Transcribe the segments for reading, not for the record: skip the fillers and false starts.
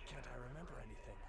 can't I remember anything?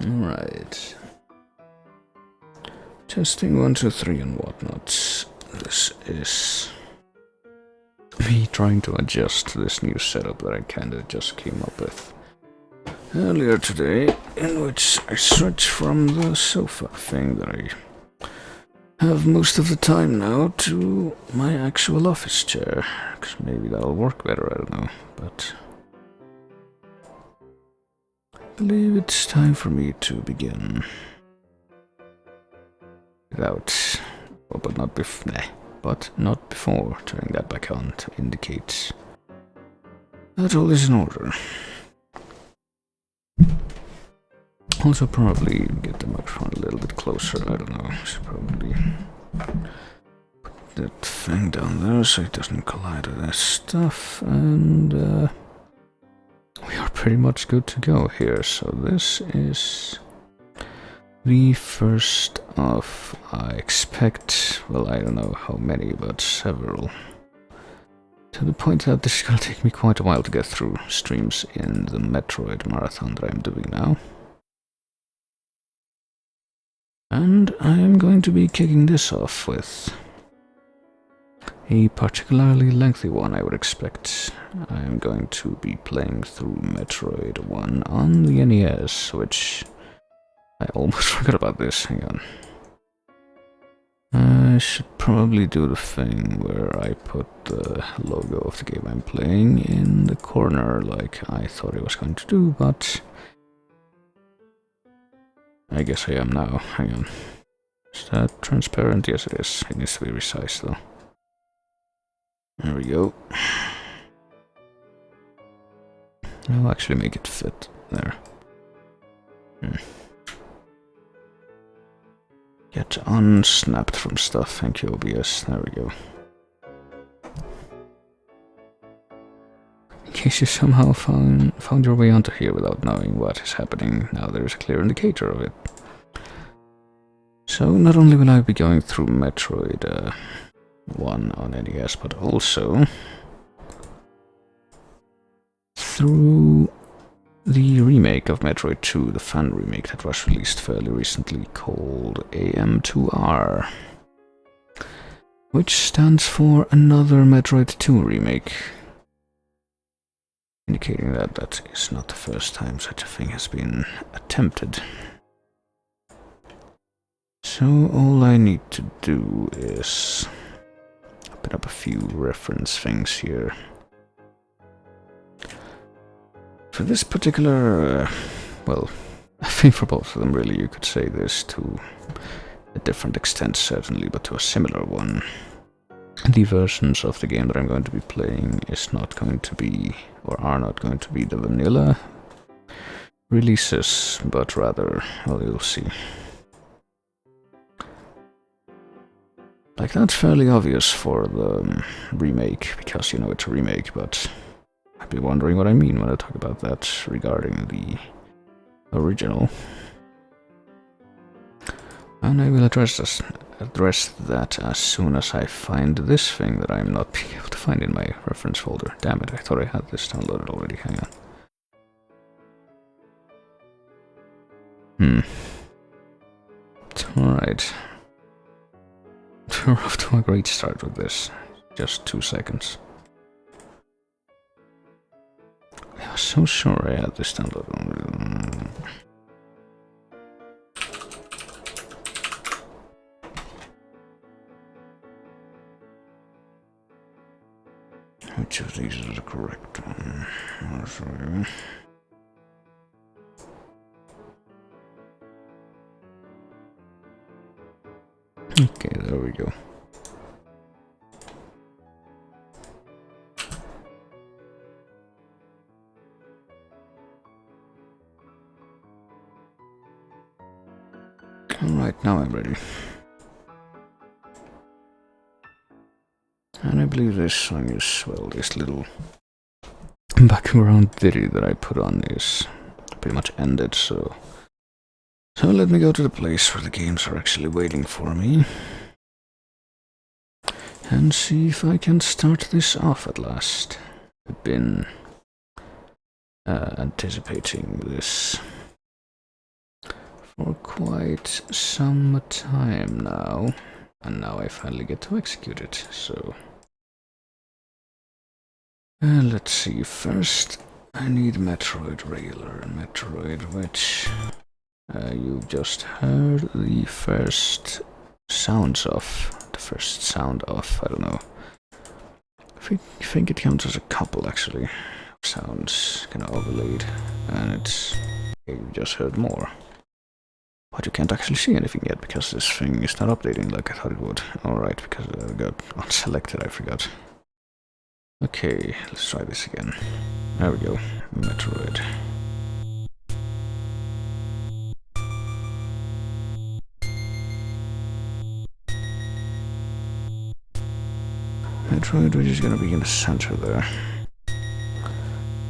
Alright. Testing 1, 2, 3 and whatnot. This is me trying to adjust to this new setup that I kinda just came up with earlier today, in which I switch from the sofa thing that I have most of the time now to my actual office chair, because maybe that'll work better, I don't know, but I believe it's time for me to begin. Without, well, but not before turning that back on to indicate that all is in order. Also probably get the microphone a little bit closer, I don't know, should probably put that thing down there so it doesn't collide with that stuff, and we are pretty much good to go here. So this is the first of, I expect, well, I don't know how many, but several. To the point that this is gonna take me quite a while to get through streams in the Metroid marathon that I'm doing now. And I am going to be kicking this off with a particularly lengthy one, I would expect. I am going to be playing through Metroid 1 on the NES, which I almost forgot about this, hang on. I should probably do the thing where I put the logo of the game I'm playing in the corner like I thought I was going to do, but I guess I am now, hang on. Is that transparent? Yes it is, it needs to be resized though. There we go. I'll actually make it fit there. Get unsnapped from stuff, thank you OBS, there we go. In case you somehow found your way onto here without knowing what is happening, now there is a clear indicator of it. So not only will I be going through Metroid 1 on NES, but also through the remake of Metroid 2, the fan remake that was released fairly recently, called AM2R, which stands for Another Metroid 2 Remake, indicating that that is not the first time such a thing has been attempted. So all I need to do is open up a few reference things here. For this particular, well, I think for both of them really you could say this to a different extent certainly, but to a similar one. The versions of the game that I'm going to be playing is not going to be, or are not going to be the vanilla releases, but rather, well, you'll see. Like, that's fairly obvious for the remake, because, you know, it's a remake, but I'd be wondering what I mean when I talk about that regarding the original. And I will address that as soon as I find this thing that I'm not being able to find in my reference folder. Damn it, I thought I had this downloaded already, hang on. Alright. We're off to a great start with this. Just 2 seconds. I was so sure I had this downloaded. Which of these is the correct one? I'll show you. Okay, there we go. Alright, now I'm ready. And I believe this song is, well, this little background ditty that I put on is pretty much ended, so let me go to the place where the games are actually waiting for me and see if I can start this off at last. I've been anticipating this for quite some time now, and now I finally get to execute it, so... let's see, first I need Metroid Railer, Metroid, which you've just heard the first sounds of, I don't know. I think it counts as a couple actually, sounds kind of overlaid, and it's, you just heard more. But you can't actually see anything yet because this thing is not updating like I thought it would. Alright, because I got unselected, I forgot. Okay, let's try this again. There we go, Metroid. Metroid, which is gonna be in the center there.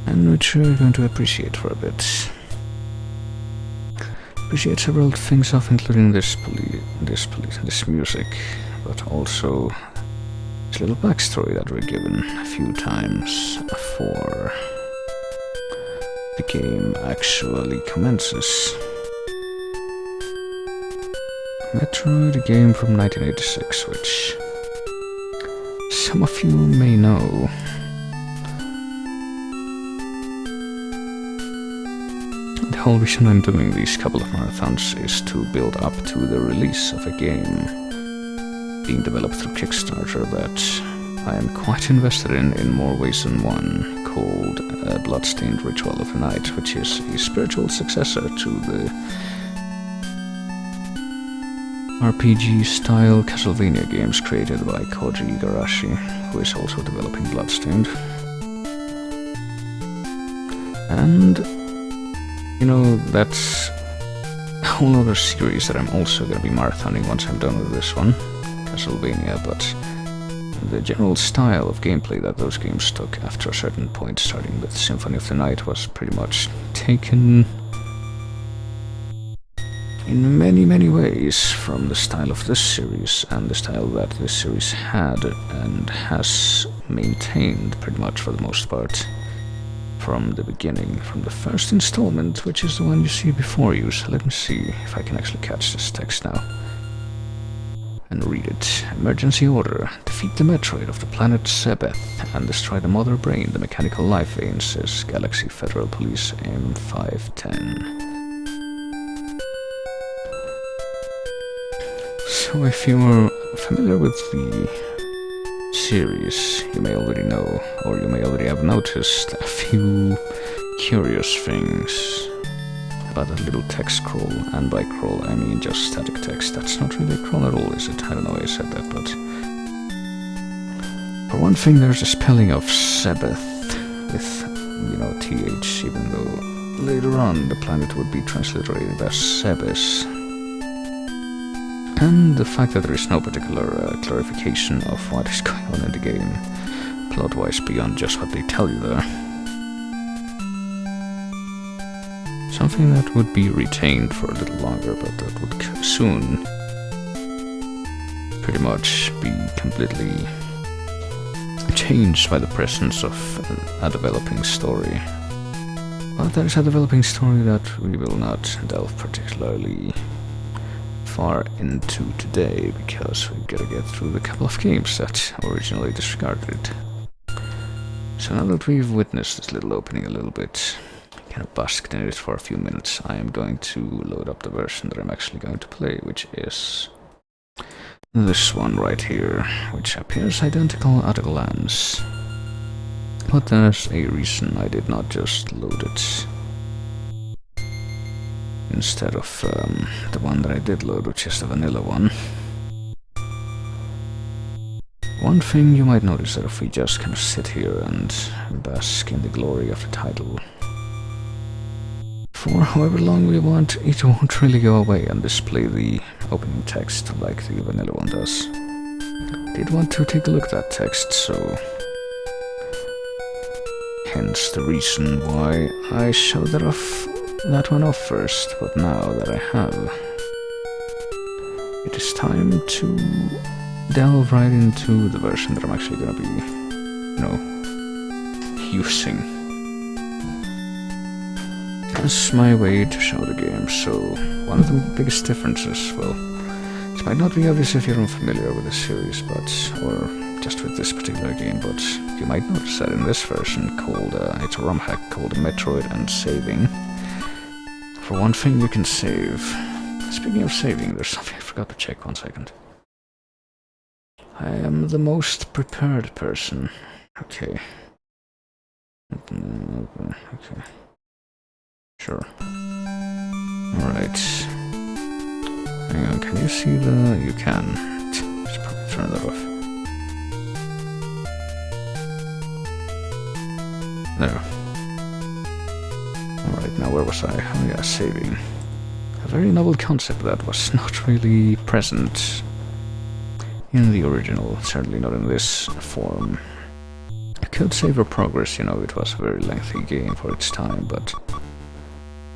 And which we're going to appreciate for a bit. Appreciate several things of, including this music, but also this little backstory that we're given a few times before the game actually commences. Metroid, a game from 1986, which some of you may know. The whole reason I'm doing these couple of marathons is to build up to the release of a game being developed through Kickstarter that I am quite invested in more ways than one, called Bloodstained Ritual of the Night, which is a spiritual successor to the RPG-style Castlevania games created by Koji Igarashi, who is also developing Bloodstained. And, you know, that's a whole other series that I'm also going to be marathoning once I'm done with this one, Castlevania, but the general style of gameplay that those games took after a certain point, starting with Symphony of the Night, was pretty much taken in many ways from the style of this series, and the style that this series had and has maintained pretty much for the most part from the beginning, from the first installment, which is the one you see before you. So let me see if I can actually catch this text now and read it. Emergency order. Defeat the Metroid of the planet Sebeth and destroy the mother brain, the mechanical life vein, says Galaxy Federal Police AM510. So if you're familiar with the series, you may already know, or you may already have noticed a few curious things about that little text scroll, and by crawl I mean just static text. That's not really a crawl at all, is it? I don't know why I said that, but for one thing, there's a spelling of Sebeth with, you know, TH, even though later on the planet would be transliterated as Sebes. And the fact that there is no particular clarification of what is going on in the game, plot-wise, beyond just what they tell you there. Something that would be retained for a little longer, but that would soon pretty much be completely changed by the presence of a developing story. But there is a developing story that we will not delve particularly far into today, because we gotta get through the couple of games that originally disregarded it. So now that we've witnessed this little opening a little bit, kind of basked in it for a few minutes, I am going to load up the version that I'm actually going to play, which is this one right here, which appears identical at a glance. But there's a reason I did not just load it instead of the one that I did load, which is the vanilla one. One thing you might notice that if we just kind of sit here and bask in the glory of the title for however long we want, it won't really go away and display the opening text like the vanilla one does. Did want to take a look at that text, so hence the reason why I showed that one off first. But now that I have, it is time to delve right into the version that I'm actually gonna be, you know, using. is my way to show the game, so one of the biggest differences, well, it might not be obvious if you're unfamiliar with the series, or just with this particular game, but you might notice that in this version called, it's a ROM hack called Metroid and Saving. For one thing, you can save. Speaking of saving, there's something I forgot to check. 1 second. I am the most prepared person. Okay. Okay. Sure. Alright. Hang on, can you see the... You can. Just probably turn that off. There. Alright, now where was I? Oh yeah, saving. A very novel concept that was not really present in the original, certainly not in this form. You could save your progress, you know, it was a very lengthy game for its time, but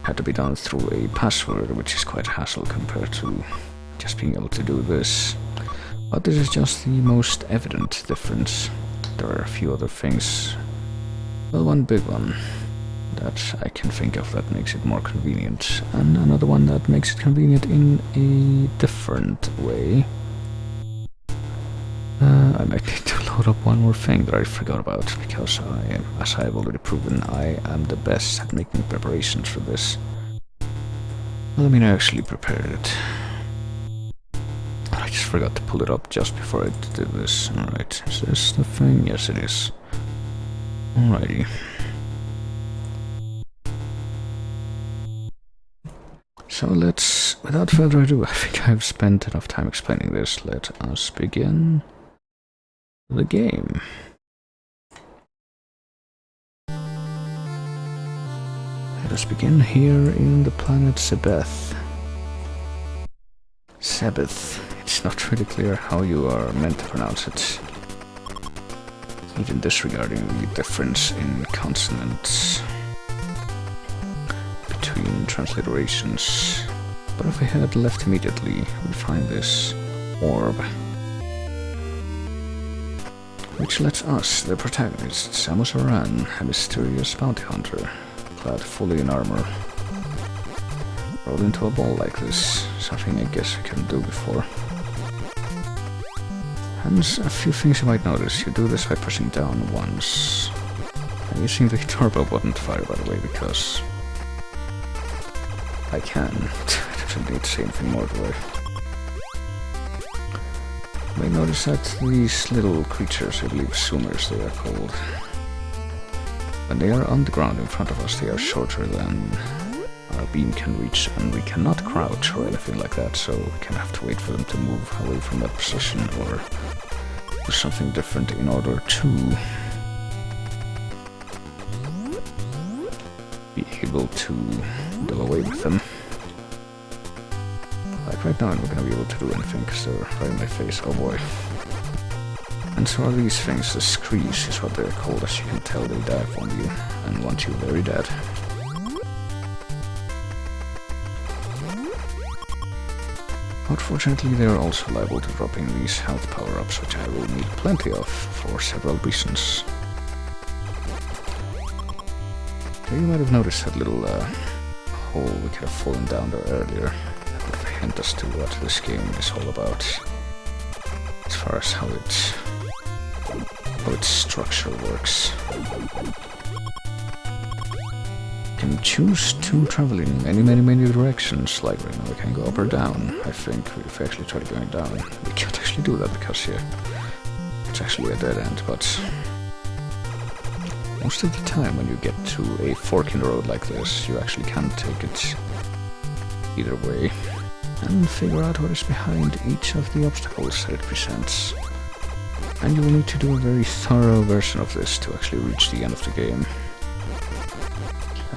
had to be done through a password, which is quite a hassle compared to just being able to do this. But this is just the most evident difference. There are a few other things. Well, one big one that I can think of that makes it more convenient, and another one that makes it convenient in a different way. I might need to load up one more thing that I forgot about, because as I have already proven, I am the best at making preparations for this. Well, I mean, I actually prepared it. I just forgot to pull it up just before I did this. Alright, is this the thing? Yes, it is. Alrighty. So let's, without further ado, I think I've spent enough time explaining this. Let us begin the game. Let us begin here in the planet Sebeth. Sebeth. It's not really clear how you are meant to pronounce it, even disregarding the difference in consonants between transliterations. But if we head left immediately, we find this orb, which lets us, the protagonist, Samus Aran, a mysterious bounty hunter, clad fully in armor, roll into a ball like this, something I guess we couldn't do before. And a few things you might notice. You do this by pressing down once, and using the turbo button to fire, by the way, because I can. I don't need to say anything more, do I? You may notice that these little creatures, I believe Zoomers they are called, when they are on the ground in front of us, they are shorter than our beam can reach, and we cannot crouch or anything like that, so we can have to wait for them to move away from that position or do something different in order to be able to go away with them. Like right now I'm not going to be able to do anything because they're right in my face. Oh boy. And so are these things. The screes is what they're called. As you can tell, they dive on you and want you very dead. Unfortunately, they are also liable to dropping these health power-ups, which I will need plenty of for several reasons. You might have noticed that little hole we could have fallen down there earlier. That would hint us to what this game is all about, as far as how its structure works. You can choose to travel in many directions. Like right now we can go up or down. I think if we actually try going down, we can't actually do that because it's actually a dead end, but most of the time when you get to a fork in the road like this, you actually can take it either way and figure out what is behind each of the obstacles that it presents. And you will need to do a very thorough version of this to actually reach the end of the game.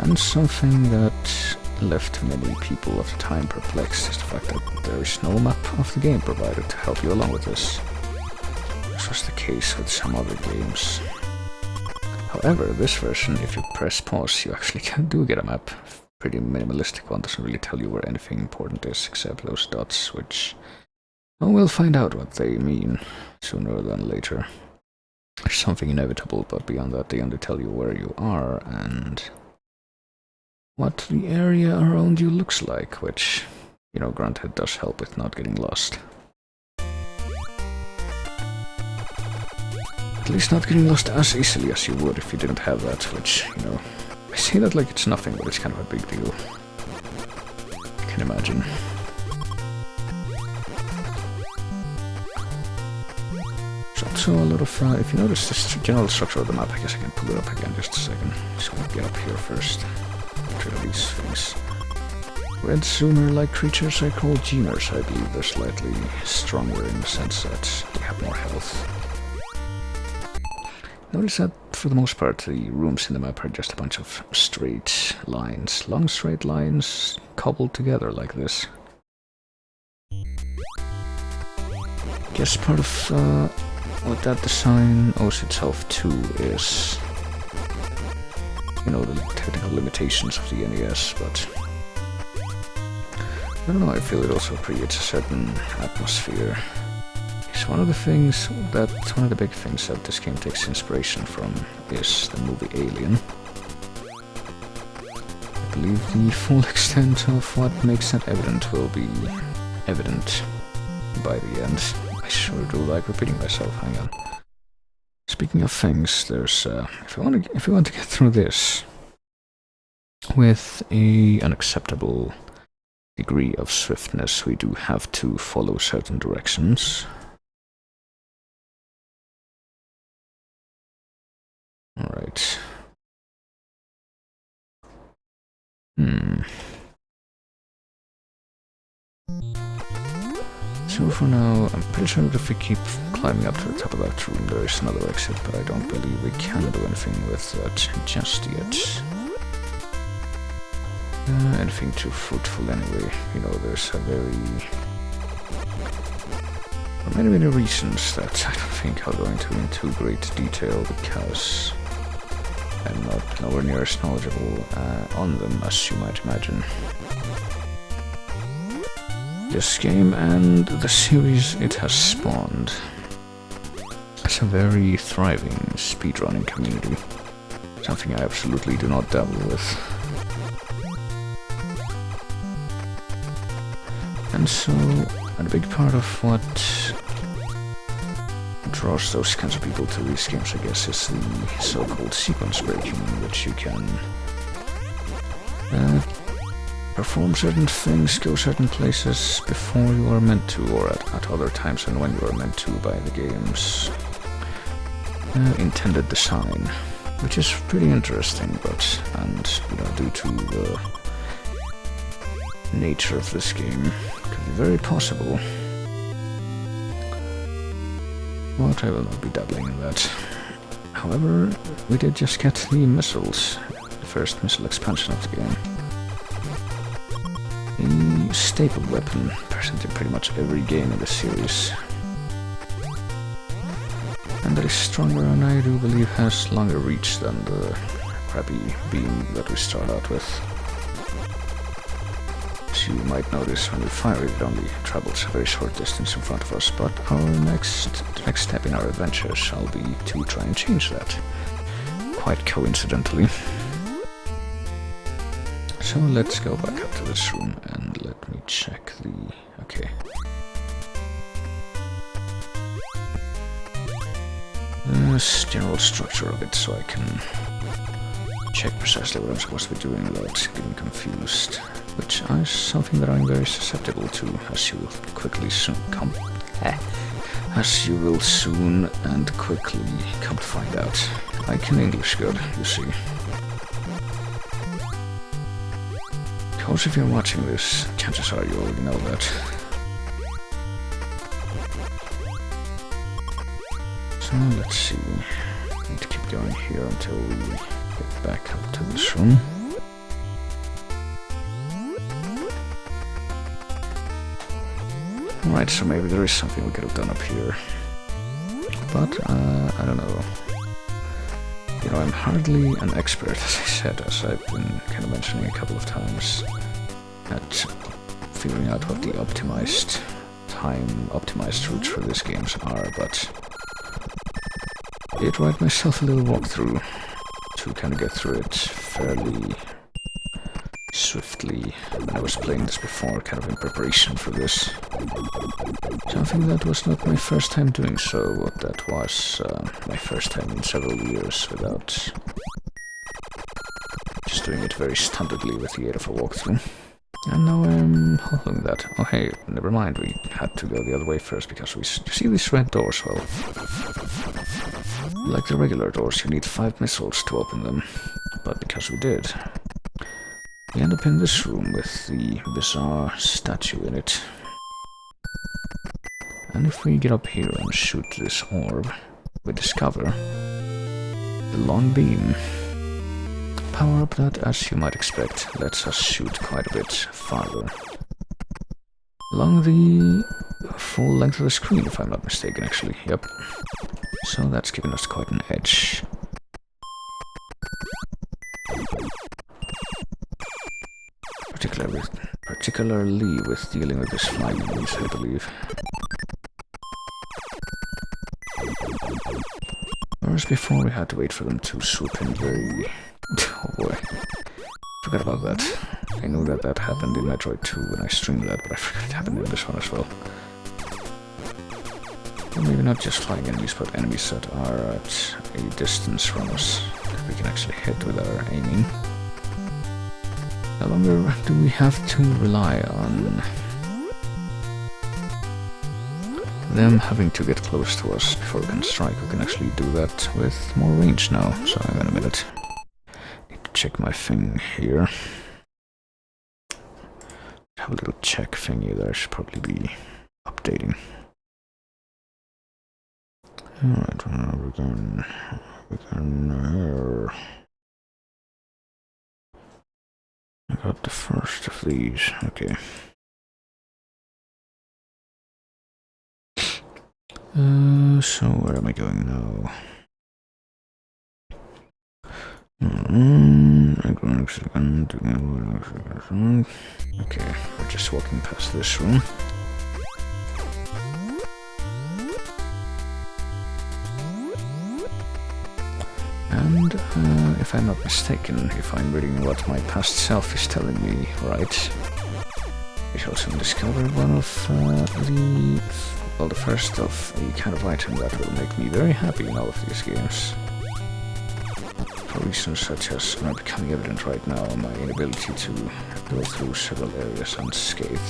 And something that left many people of the time perplexed is the fact that there is no map of the game provided to help you along with this. This was the case with some other games. However, this version, if you press pause, you actually do get a map. Pretty minimalistic one, doesn't really tell you where anything important is except those dots, which, well, we'll find out what they mean sooner than later. There's something inevitable, but beyond that they only tell you where you are and what the area around you looks like, which, you know, granted does help with not getting lost. At least not getting lost as easily as you would if you didn't have that, which, you know, I say that like it's nothing, but it's kind of a big deal. I can imagine. There's also a lot of, if you notice this general structure of the map, I guess I can pull it up again just a second. Just gonna get up here first. Get rid of these things. Red zoomer-like creatures I call geners. I believe they're slightly stronger in the sense that they have more health. Notice that, for the most part, the rooms in the map are just a bunch of straight lines. Long straight lines cobbled together like this. Guess part of what that design owes itself to is, you know, the technical limitations of the NES, but I don't know, I feel it also creates a certain atmosphere. It's one of the big things that this game takes inspiration from is the movie Alien. I believe the full extent of what makes that evident will be evident by the end. I sure do like repeating myself, hang on. Speaking of things, there's, if we want to get through this with an acceptable degree of swiftness, we do have to follow certain directions. Alright. So for now, I'm pretty sure that if we keep climbing up to the top of that room, there is another exit, but I don't believe we can do anything with that just yet. Anything too fruitful anyway. You know, there's for many reasons that I don't think I'll go into great detail, because I'm not nowhere near as knowledgeable on them as you might imagine. This game and the series it has spawned has a very thriving speedrunning community, something I absolutely do not dabble with. And so, a big part of what draws those kinds of people to these games, I guess, is the so-called sequence breaking, in which you can perform certain things, go certain places before you are meant to, or at other times than when you are meant to by the game's intended design, which is pretty interesting, and you know, due to the nature of this game, could be very possible. But I will not be dabbling in that. However, we did just get the missiles, the first missile expansion of the game. A staple weapon present in pretty much every game in the series. And that is stronger, and I do believe has longer reach than the crappy beam that we start out with. As you might notice, when we fire it only travels a very short distance in front of us, but the next step in our adventure shall be to try and change that, quite coincidentally. So let's go back up to this room and let me check the... okay. This general structure of it, so I can check precisely what I'm supposed to be doing without getting confused, which is something that I'm very susceptible to, as you will soon and quickly come to find out. I can English good, you see. Because if you're watching this, chances are you already know that. So let's see. Need to keep going here until we get back up to this room. Alright, so maybe there is something we could have done up here. But, I don't know. You know, I'm hardly an expert, as I said, as I've been kind of mentioning a couple of times, at figuring out what the optimized routes for these games are, but I did write myself a little walkthrough to kind of get through it fairly swiftly. I was playing this before, kind of in preparation for this. Something that was not my first time doing so, that was my first time in several years without just doing it very stuntedly with the aid of a walkthrough. And now I'm holding that. Oh hey, never mind, we had to go the other way first because you see these red doors? Well, like the regular doors, you need 5 missiles to open them. But because we did, we end up in this room with the bizarre statue in it. And if we get up here and shoot this orb, we discover the long beam. Power up that, as you might expect, lets us shoot quite a bit farther. Along the full length of the screen, if I'm not mistaken, actually. Yep. So that's given us quite an edge. Particularly with dealing with this flying beast, I believe. Whereas before we had to wait for them to swoop in very... Oh boy. Forgot about that. I knew that that happened in Metroid 2 when I streamed that, but I forgot it happened in this one as well. Well, maybe not just flying enemies, but enemies that are at a distance from us that we can actually hit with our aiming. No longer do we have to rely on them having to get close to us before we can strike. We can actually do that with more range now, so hang on a minute. Need to check my thing here. Have a little check thingy that I should probably be updating. Alright, we're going I got the first of these, okay. So where am I going now? Okay, we're just walking past this room. And if I'm not mistaken, if I'm reading what my past self is telling me, right, we shall soon discover one of the first of a kind of item that will make me very happy in all of these games. For reasons such as are becoming evident right now, my inability to go through several areas unscathed.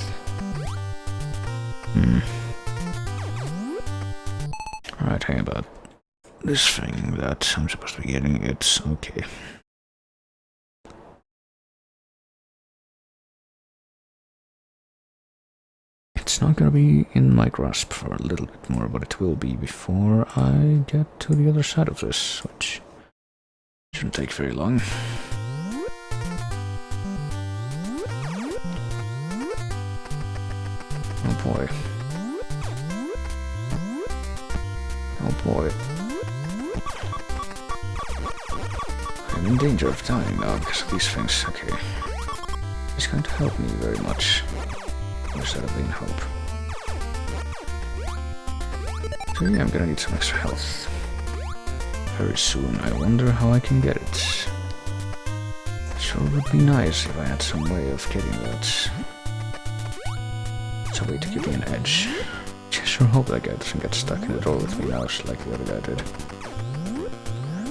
Alright, hang about this thing that I'm supposed to be getting, it's okay. It's not gonna be in my grasp for a little bit more, but it will be before I get to the other side of this, which shouldn't take very long. Oh boy. Oh boy. I'm in danger of dying now because of these things. Okay. It's going to help me very much. Instead of being hope. So yeah, I'm gonna need some extra health very soon. I wonder how I can get it. Sure would be nice if I had some way of getting that. It's a way to give me an edge. I sure hope that guy doesn't get stuck in the door with me now, like the other guy did.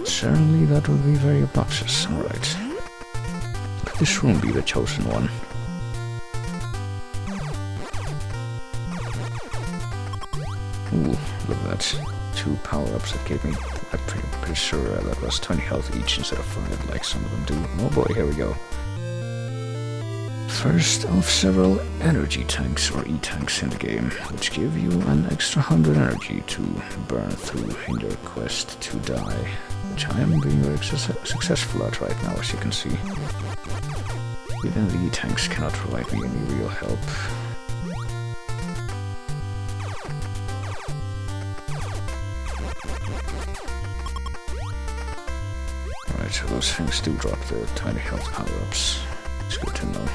Certainly that would be very obnoxious. Alright. Could this room be the chosen one? Ooh, look at that. 2 power-ups that gave me, I'm pretty sure that was 20 health each instead of 5, like some of them do. Oh boy, here we go. First of several energy tanks, or E-tanks in the game, which give you an extra 100 energy to burn through in your quest to die, which I am being very successful at right now, as you can see. Even the E-tanks cannot provide me any real help. So those things do drop the 20 health power-ups. It's good to know.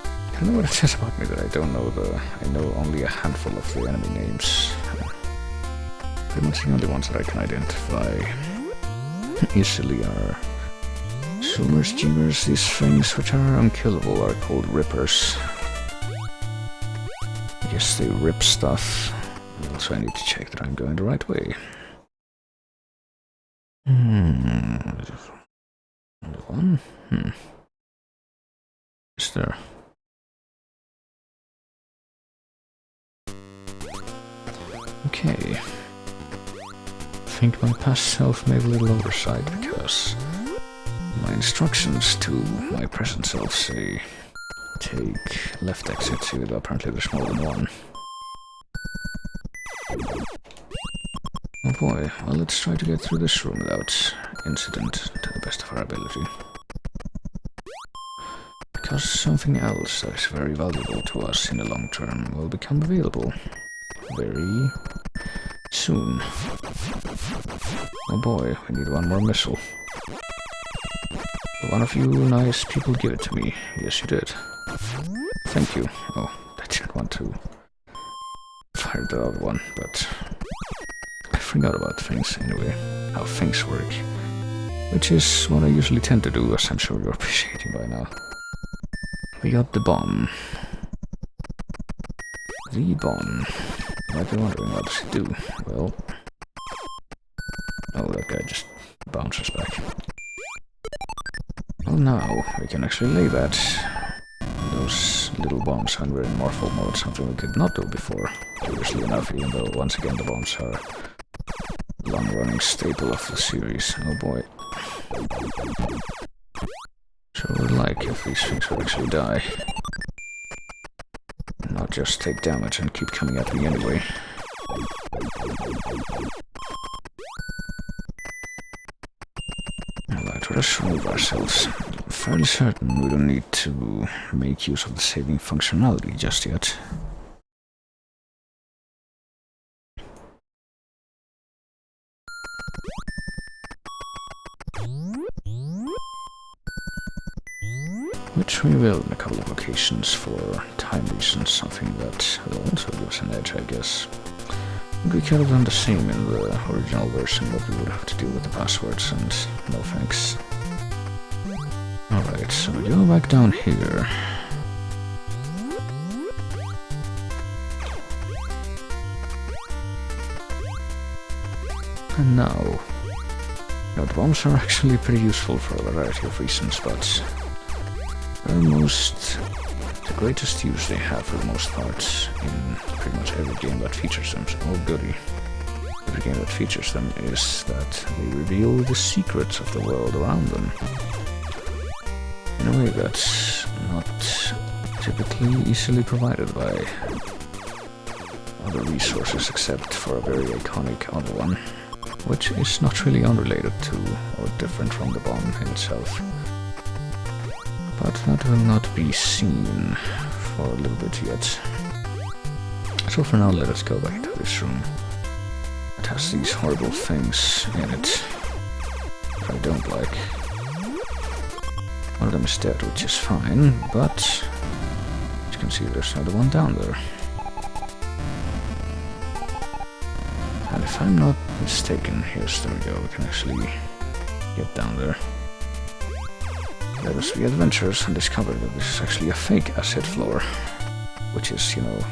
I don't know what it says about me that I don't know I know only a handful of the enemy names. Pretty much the only ones that I can identify easily are Zoomers, Jeemers, these things which are unkillable are called rippers. I guess they rip stuff. Also, I need to check that I'm going the right way. One? Is there? Okay. I think my past self made a little oversight because my instructions to my present self say take left exit, so apparently there's more than one. Oh boy, well let's try to get through this room without incident to the best of our ability. Because something else that is very valuable to us in the long term will become available very soon. Oh boy, we need one more missile. One of you nice people give it to me. Yes, you did. Thank you. Oh, I didn't want to fire the other one, but I forgot about things anyway, how things work. Which is what I usually tend to do, as I'm sure you're appreciating by now. We got the bomb. The bomb. You might be wondering what does it do. Well... oh, that guy just bounces back. Well, now we can actually lay that. Those little bombs when we're in morphle mode, something we could not do before, curiously enough, even though once again the bombs are a long-running staple of the series. Oh boy. So we're like if these things would actually die. Not just take damage and keep coming at me anyway. Alright, let us remove ourselves. I'm fairly certain we don't need to make use of the saving functionality just yet. Which we will in a couple of occasions for time reasons, something that will also give us an edge, I guess. We could have done the same in the original version, but we would have to deal with the passwords, and no thanks. Alright, so we go back down here. And now... the bombs are actually pretty useful for a variety of reasons, but... the greatest use they have for the most part in pretty much every game that features them. So, oh goody. Every game that features them is that they reveal the secrets of the world around them. In a way that's not typically easily provided by other resources except for a very iconic other one, which is not really unrelated to or different from the bomb in itself. But that will not be seen for a little bit yet. So for now, let us go back to this room. It has these horrible things in it that I don't like. One of them is dead, which is fine, but as you can see, there's another one down there. And if I'm not mistaken, there we go, we can actually get down there. Let us be adventurous and discover that this is actually a fake acid floor, which is, you know,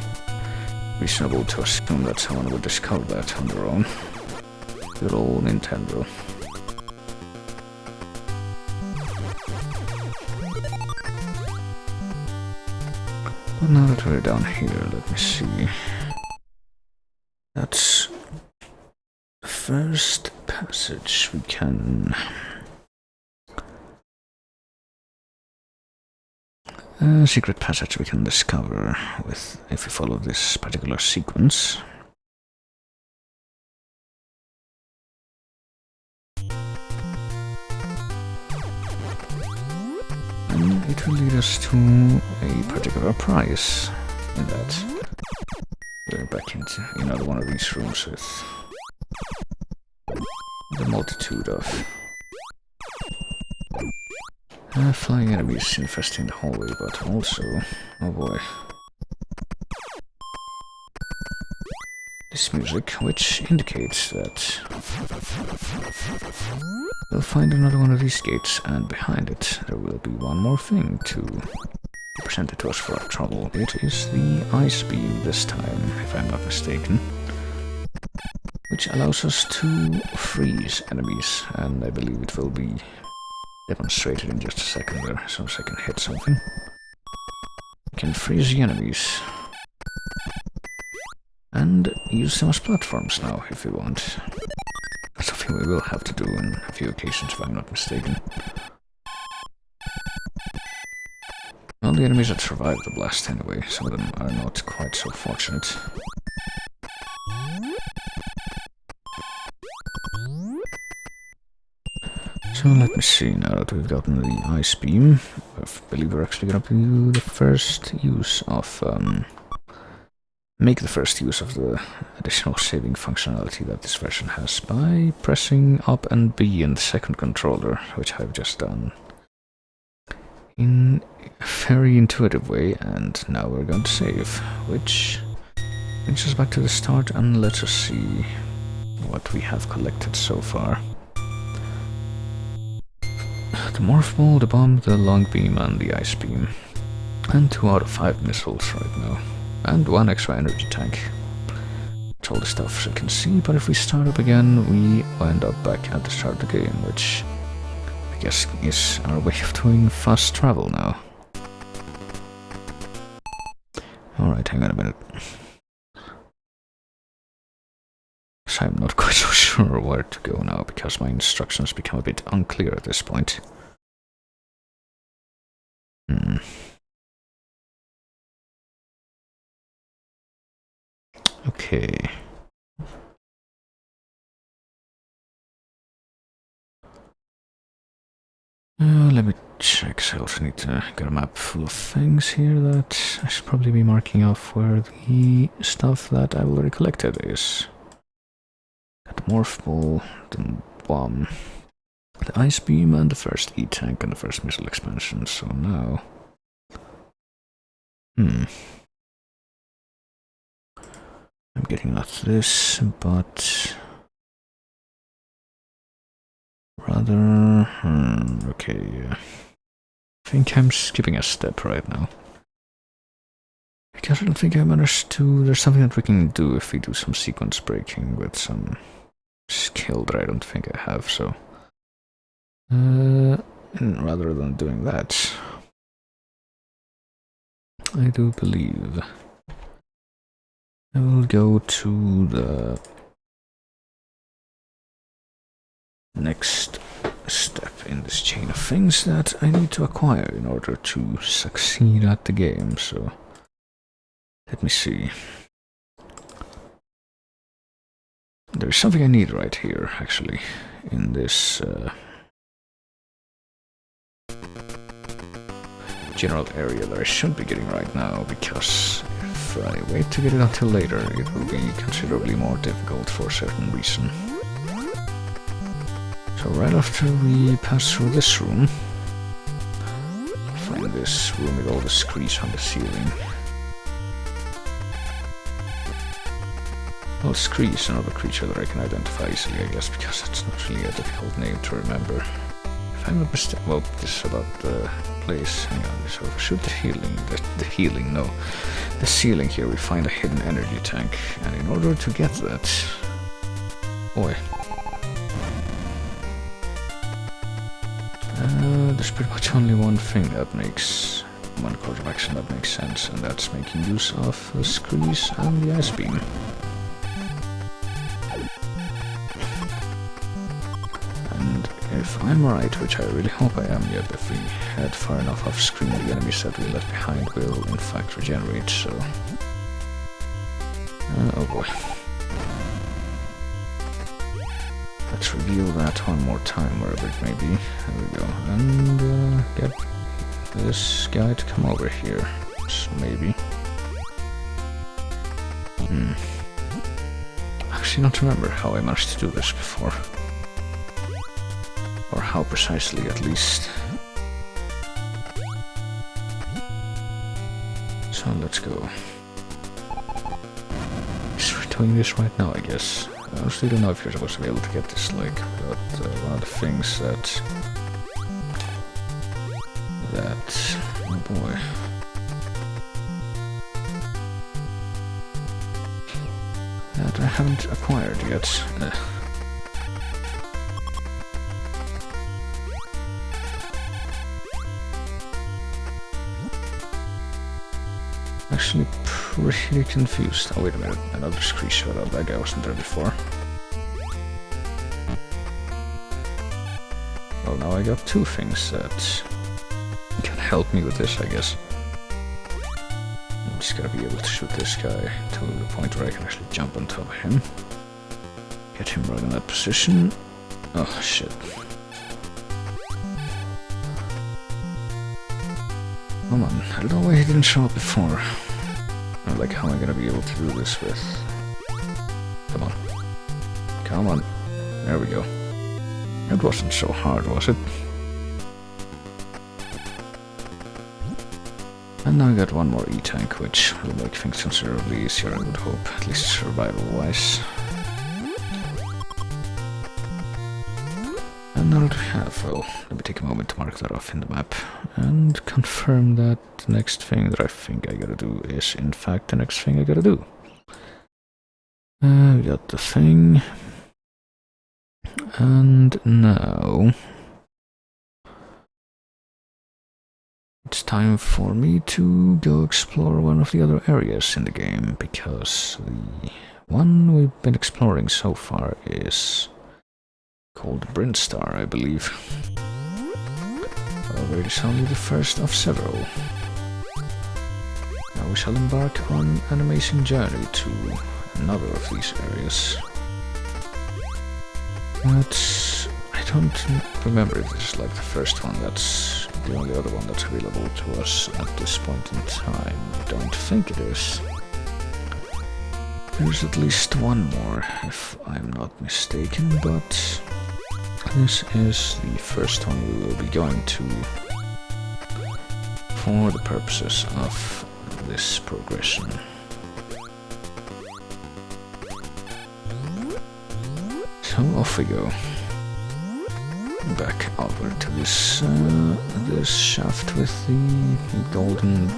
reasonable to assume that someone would discover that on their own. Good old Nintendo. But now that we're down here, let me see. That's the first passage we can... a secret passage we can discover with if we follow this particular sequence. And it will lead us to a particular prize in that. We're back into another one of these rooms with the multitude of flying enemies infesting the hallway, but also, oh boy, this music, which indicates that we'll find another one of these gates, and behind it there will be one more thing to present it to us for our trouble. It is the ice beam this time, if I'm not mistaken, which allows us to freeze enemies, and I believe it will be demonstrated in just a second there, as soon as I can hit something. We can freeze the enemies and use them as platforms now, if we want. That's something we will have to do on a few occasions, if I'm not mistaken. All the enemies that survived the blast anyway, some of them are not quite so fortunate. So let me see, now that we've gotten the ice beam, I believe we're actually gonna do the first use of, make the first use of the additional saving functionality that this version has by pressing up and B in the second controller, which I've just done in a very intuitive way, and now we're going to save, which brings us back to the start and lets us see what we have collected so far. The morph ball, the bomb, the long beam, and the ice beam. And 2 out of 5 missiles right now. And 1 extra energy tank. That's all the stuff you can see, but if we start up again, we end up back at the start of the game, which I guess is our way of doing fast travel now. Alright, hang on a minute. So I'm not quite so sure where to go now, because my instructions become a bit unclear at this point. Okay. Let me check, so I also need to get a map full of things here that I should probably be marking off where the stuff that I've already collected is. Got the morph ball, the bomb, the ice beam, and the first E-tank and the first missile expansion, so now... I'm getting at this, but... rather... okay, I think I'm skipping a step right now. Because I don't think I managed to... there's something that we can do if we do some sequence breaking with some skill that I don't think I have, so... rather than doing that, I do believe I will go to the next step in this chain of things that I need to acquire in order to succeed at the game, so let me see. There's something I need right here, actually, in this general area that I should be getting right now, because if I wait to get it until later, it will be considerably more difficult for a certain reason. So right after we pass through this room, find this room with all the screens on the ceiling. Well, Scree is another creature that I can identify easily, I guess, because it's not really a difficult name to remember. If I'm not mistaken, well, this is about the place. Hang on, so if I shoot the ceiling here, we find a hidden energy tank, and in order to get that... boy. There's pretty much only one thing that makes... one course of action that makes sense, and that's making use of the Screes and the ice beam. If I'm right, which I really hope I am, yet if we head far enough off screen, the enemies that we left behind will in fact regenerate, so... oh boy. Let's review that one more time, wherever it may be. There we go. And get this guy to come over here, so maybe. Actually, don't remember how I managed to do this before. Or how precisely, at least. So let's go. So we doing this right now, I guess. I honestly don't know if you're supposed to be able to get this, like, but one of the things that... oh boy. That I haven't acquired yet. Actually pretty confused. Oh wait a minute, another screenshot of that guy wasn't there before. Well, now I got two things that can help me with this, I guess. I'm just gotta be able to shoot this guy to the point where I can actually jump on top of him. Get him right in that position. Oh shit. Come on, I don't know why he didn't show up before. Like, how am I gonna be able to do this with... Come on. Come on. There we go. It wasn't so hard, was it? And now I got one more E-tank, which will make things considerably easier, I would hope, at least survival-wise. And now that we have, well, let me take a moment to mark that off in the map and confirm that the next thing that I think I gotta do is in fact the next thing I gotta do. We got the thing, and now it's time for me to go explore one of the other areas in the game, because the one we've been exploring so far is called Brinstar, I believe. However, it is only the first of several. Now we shall embark on an amazing journey to another of these areas. But I don't remember if this is like the first one. That's the only other one that's available to us at this point in time. I don't think it is. There's at least one more, if I'm not mistaken, but this is the first one we will be going to for the purposes of this progression. So off we go. Back over to this this shaft with the golden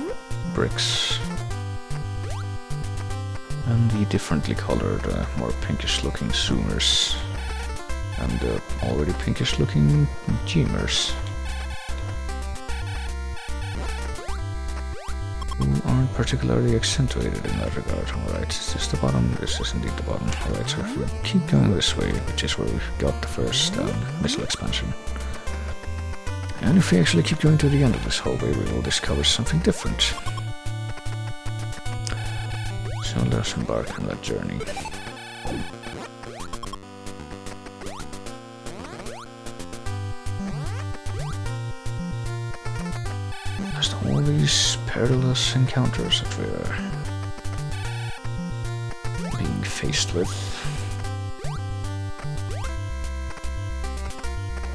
bricks and the differently colored, more pinkish looking zoomers. And the already pinkish looking Geemers, who aren't particularly accentuated in that regard. Alright, is this the bottom? This is indeed the bottom. Alright, so if we keep going this way, which is where we got the first missile expansion, and if we actually keep going to the end of this hallway, we will discover something different. So let's embark on that journey. All these perilous encounters that we're being faced with.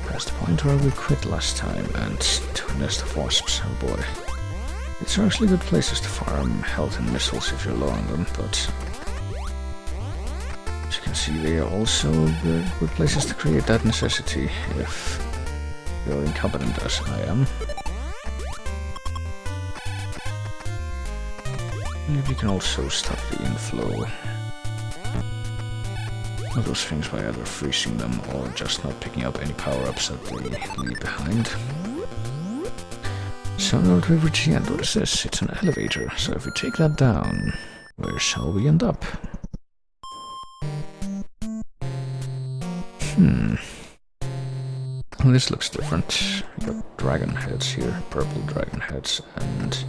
Past the point where we quit last time, and to a nest of wasps, oh boy. These are actually good places to farm health and missiles if you're low on them, but as you can see, they are also good places to create that necessity if you're incompetent as I am. Maybe you can also stop the inflow of those things by either freezing them or just not picking up any power-ups that they leave behind. So now that we've reached the end, what is this? It's an elevator, so if we take that down, where shall we end up? Well, this looks different. We got dragon heads here, purple dragon heads, and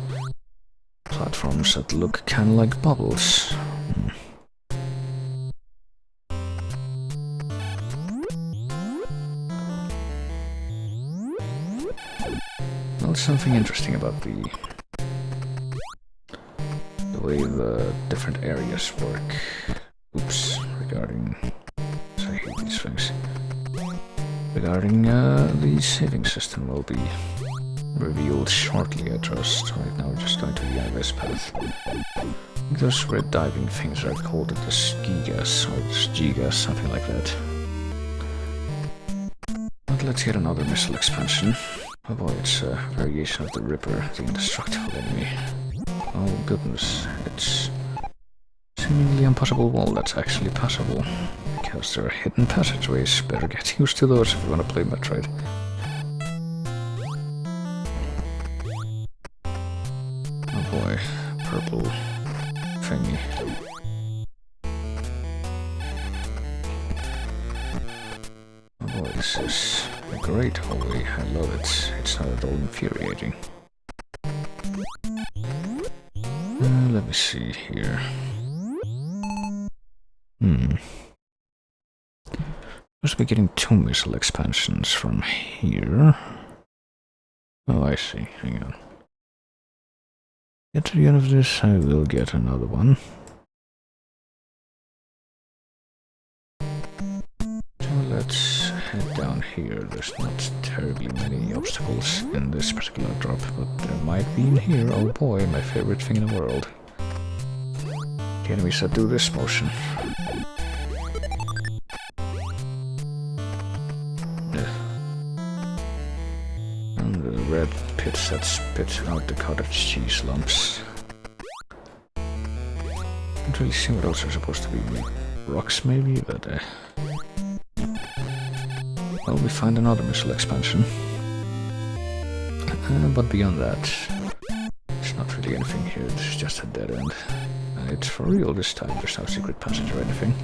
platforms that look kind of like bubbles. Well, something interesting about the way the different areas work. Oops, regarding... I hate these things. Regarding the saving system will be revealed shortly, I trust. Right now we're just going to the end of this path. Those red diving things are called the Gigas, or Gigas, something like that. But let's get another missile expansion. Oh boy, it's a variation of the Ripper, the indestructible enemy. Oh goodness, it's seemingly impossible wall that's actually passable. Because there are hidden passageways, better get used to those if you want to play Metroid. Oh boy, purple thingy. Oh boy, this is a great hallway, I love it. It's not at all infuriating. Let me see here. Must be getting 2 missile expansions from here. Oh, I see. Hang on. Get to the end of this, I will get another one. So let's head down here. There's not terribly many obstacles in this particular drop, but there might be in here. Oh boy, my favorite thing in the world. The enemies that do this motion. And the red pits that spit out the cottage cheese lumps. Can't really see what those are supposed to be. Rocks maybe, but well, we find another missile expansion. But beyond that, there's not really anything here. This is just a dead end. And it's for real this time. There's no secret passage or anything.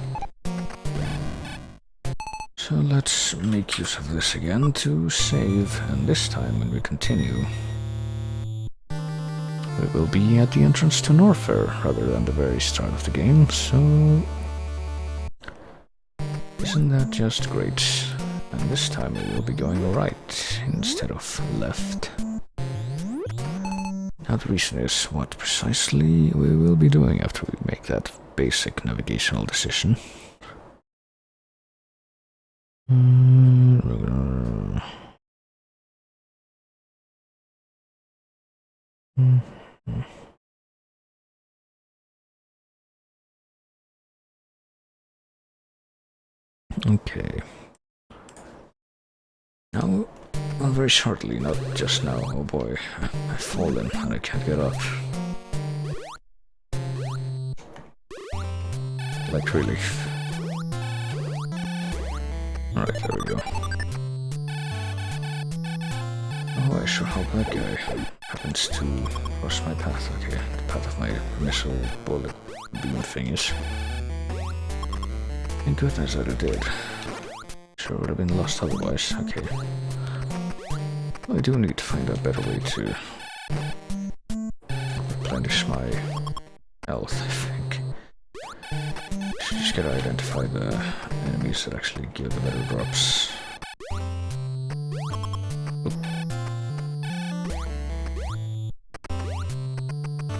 So let's make use of this again to save, and this time when we continue, we will be at the entrance to Norfair rather than the very start of the game, so isn't that just great? And this time we will be going right instead of left. Now the reason is what precisely we will be doing after we make that basic navigational decision. Okay. Now, well, very shortly, not just now. Oh boy, I've fallen and I can't get up. Like, really. Alright, there we go. Oh, I sure hope that guy happens to cross my path. Okay, the path of my missile bullet beam thingies. Thank goodness that it did. Sure would have been lost otherwise. Okay. Well, I do need to find a better way to replenish my health, I think. Just gotta identify the enemies that actually give the better drops.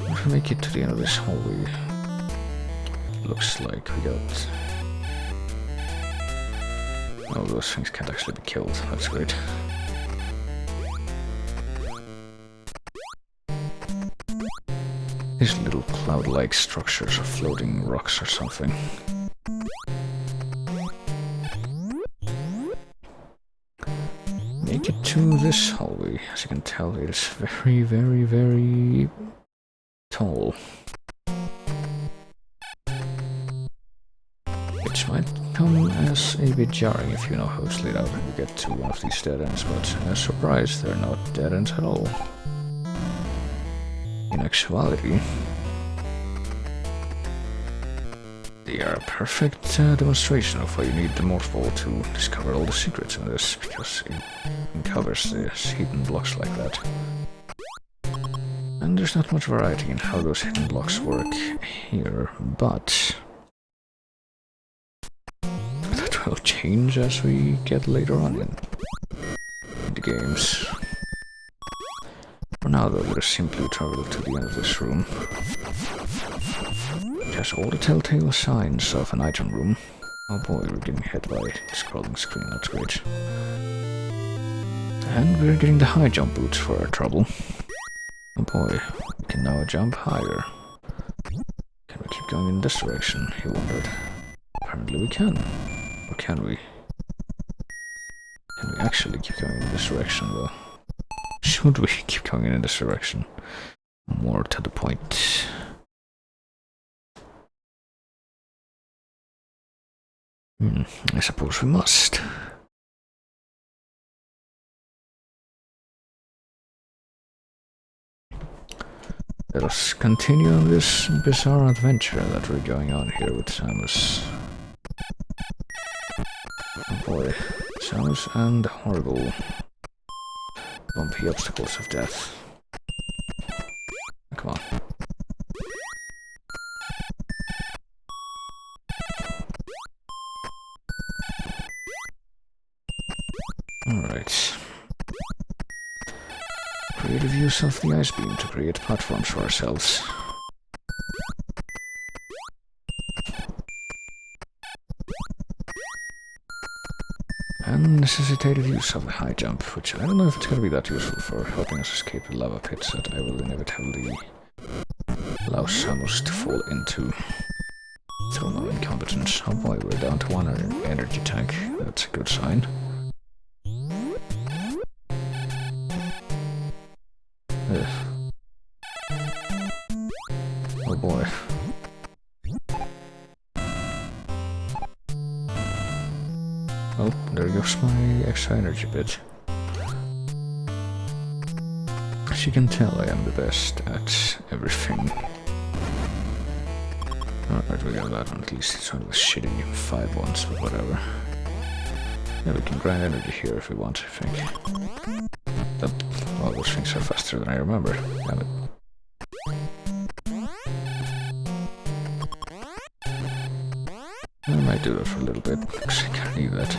If we make it to the end of this hallway, looks like we got... Oh, those things can't actually be killed. That's great. These little cloud-like structures are floating rocks or something. Make it to this hallway. As you can tell, it is very, very, very tall. Which might come as a bit jarring if you know how it's laid out and you get to one of these dead ends, but as a surprise, they're not dead ends at all. In actuality, they are a perfect demonstration of why you need the morph ball to discover all the secrets in this, because it covers the hidden blocks like that. And there's not much variety in how those hidden blocks work here, but that will change as we get later on in the games. For now though, let us simply travel to the end of this room. It has all the telltale signs of an item room. Oh boy, we're getting hit by the scrolling screen, that's great. And we're getting the high jump boots for our trouble. Oh boy, we can now jump higher. going in this direction, he wondered. Apparently we can. Or can we? Can we actually keep going in this direction, though? Should we keep going in this direction? More to the point. I suppose we must. Let us continue on this bizarre adventure that we're going on here with Samus. Oh boy. Samus and horrible bumpy obstacles of death. Come on. Alright. Creative use of the ice beam to create platforms for ourselves. And necessitated use of the high jump, which I don't know if it's gonna be that useful for helping us escape the lava pits that I will inevitably allow Samus to fall into through my incompetence. Oh boy, we're down to one energy tank. That's a good sign. Oh boy. Oh, there goes my extra energy bit. As you can tell, I am the best at everything. Alright, we got that one. At least it's one of the shitty 5 ones, but whatever. Yeah, we can grind energy here if we want, I think. All those things are faster than I remember. Damn it. I might do that for a little bit, because I can't need that.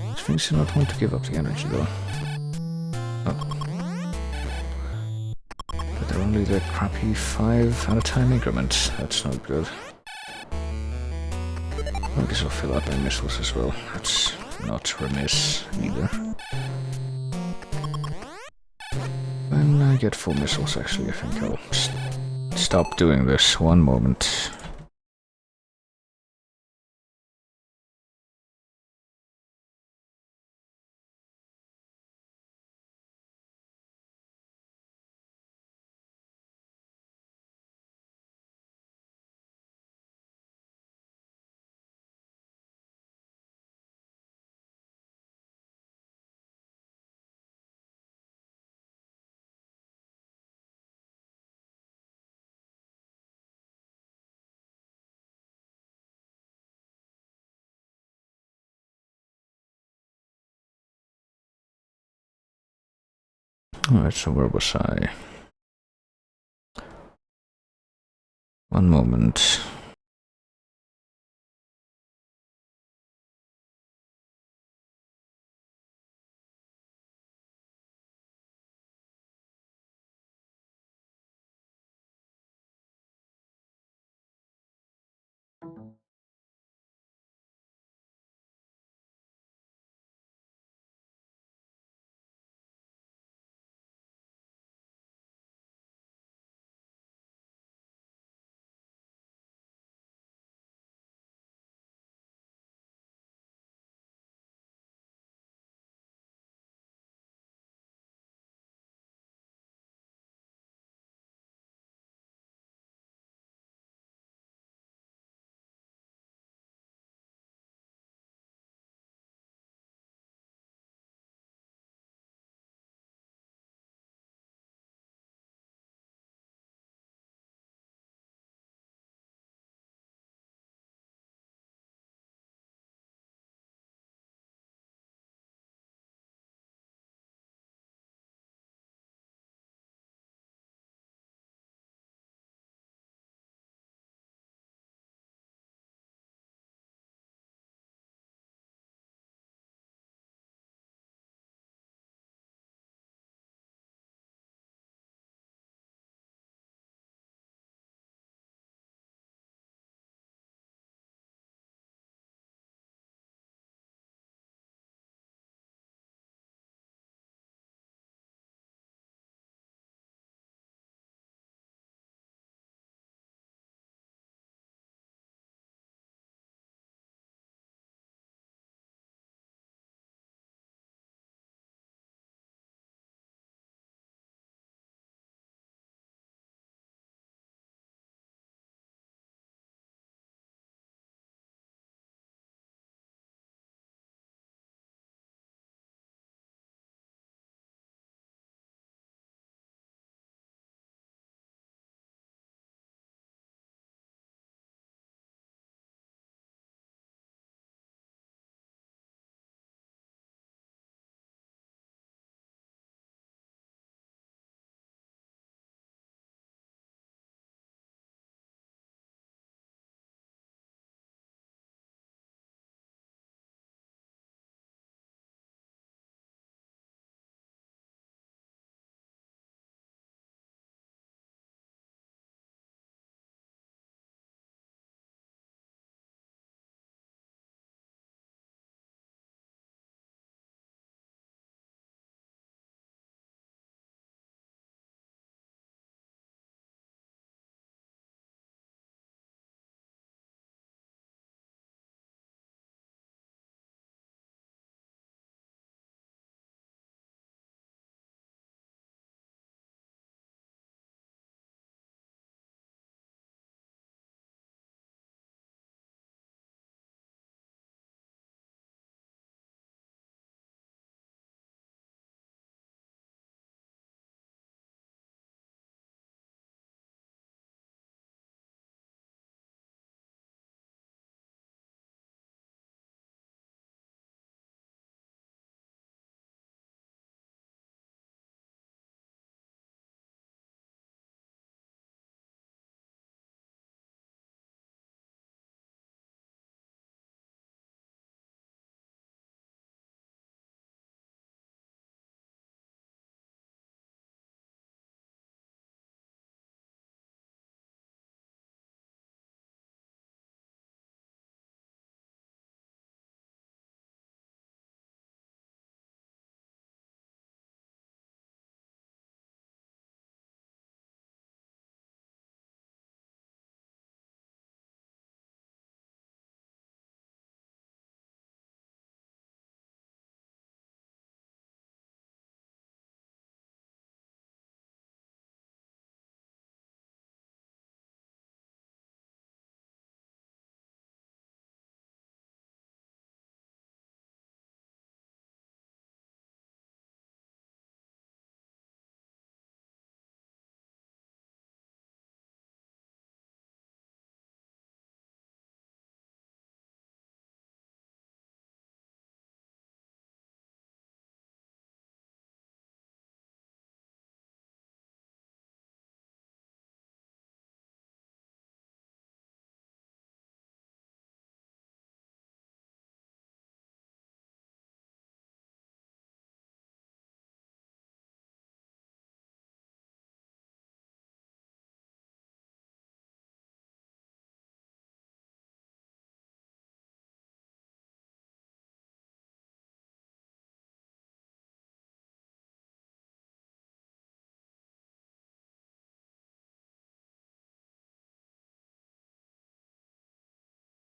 These things do not want to give up the energy, though. Oh. But they're only the crappy 5 at a time increments. That's not good. I guess I'll fill out my missiles as well. That's not remiss either. When I get full missiles, actually, I think I'll stop doing this. One moment. Alright, so where was I? One moment.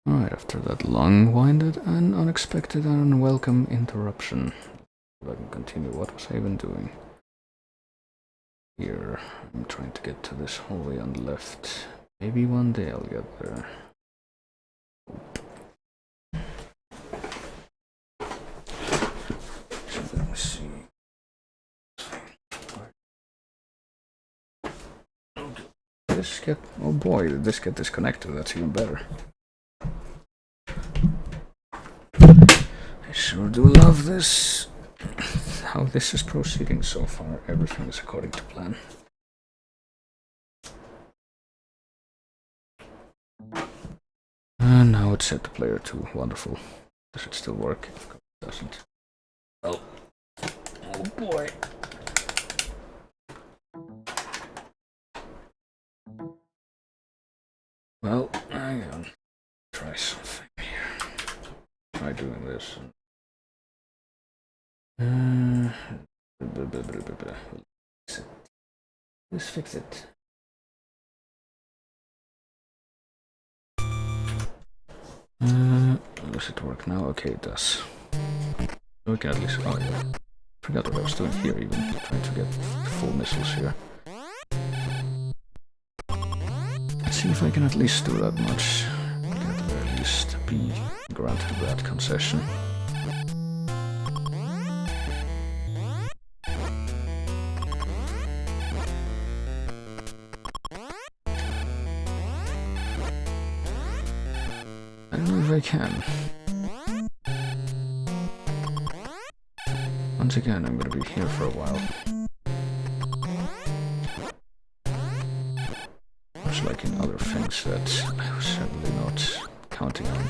Alright, after that long-winded and unexpected and unwelcome interruption, if I can continue, what was I even doing? Here, I'm trying to get to this hallway on the left. Maybe one day I'll get there. So let me see. This get, oh boy, did this get disconnected, that's even better. I sure do love this. How this is proceeding so far, everything is according to plan. And now it's set to player 2, wonderful. Does it still work? Of course it doesn't. Oh, oh boy. Well, hang on. Try something here. Try doing this. Let's fix it. Does it work now? Okay, it does. We can at least. Oh yeah. Forgot what I was doing here, even trying to get full missiles here. Let's see if I can at least do that much. I can at the very least be granted that concession. I don't know if I can. Once again, I'm gonna be here for a while. Much like in other things that I was certainly not counting on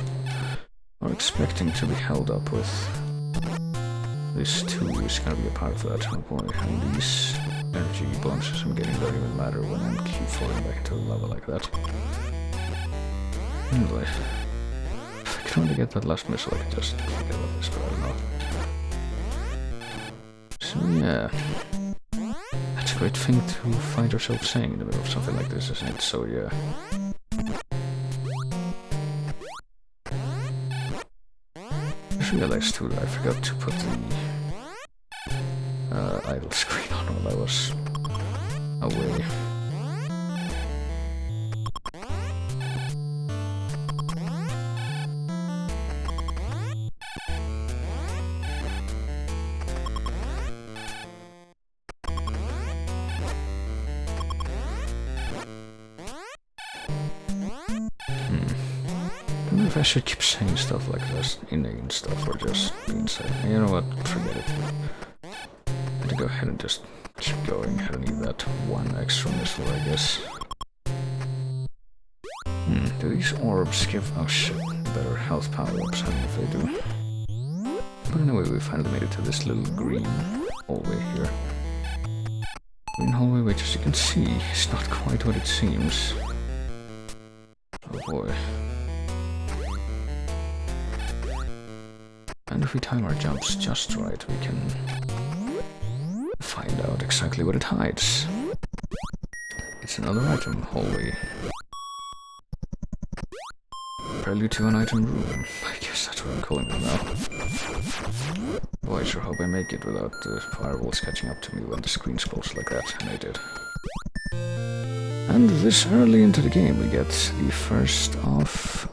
or expecting to be held up with. This too is gonna be a part of that. Oh boy, and these energy bonuses I'm getting don't even matter when I'm keep falling back into a lava like that. Anyway, if I can only get that last missile, I can just forget about this, but I don't know. So yeah, that's a great thing to find yourself saying in the middle of something like this, isn't it? So yeah. I just realized too that I forgot to put the idle screen on while I was away. I don't know if I should keep saying stuff like this, inane stuff, or just being said. You know what? Forget it. I'm gonna go ahead and just keep going. I don't need that one extra missile, I guess. Do these orbs give... oh shit, better health power-ups? I don't know if they do. But anyway, we finally made it to this little green hallway here. Green hallway, which as you can see, is not quite what it seems. Oh boy. And if we time our jumps just right, we can find out exactly what it hides. It's another item hallway. Prelude to an item room. I guess that's what I'm calling it now. Oh, I sure hope I make it without the firewalls catching up to me when the screen scrolls like that, and I did. And this early into the game we get the first of...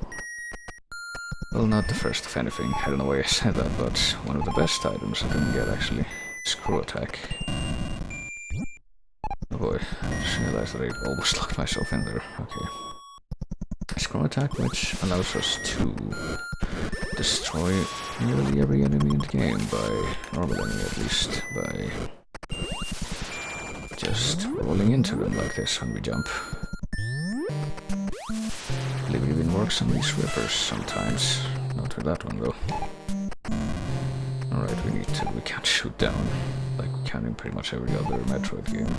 well, not the first of anything, I don't know why I said that, but one of the best items I didn't get actually. Screw attack. Oh boy, I just realized that I almost locked myself in there. Okay. Screw attack, which allows us to destroy nearly every enemy in the game by, normal enemy at least, by just rolling into them like this when we jump. I believe it even works on these rippers sometimes. Not with that one though. Alright, we can't shoot down like we can in pretty much every other Metroid game.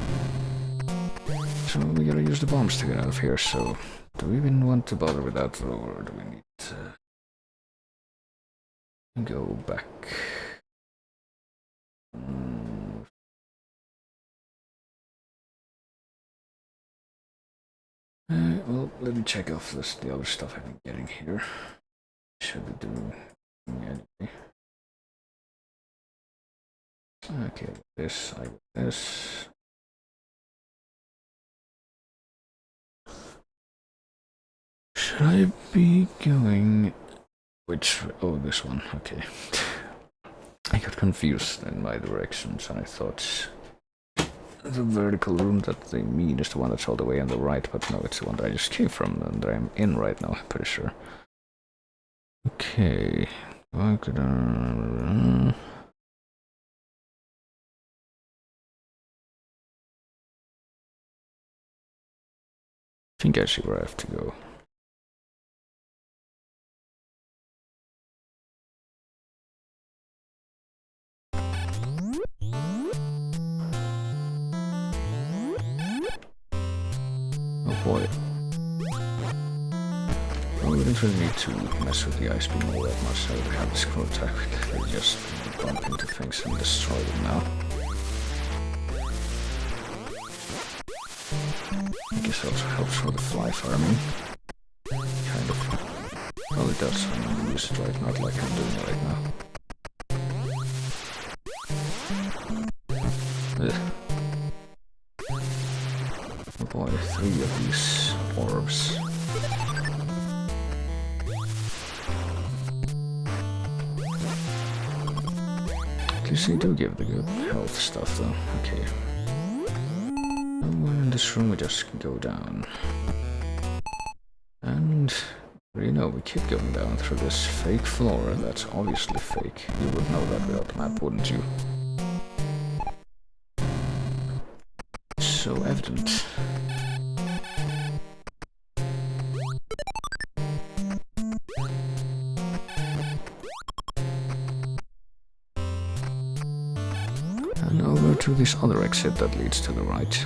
So we gotta use the bombs to get out of here, so do we even want to bother with that though, or do we need to go back? Well, let me check off the other stuff I've been getting here. should be doing anyway. Okay, this, I got this. Should I be going... Which... Oh, this one, okay. I got confused in my directions and I thought the vertical room that they mean is the one that's all the way on the right, but no, it's the one that I just came from and that I'm in right now, I'm pretty sure. Okay. I think I see where I have to go. Oh boy. Well, we don't really need to mess with the ice beam all that much. I already have the scroll attack. They just bump into things and destroy them now. I guess it also helps for the fly farming. Kind of. Well, it does. I'm gonna use it right, not like I'm doing right now. Ugh. Oh boy, 3 of these orbs. At least they do give the good health stuff though. Okay. Somewhere in this room we just go down. And you know, we keep going down through this fake floor that's obviously fake. You would know that without the map, wouldn't you? So evident. And over to this other exit that leads to the right.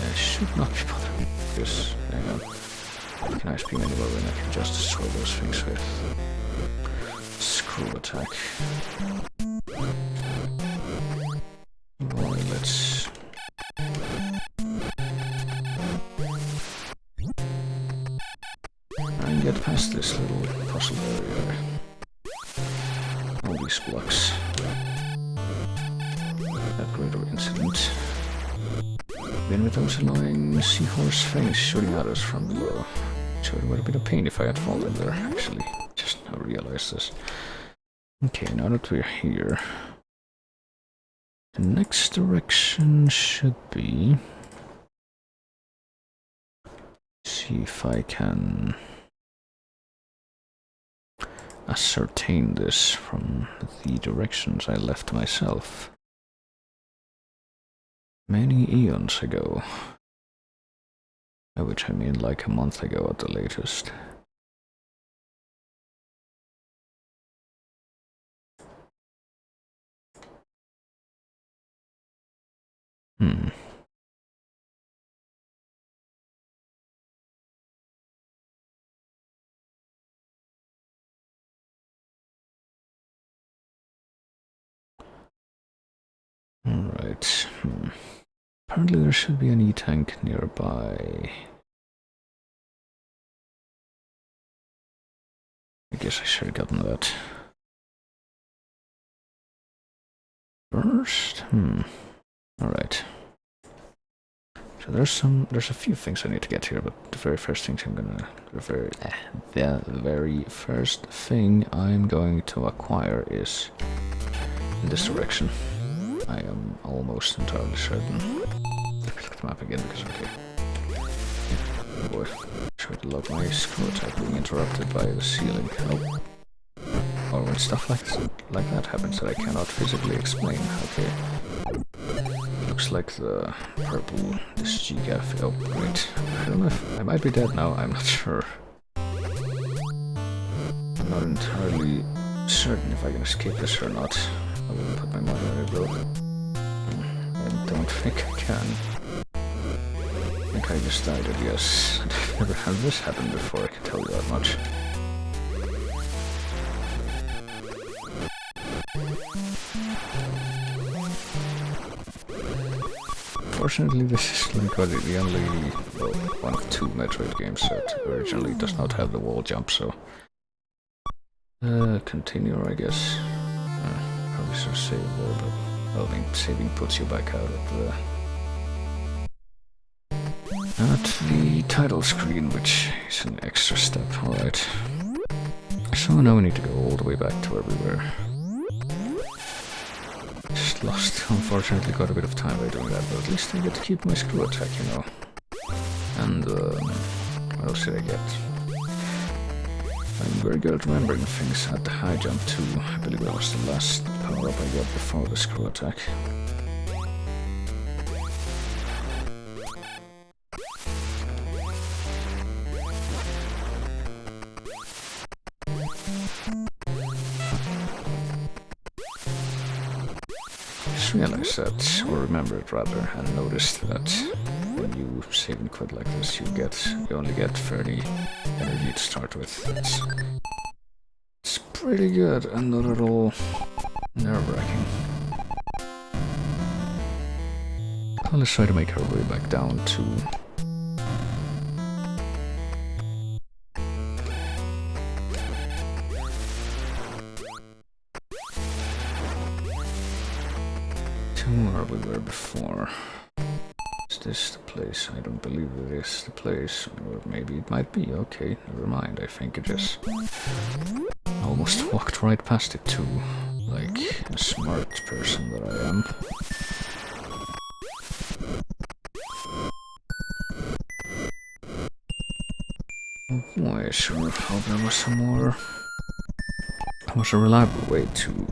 I should not be bothering with this. Hang on. Can I speak anywhere when I can just destroy those things with screw attack? Boy, let's... and get past this little puzzle area. All these blocks. That greater incident. Then with those annoying seahorse things shooting at us from below. So it would have been a pain if I had fallen there, actually. Just now realized this. Okay, now that we're here, the next direction should be... see if I can ascertain this from the directions I left myself many eons ago. By which I mean like a month ago at the latest. Alright. Apparently there should be an E-tank nearby. I guess I should have gotten that first. Alright. So there's a few things I need to get here, but the very first thing I'm gonna the very first thing I'm going to acquire is in this direction. I am almost entirely certain. Let me look at the map again because okay. Oh boy. Try to log my screw attack being interrupted by the ceiling. Oh. Or when stuff like that happens that I cannot physically explain. Okay. Looks like the purple, this G-Gaff. Oh, wait. I don't know if I might be dead now, I'm not sure. I'm not entirely certain if I can escape this or not. I wouldn't put my money on it though. I don't think I can. I think I just died, I guess. I've never had this happen before, I can tell you that much. Unfortunately, this is like the only, well, one of two Metroid games that originally does not have the wall jump, so... continue, I guess. Probably should save there, but... Well, I mean, saving puts you back out at the title screen, which is an extra step, alright. So now we need to go all the way back to where we were. Just lost, unfortunately, quite a bit of time by doing that, but at least I get to keep my screw attack, you know. And, what else did I get? I'm very good at remembering things at the high jump too. I believe that was the last power-up I got before the screw attack. Just realized that, or remembered rather, and noticed that when you save and quit like this, you only get 30 energy to start with. It's pretty good and not at all nerve-wracking. Let's try to make our way back down to... where we were before. Is this the place? I don't believe it is the place. Or maybe it might be. Okay, never mind. I think it is. I almost walked right past it too. Like a smart person that I am. Oh boy, I sure hope there was some more... There was a reliable way to...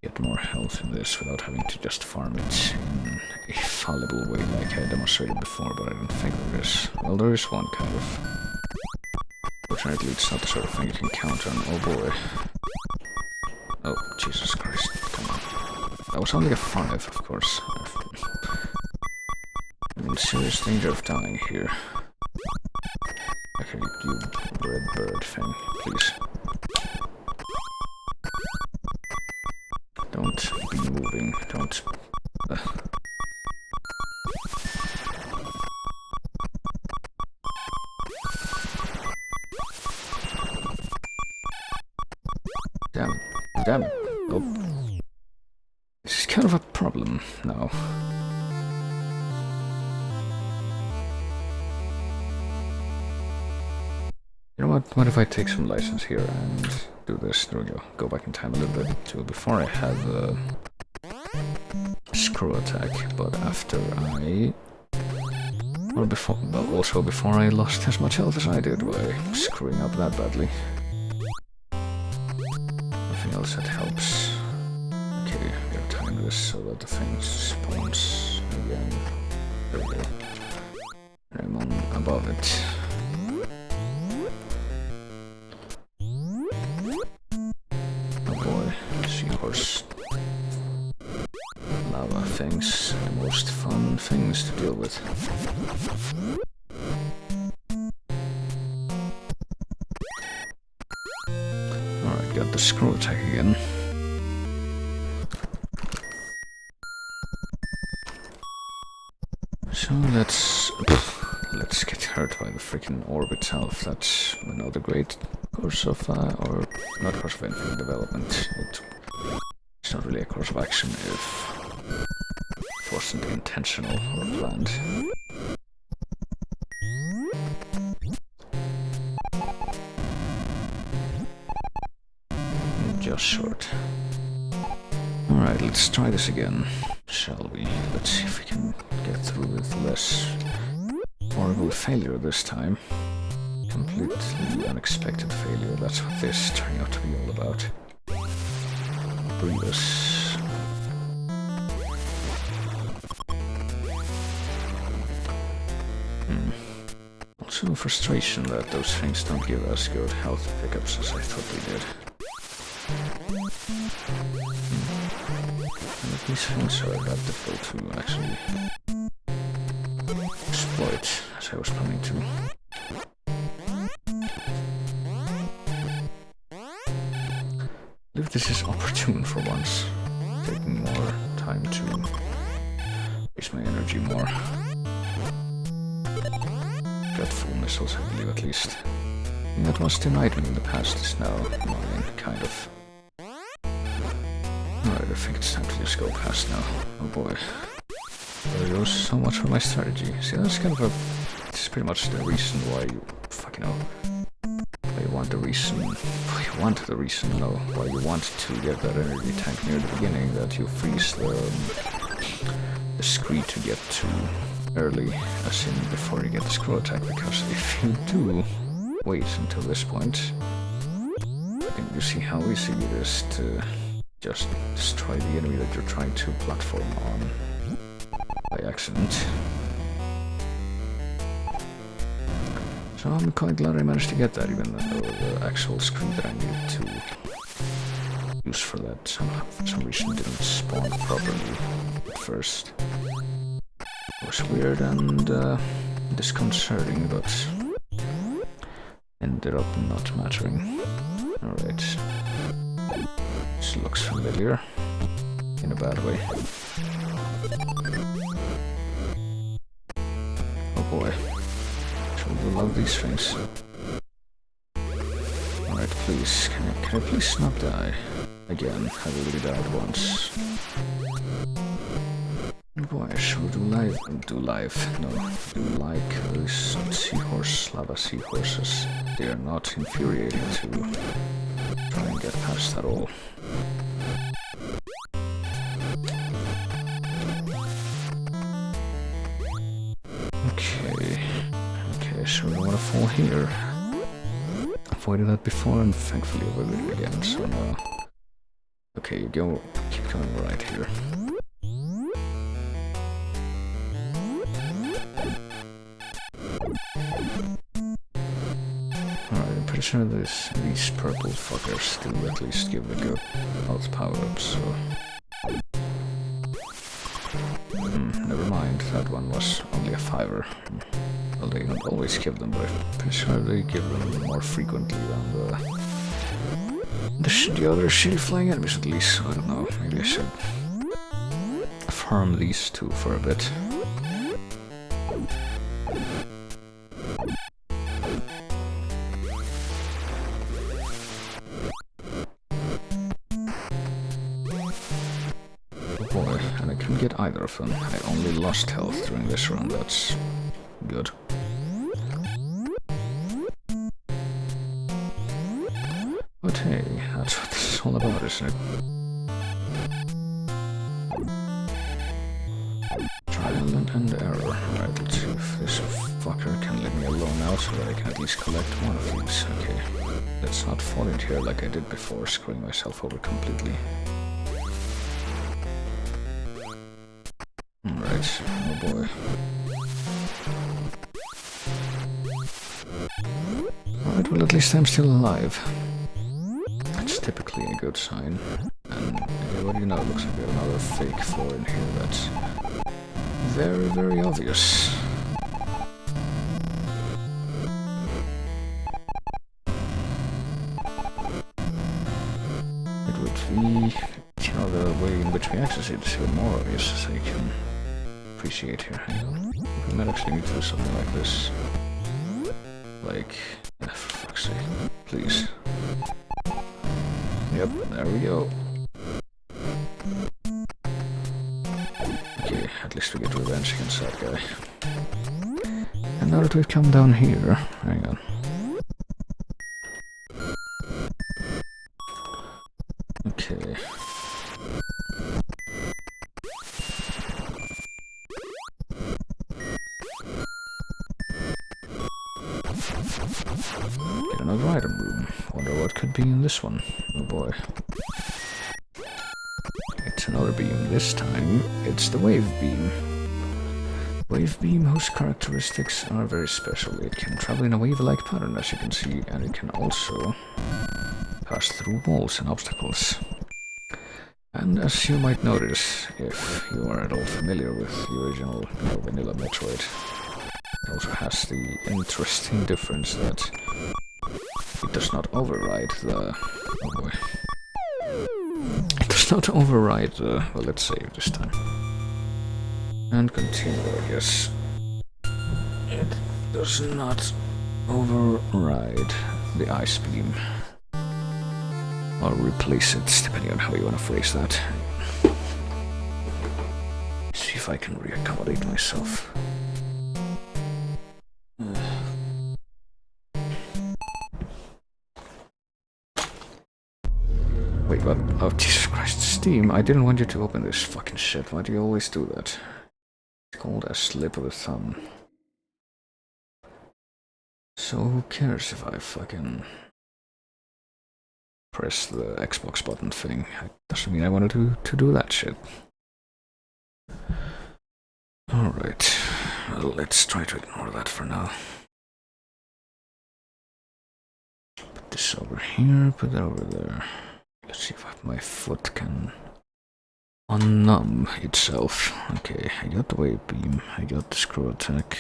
get more health in this without having to just farm it in a fallible way like I demonstrated before, but I don't think there is. Well, there is one kind of. Fortunately, it's not the sort of thing you can count on. Oh boy. Oh, Jesus Christ. Come on. That was only a 5, of course. I'm in serious danger of dying here. Okay, you red bird thing, please. Don't be moving, don't... Damn it, damn it. Oh. This is kind of a problem now. You know what if I take some license here and do this? There we go. Go back in time a little bit to before I had the screw attack, but after I... Or before, well, also before I lost as much health as I did by screwing up that badly. Nothing else that helps. Okay, I'm gonna time this so that the thing spawns again. There we go. And I'm on above it. Lava things, the most fun things to deal with. Alright, got the screw attack again. So let's get hurt by the freaking orb itself. That's another great course of, or not course of infinite development. It's not really a course of action if it wasn't intentional or planned. Just short. Alright, let's try this again, shall we? Let's see if we can get through with less horrible failure this time. Completely unexpected failure, that's what this turned out to be all about. Breeders. Also frustration that those things don't give us good health pickups as I thought they did. And these things are that difficult to actually exploit as I was planning to. I believe this is opportune for once, taking more time to waste my energy more. Got full missiles, I believe, at least. That was denied me in the past is now mine, kind of. Alright, I think it's time to just go past now. Oh boy. There goes so much for my strategy. See, that's kind of a... This is pretty much the reason why you... Fucking hell. Why you want the reason... Why you want the reason, no. Why you want to get that energy tank near the beginning, that you freeze the scree to get to early, as in before you get the scroll attack, because if you do wait until this point, then you see how easy it is to just destroy the enemy that you're trying to platform on by accident. So I'm quite glad I managed to get that, even though the actual screen that I needed to use for that somehow for some reason didn't spawn properly at first. It was weird and disconcerting, but ended up not mattering. Alright. This looks familiar. In a bad way. Oh boy. Sure do love these things. Alright, please. Can I please not die? Again, I already died once. Boy, I sure do like these lava seahorses. They are not infuriating to try and get past at all. Okay, I sure don't want to fall here. Avoided that before and thankfully avoided it again, so now... Okay, keep going right here. Pretty sure these purple fuckers do at least give a good health power-up, so... never mind, that one was only a 5er. Well, they don't always give them, but I'm pretty sure they give them more frequently than the other shield-flying enemies at least, so I don't know, maybe I should farm these two for a bit. Boy, and I couldn't get either of them. I only lost health during this run, that's good. But hey, that's what this is all about, isn't it? Trial and error. Right, let's see if this fucker can leave me alone now so that I can at least collect one of these. Okay, let's not fall into here like I did before, screwing myself over completely. Alright, oh boy. Alright, well at least I'm still alive. That's typically a good sign. And what do you know, it looks like we have another fake floor in here that's very, very obvious. It would be, the way in which we access it is even more obvious, as I can appreciate here. Hang on. We might actually need to do something like this. Like, yeah, for fuck's sake. Please. Yep, there we go. Okay, at least we get revenge against that guy. And now that we've come down here, hang on. Okay. Get another item room. Wonder what could be in this one. Oh boy. It's another beam. This time, it's the wave beam. Wave beam, whose characteristics are very special. It can travel in a wave-like pattern, as you can see, and it can also pass through walls and obstacles. And as you might notice, if you are at all familiar with the original vanilla Metroid, it also has the interesting difference that it does not override the... Oh boy. It does does not override well, let's save this time. And continue, I guess. It does not override the ice beam. Or replace it, depending on how you want to phrase that. See if I can reaccommodate myself. Wait, what? Oh, Jesus Christ, Steam, I didn't want you to open this fucking shit. Why do you always do that? It's called a slip of the thumb. So who cares if I fucking press the Xbox button thing? It doesn't mean I wanted to do that shit. Alright, well, let's try to ignore that for now. Put this over here, put that over there. Let's see if my foot can unnumb itself. Okay, I got the wave beam, I got the screw attack.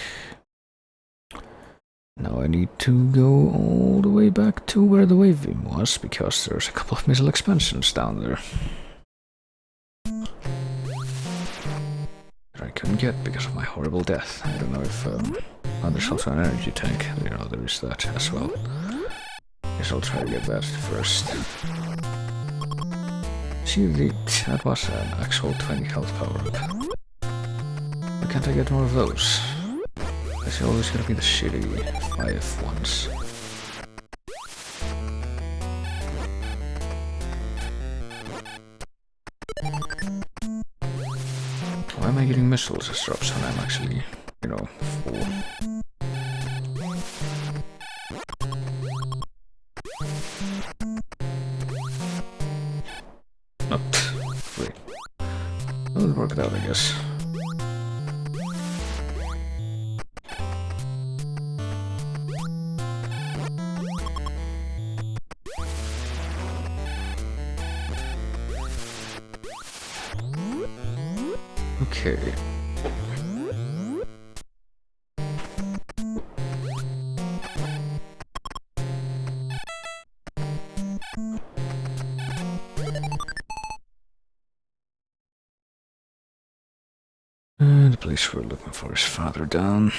Now I need to go all the way back to where the wave beam was, because there's a couple of missile expansions down there. That I couldn't get because of my horrible death. I don't know if... oh, there's also an energy tank. You know, there is that as well. Guess I'll try to get that first. See, that was an actual 20 health power-up. Why can't I get more of those? It's always gonna be the shitty 5 ones. Why am I getting missiles as drops when I'm actually, you know, full? Wait. We'll work it out, I guess. Okay. The place we're looking for is farther down.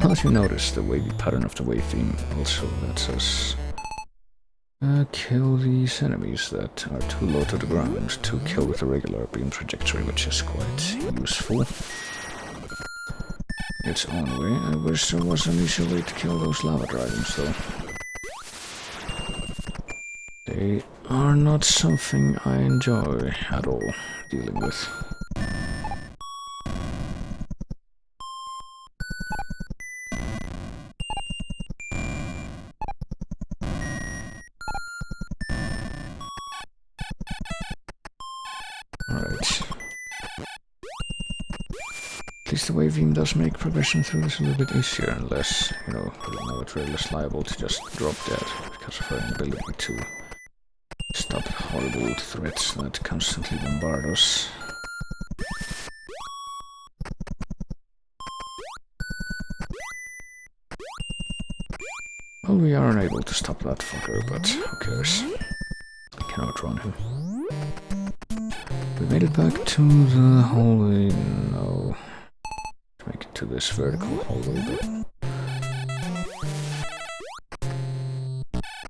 As you notice, the wavy pattern of the wave beam also lets us kill these enemies that are too low to the ground to kill with a regular beam trajectory, which is quite useful. Its own way. I wish there was an easier way to kill those lava dragons, though. They are not something I enjoy at all dealing with. Alright. At least the wave beam does make progression through this a little bit easier, unless, you know, now it's really less liable to just drop dead because of her inability to stop horrible threats that constantly bombard us. Well, we are unable to stop that fucker, but who cares? I can outrun him. We made it back to the hallway. No. To make it to this vertical hallway, but...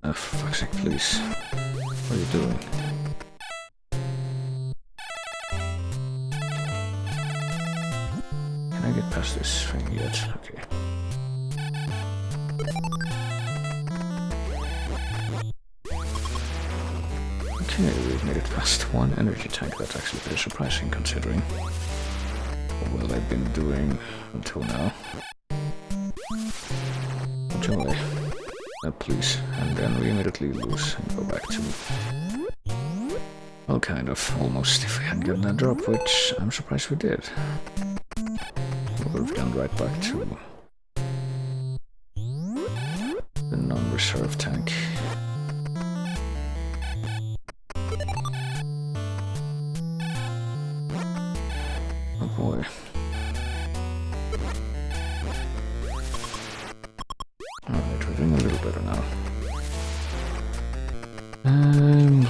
oh, for fuck's sake, please. What are you doing? Can I get past this thing yet? Okay. Okay, we've made it past one energy tank. That's actually pretty surprising considering how well I've been doing until now. Joy. Please. And then we immediately lose and go back to... well, kind of. Almost. If we hadn't gotten that drop, which I'm surprised we did. We would have gone right back to the non-reserve tank.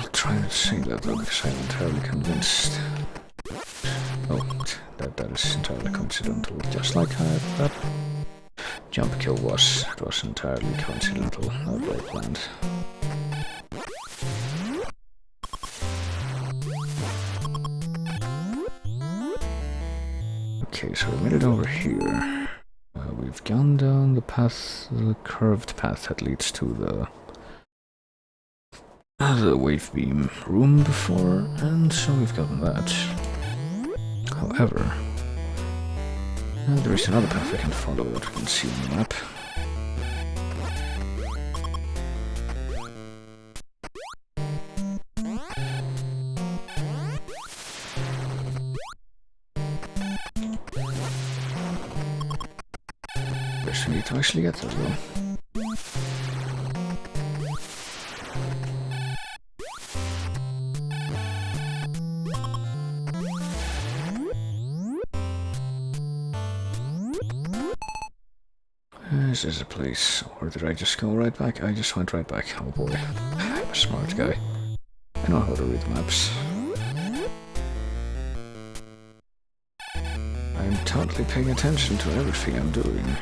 I'll try to say that though, because I'm entirely convinced. Oh, that is entirely coincidental. Just like that jump kill was. It was entirely coincidental, not well planned. Okay, so we made it over here. We've gone down the path, the curved path that leads to the wave beam room before, and so we've gotten that. However, there is another path we can follow that we can see on the map. Guess we need to actually get there though. This is a place, or did I just go right back? I just went right back. Oh boy, I'm a smart guy. I know how to read maps. I'm totally paying attention to everything I'm doing.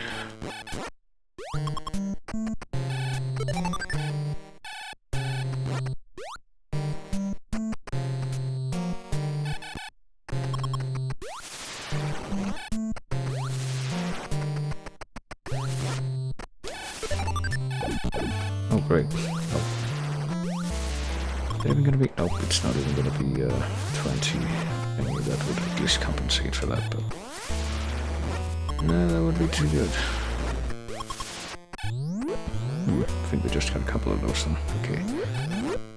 Oh, great. Oh. Is it even gonna be... Nope, it's not even gonna be 20. I knew that would at least compensate for that, but... No, that would be too good. I think we just got a couple of those then. Okay.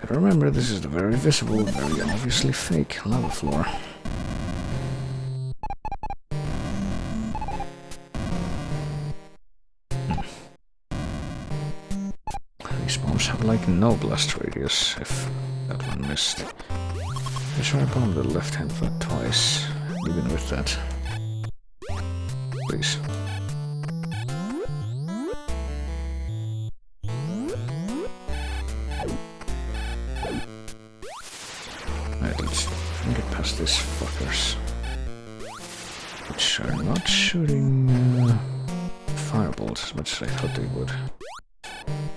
Gotta remember, this is the very visible, very obviously fake lava floor. These bombs have like no blast radius, if that one missed. I'm sure I bombed the left hand foot twice, even with that. Please. Alright, let's get past these fuckers. Which are not shooting fireballs as much as I thought they would.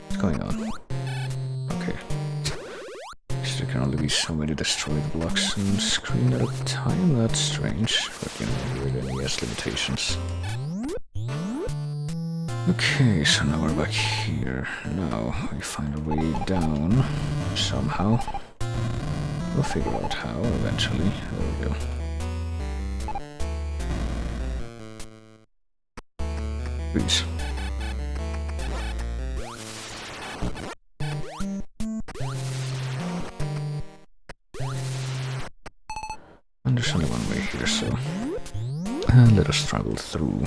What's going on? Okay. There can only be so many destroyed blocks on screen at a time. That's strange, but you know, weird NES limitations. Okay, so now we're back here. Now we find a way down somehow. We'll figure out how eventually. There we go. Please. And there's only one way here, so let us travel through.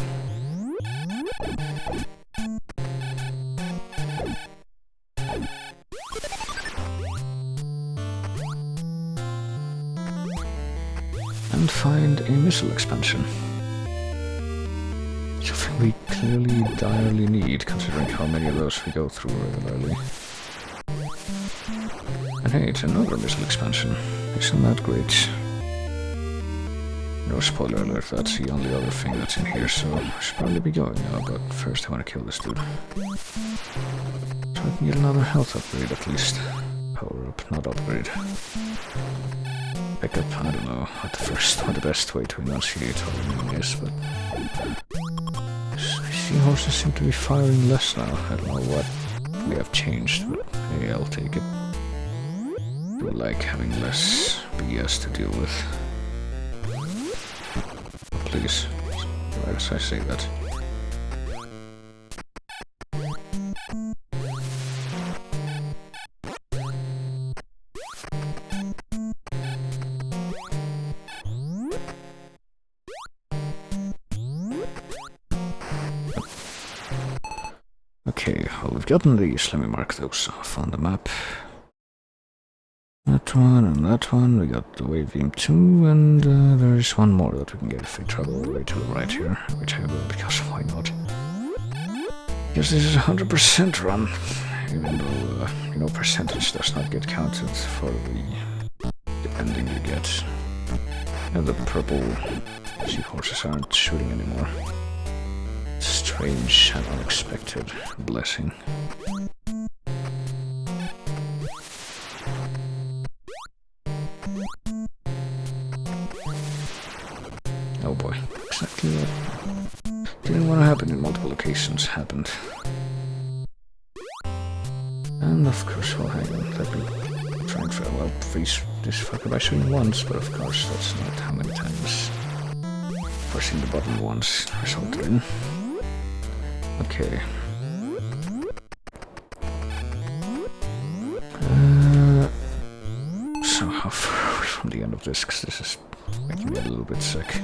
And find a missile expansion. Something we clearly direly need, considering how many of those we go through regularly. And hey, it's another missile expansion. Isn't that great? No spoiler alert, that's the only other thing that's in here, so I should probably be going now, but first I want to kill this dude. So I can get another health upgrade at least. Power up, not upgrade. Pick up, I don't know what the best way to enunciate what the name is, but... Seahorses seem to be firing less now. I don't know what we have changed, but hey, I'll take it. I do like having less BS to deal with. Please. Why does I say that? Okay, well, we've gotten these. Let me mark those off on the map. That one and that one. We got the wave beam 2, and there's one more that we can get if we travel all the way to the right here, which I will, because why not? Because this is a 100% run. even though, percentage does not get counted for the ending you get. And the purple seahorses aren't shooting anymore. Strange and unexpected blessing. Oh boy, exactly what didn't want to happen in multiple occasions happened. And of course, well, hang on, let me try and try, well, freeze this fucker by shooting once, but of course that's not how many times pressing the button once resulted in. Okay. So how far are we from the end of this? Because this is making me a little bit sick.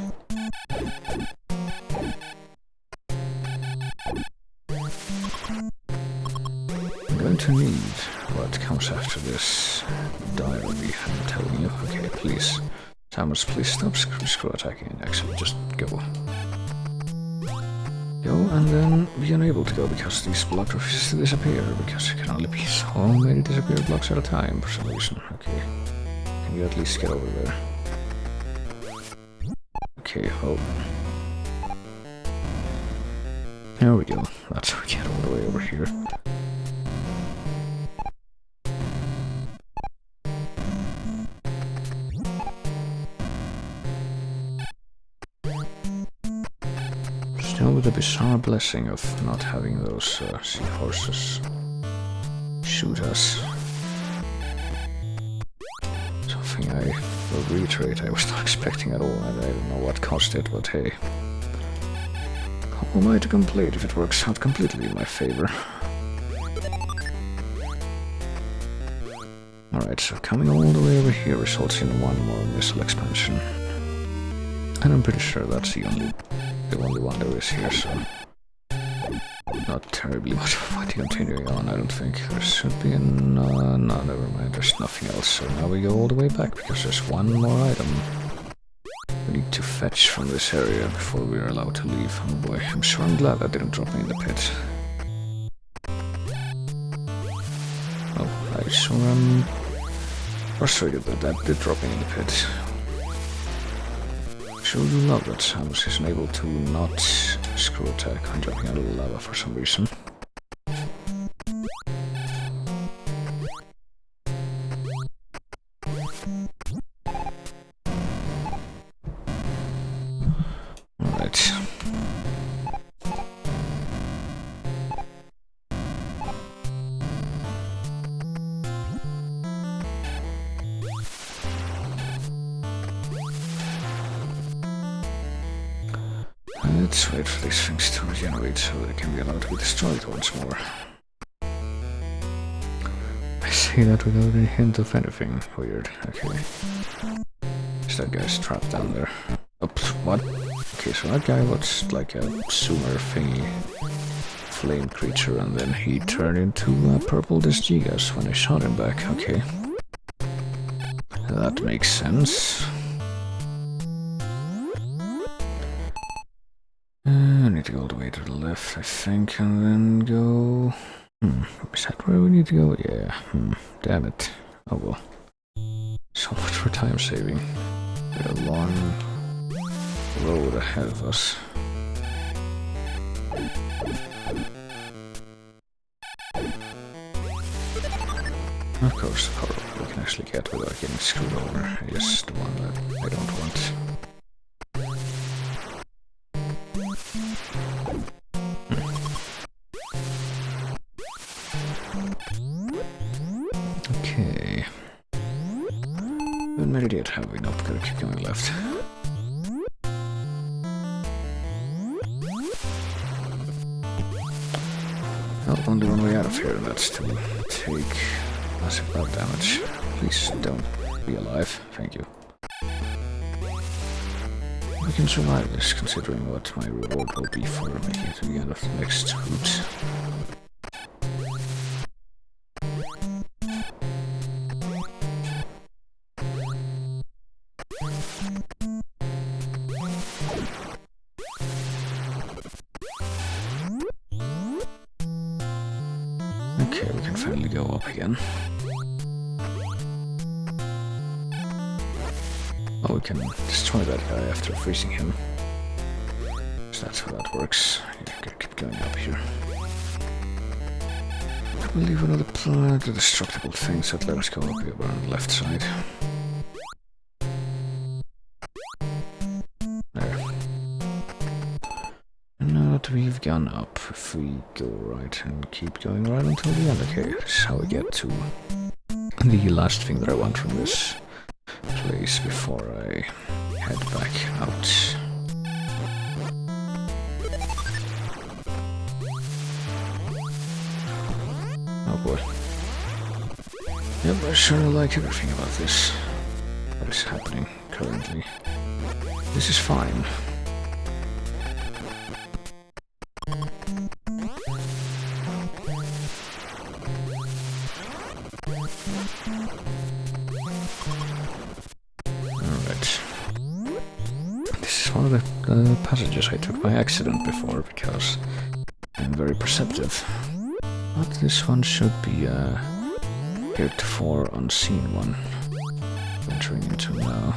I'm going to need what comes after this diary, I'm telling you. Okay, please. Samus, please stop screw attacking and actually just go. Go, and then be unable to go because these blocks refuse to disappear, because there can only be so many disappeared blocks at a time for some reason. Okay. Can you at least get over there? Okay, oh. There we go. That's how we get all the way over here. Still with the bizarre blessing of not having those seahorses shoot us. Something I will reiterate I was not expecting at all, and I don't know what caused it, but hey. How am I to complain if it works out completely in my favor? Alright, so coming all the way over here results in one more missile expansion. And I'm pretty sure that's the only one there is here, so not terribly much of a point continuing on, I don't think. There should be no, never mind, there's nothing else, so now we go all the way back, because there's one more item we need to fetch from this area before we're allowed to leave. Oh boy, I'm sure I'm glad that didn't drop me in the pit. Oh, I sure am frustrated that that did drop me in the pit. Sure do love that Samus isn't able to not screw attack when jumping out of the lava for some reason. Alright. Let's wait for these things to regenerate so they can be allowed to be destroyed once more. I say that without any hint of anything weird. Okay. Is that guy's trapped down there? Oops, what? Okay, so that guy was like a zoomer thingy flame creature, and then he turned into purple Disgigas when I shot him back. Okay. That makes sense. I need to go all the way to the left, I think, and then go... is that where we need to go? Yeah, damn it. Oh well. So much for time saving. With a long road ahead of us. Of course, the power we can actually get without getting screwed over is the one that I don't want. Okay. Good meditate, have we? Nope, gotta keep going left. Well, only one way out of here, and that's to take massive blood damage. Please don't be alive, thank you. I can survive this, considering what my reward will be for making it to the end of the next route. finally go up again. Oh, we can destroy that guy after freezing him. So that's how that works. Yeah, gotta keep going up here. We'll leave another the destructible thing, so let us go up here on the left side. There. And now that we've gone up, if we go right and keep going right until the end, okay, this is how we get to the last thing that I want from this place before I head back out. Oh boy. Yep, I sure like everything about this. What is happening currently. This is fine. Alright. This is one of the passages I took by accident before because I'm very perceptive. But this one should be a heretofore unseen one. Entering into now.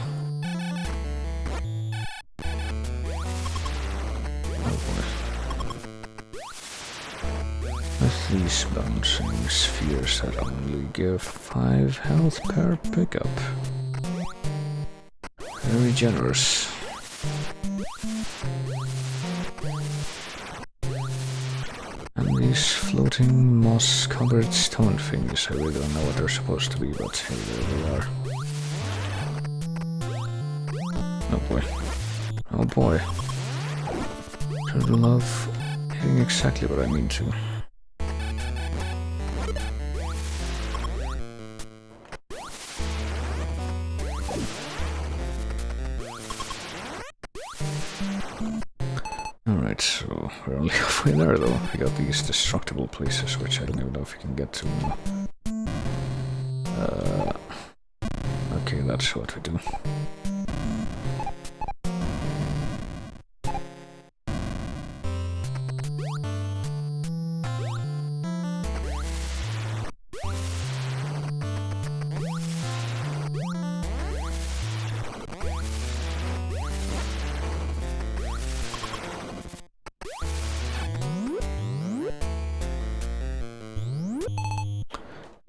Oh boy. With these bouncing spheres that only give 5 health per pickup. Very generous. And these floating moss-covered stone things, I really don't know what they're supposed to be, but hey, there they are. Oh boy. Oh boy. Sure do love hitting exactly what I mean to. Alright, so we're only halfway there though. We got these destructible places, which I don't even know if we can get to. Okay, that's what we do.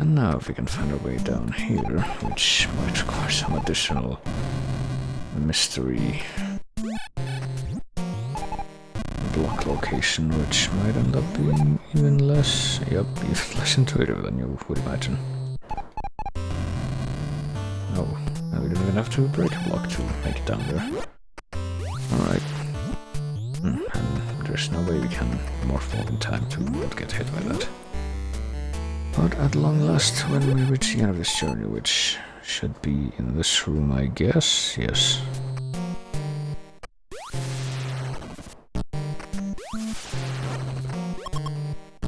And now if we can find our way down here, which might require some additional mystery block location, which might end up being even less, even less intuitive than you would imagine. Oh, now we don't even have to break a block to make it down there. Alright. And there's no way we can morph forward in time to not get hit by that. But at long last, when we reach the end of this journey, which should be in this room, I guess, yes.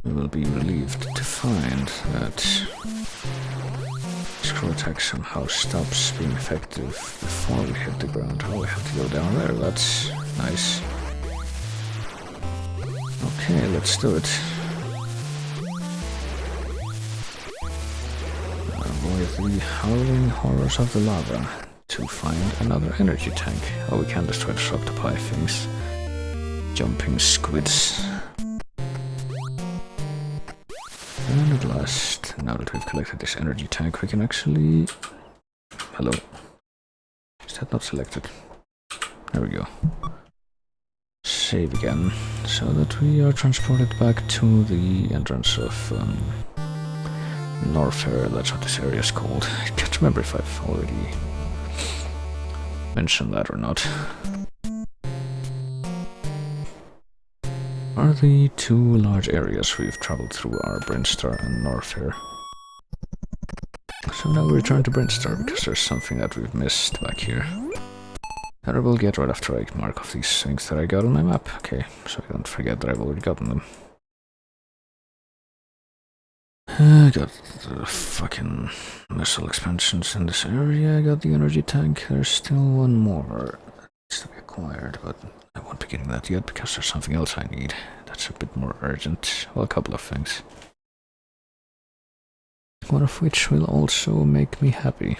We will be relieved to find that scroll attack somehow stops being effective before we hit the ground. Oh, we have to go down there, that's nice. Okay, let's do it. The howling horrors of the lava to find another energy tank. Oh, we can destroy the octopi things. Jumping squids. And at last, now that we've collected this energy tank, we can actually... Hello. Is that not selected? There we go. Save again, so that we are transported back to the entrance of... Norfair, that's what this area is called. I can't remember if I've already mentioned that or not. Are the two large areas we've traveled through are Brinstar and Norfair. So now we return to Brinstar because there's something that we've missed back here. That I will get right after I mark off these things that I got on my map. Okay, so I don't forget that I've already gotten them. I got the fucking missile expansions in this area, I got the energy tank, there's still one more that's to be acquired, but I won't be getting that yet because there's something else I need that's a bit more urgent. Well, a couple of things. One of which will also make me happy.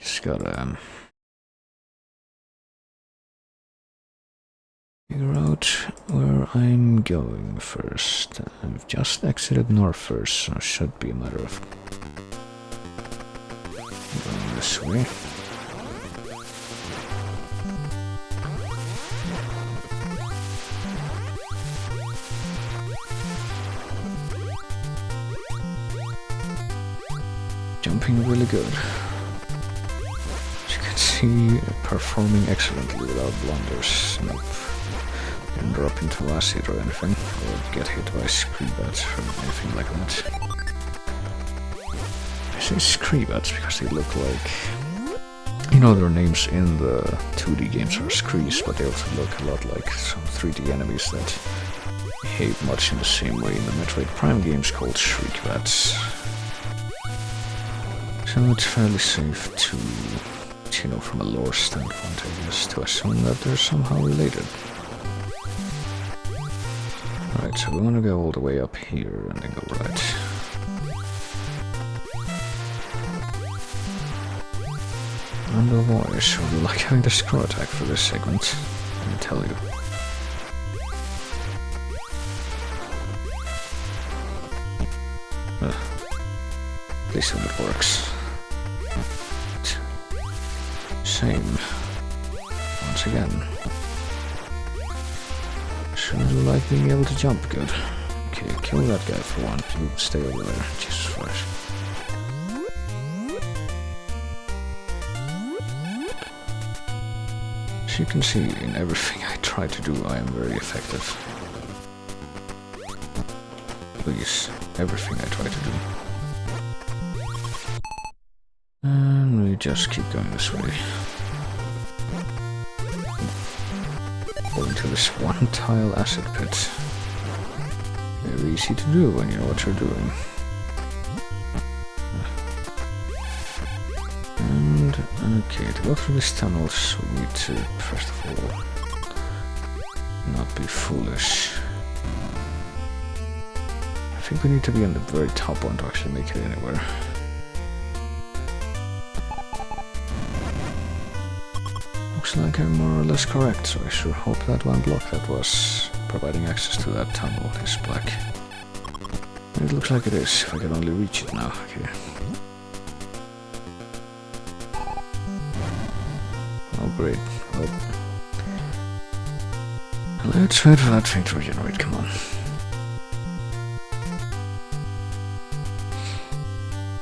Just gotta figure out where I'm going first. I've just exited north first, so it should be a matter of going this way. Jumping really good. As you can see, performing excellently without blunders. Nope. Didn't drop into acid or anything, or get hit by screebats or anything like that. I say screebats because they look like... You know, their names in the 2D games are screes, but they also look a lot like some 3D enemies that behave much in the same way in the Metroid Prime games called shriekbats. So it's fairly safe to, you know, from a lore standpoint, I guess, to assume that they're somehow related. Right, so we want to go all the way up here and then go right. And oh boy, I sure do like having the scroll attack for this segment, let me tell you. At least when it works. Same. Once again. Sure do like being able to jump good. Okay, kill that guy for one. You stay over there. Jesus Christ. As you can see, in everything I try to do, I am very effective. Please, everything I try to do. And we just keep going this way. Going to this one tile acid pit. Very easy to do when you know what you're doing. And, okay, to go through these tunnels, we need to, first of all, not be foolish. I think we need to be on the very top one to actually make it anywhere. Looks like I'm more or less correct, so I sure hope that one block that was providing access to that tunnel is black. And it looks like it is, if I can only reach it now. Okay. Oh great. Well, let's wait for that thing to regenerate, come on.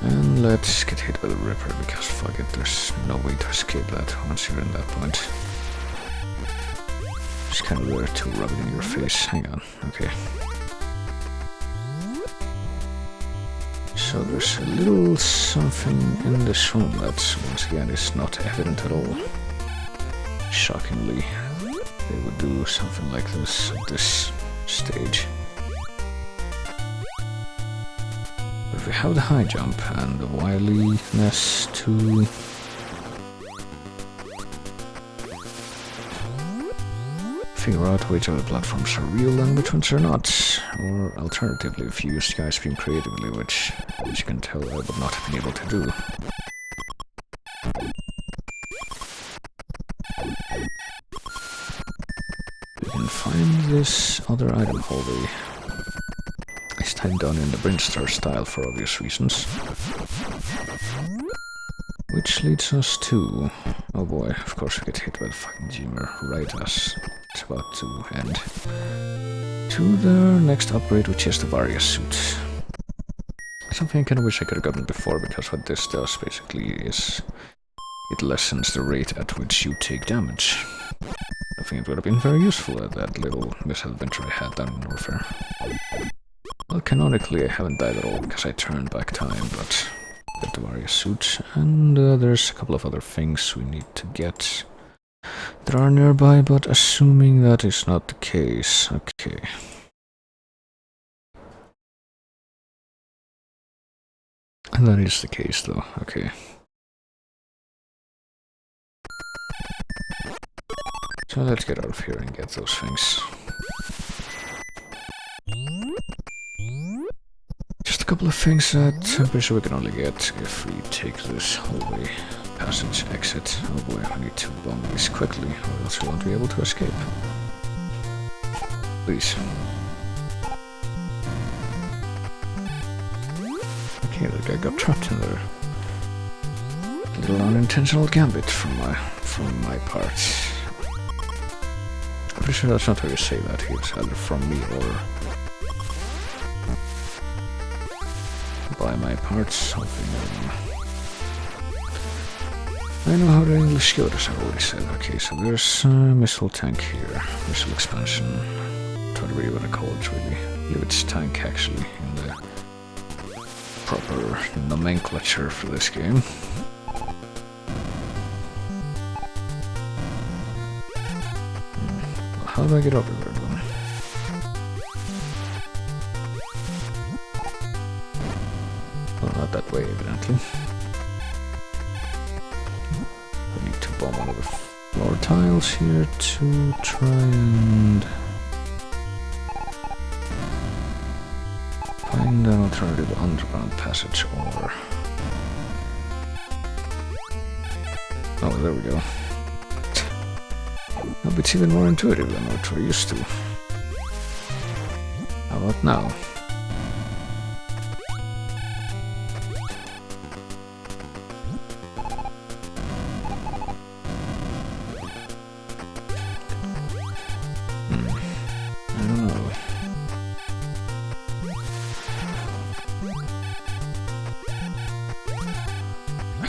And let's get hit by the Ripper, because fuck it, there's no way to escape that once you're in that point. It's kind of there to rub it in your face. Hang on, okay. So there's a little something in this room that, once again, is not evident at all. Shockingly, they would do something like this at this stage. If we have the high jump and the wiliness to figure out which of the platforms are real and which ones are not, or alternatively if you use the ice beam creatively, which, as you can tell, I would not have been able to do. We can find this other item holder. This time done in the Brinstar style for obvious reasons. Which leads us to... oh boy, of course we get hit by the fucking Gmer right as it's about to end. To the next upgrade, which is the Varia suit. Something I kinda wish I could have gotten before, because what this does basically is... it lessens the rate at which you take damage. I think it would have been very useful at that little misadventure I had down in Warfare. Well, canonically I haven't died at all because I turned back time, but get the Varia suit, and there's a couple of other things we need to get that are nearby, but assuming that is not the case, okay. And that is the case though, okay. So let's get out of here and get those things. Just a couple of things that I'm pretty sure we can only get if we take this hallway passage exit. Oh boy, I need to bomb these quickly or else we won't be able to escape. Please. Okay, the guy got trapped in there. A little unintentional gambit from my part. I'm pretty sure that's not how you say that. It's either from me or by my part, something. I know how the English goes, as I already said. Okay, so there's a missile tank here. Missile expansion. Whatever you want to call it, really. I believe it's tank, actually, in the proper nomenclature for this game. How do I get over there, then? Well, not that way, evidently. I need to bomb one of the floor tiles here to try and find an alternative underground passage, or... Oh, there we go. Now it's even more intuitive than what we're used to. How about now? I don't know. I'm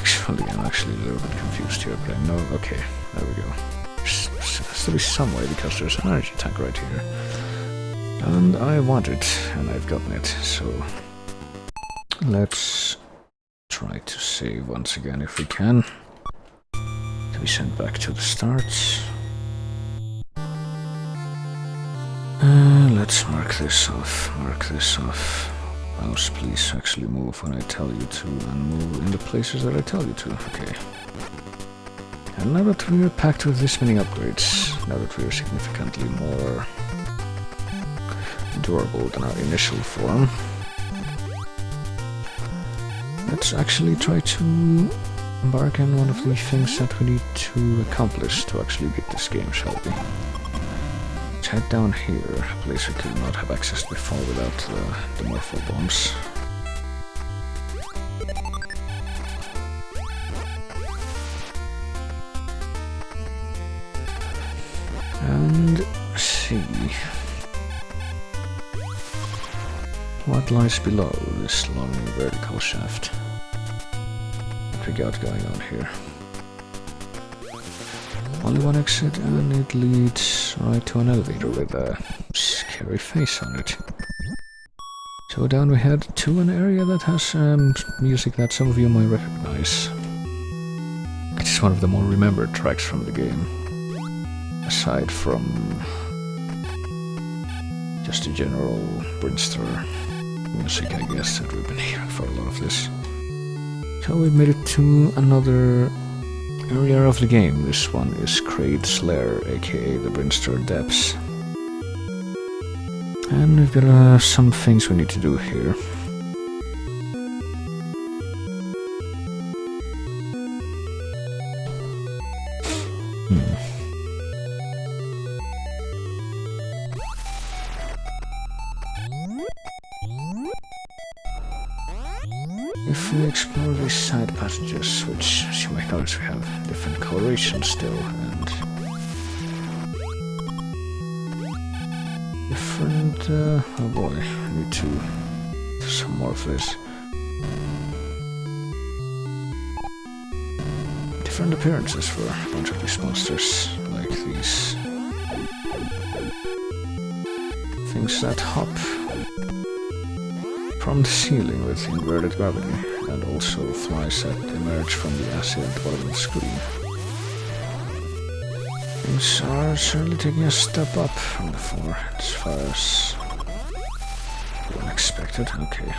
actually a little bit confused here, but I know... Okay, there we go. Has to be some way, because there's an energy tank right here. And I want it, and I've gotten it, so... Let's try to save once again if we can. To be sent back to the start. Let's mark this off, Mouse, please actually move when I tell you to, and move in the places that I tell you to. Okay. And now that we are packed with this many upgrades, now that we are significantly more durable than our initial form, let's actually try to embark on one of the things that we need to accomplish to actually beat this game, shall we? Let's head down here, a place we could not have accessed before without the morpho bombs. And see what lies below this long vertical shaft. What we got going on here? Only one exit, and it leads right to an elevator with a scary face on it. So down we head to an area that has music that some of you might recognize. It's one of the more remembered tracks from the game. Aside from just the general Brinster music, I guess, that we've been hearing for a lot of this. So we've made it to another area of the game. This one is Kraid's Lair, aka the Brinster Depths. And we've got some things we need to do here. If we explore these side passages, which as you might notice we have different coloration still, and different, oh boy, I need to do some more of this. Different appearances for a bunch of these monsters, like these things that hop from the ceiling with inverted gravity, and also flies that emerge from the acid at the bottom of the screen. Things are certainly taking a step up from before, as far as unexpected. Okay.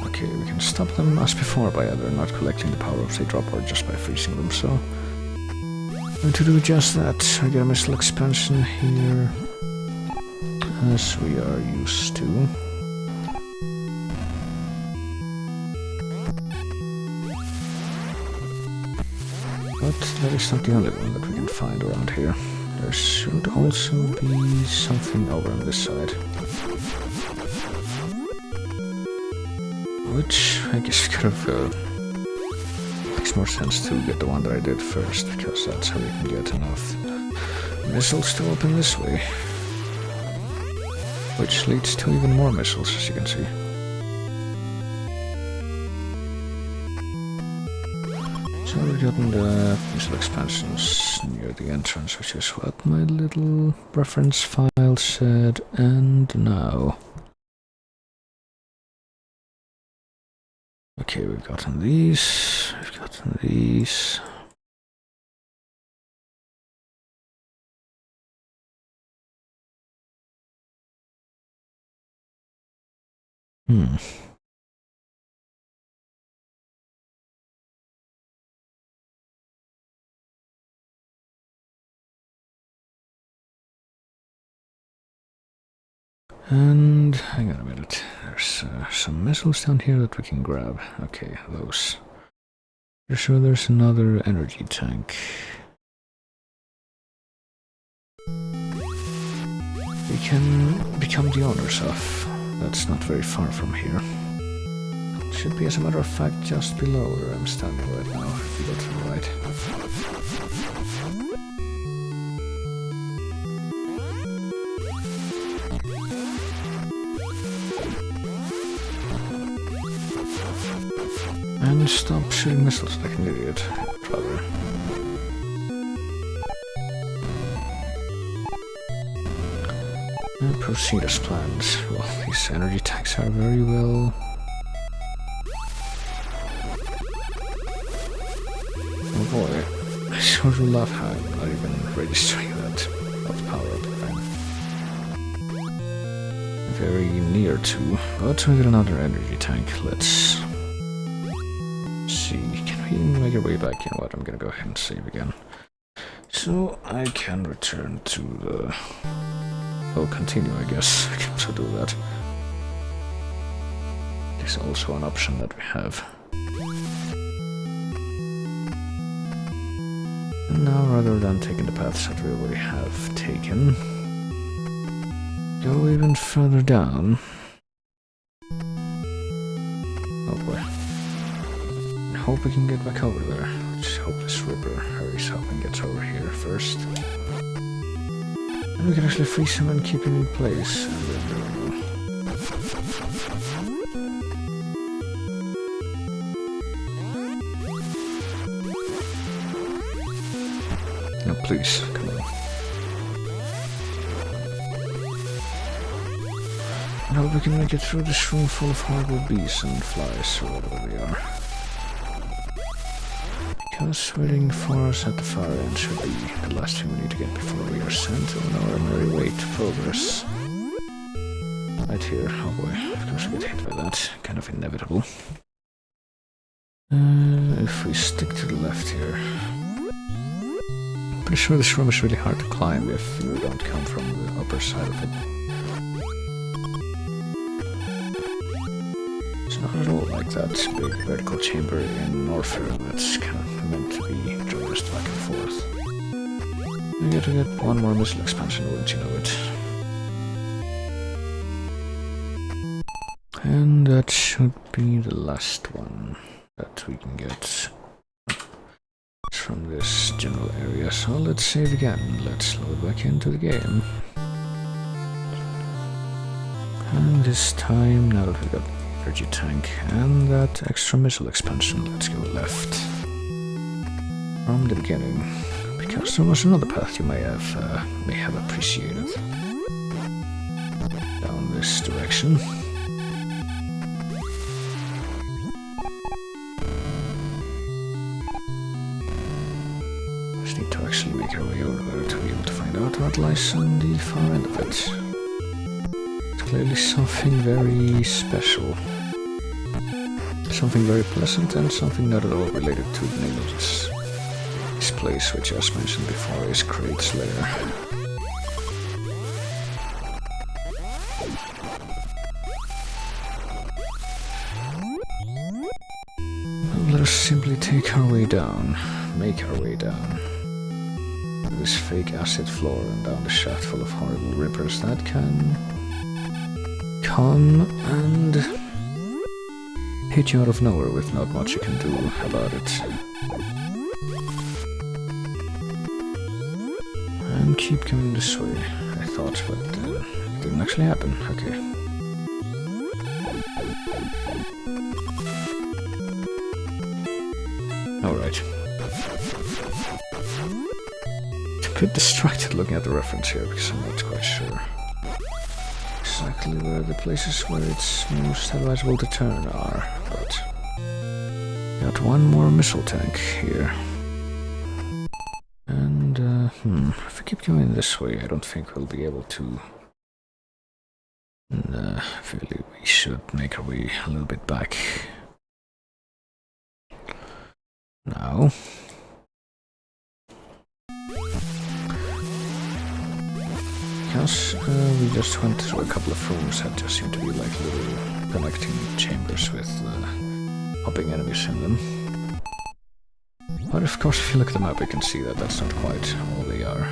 Okay, we can stop them as before by either not collecting the power-ups they drop or just by freezing them, so And to do just that, I get a missile expansion here, as we are used to. But that is not the only one that we can find around here. There should also be something over on this side. Which I guess could have makes more sense to get the one that I did first, because that's how you can get enough missiles to open this way. Which leads to even more missiles, as you can see. So we've gotten the missile expansions near the entrance, which is what my little reference file said, and now... Okay, we've gotten these, And hang on a minute, there's some missiles down here that we can grab. Okay, those. Pretty sure there's another energy tank. We can become the owners of. That's not very far from here. Should be, as a matter of fact, just below where I'm standing right now, if you go to the right. And stop shooting missiles like an idiot, rather. And proceed as planned. Well, these energy tanks are very well... Oh boy, I sort of love how I'm not even registering that power-up thing. Very near to, but we get another energy tank. Let's... see, can we even make our way back? You know what, I'm gonna go ahead and save again. So I can return to the... oh, continue, I guess. I can also do that. There's also an option that we have. And now, rather than taking the paths that we already have taken, go even further down. Oh boy. Hope we can get back over there. Let's hope this Ripper hurries up and gets over here first. And we can actually freeze him and keep him in place. And then there we go. No, please, come on. And hope we can make it through this room full of horrible bees and flies, or whatever they are. Because waiting for us at the far end should be the last thing we need to get before we are sent on our merry way to progress. Right here, oh boy, of course we get hit by that, kind of inevitable. If we stick to the left here... pretty sure this room is really hard to climb if you don't come from the upper side of it. It's not at all like that big vertical chamber in Norfair that's kind of meant to be traversed back and forth. We get to get one more missile expansion, wouldn't you know it? And that should be the last one that we can get from this general area. So let's save again. Let's load back into the game. And this time, now that we got energy tank and that extra missile expansion, let's go left from the beginning, because there was another path you may have appreciated down this direction. Just need to actually make our way over there to be able to find out what lies on the far end of it. It's clearly something very special. Something very pleasant and something not at all related to the name of this this place, which as mentioned before is Kraid's lair. Let us simply take our way down, make our way down to this fake acid floor and down the shaft full of horrible rippers that can come and hit you out of nowhere with not much you can do about it. And keep coming this way, I thought, but it didn't actually happen. Okay. Alright. I'm a bit distracted looking at the reference here because I'm not quite sure exactly where the places where it's most advisable to turn are, but got one more missile tank here. And, if we keep going this way, I don't think we'll be able to. And, really, we should make our way a little bit back. Now. Because we just went through a couple of rooms that just seem to be like little connecting chambers with hopping enemies in them. But of course, if you look at the map, you can see that that's not quite all they are.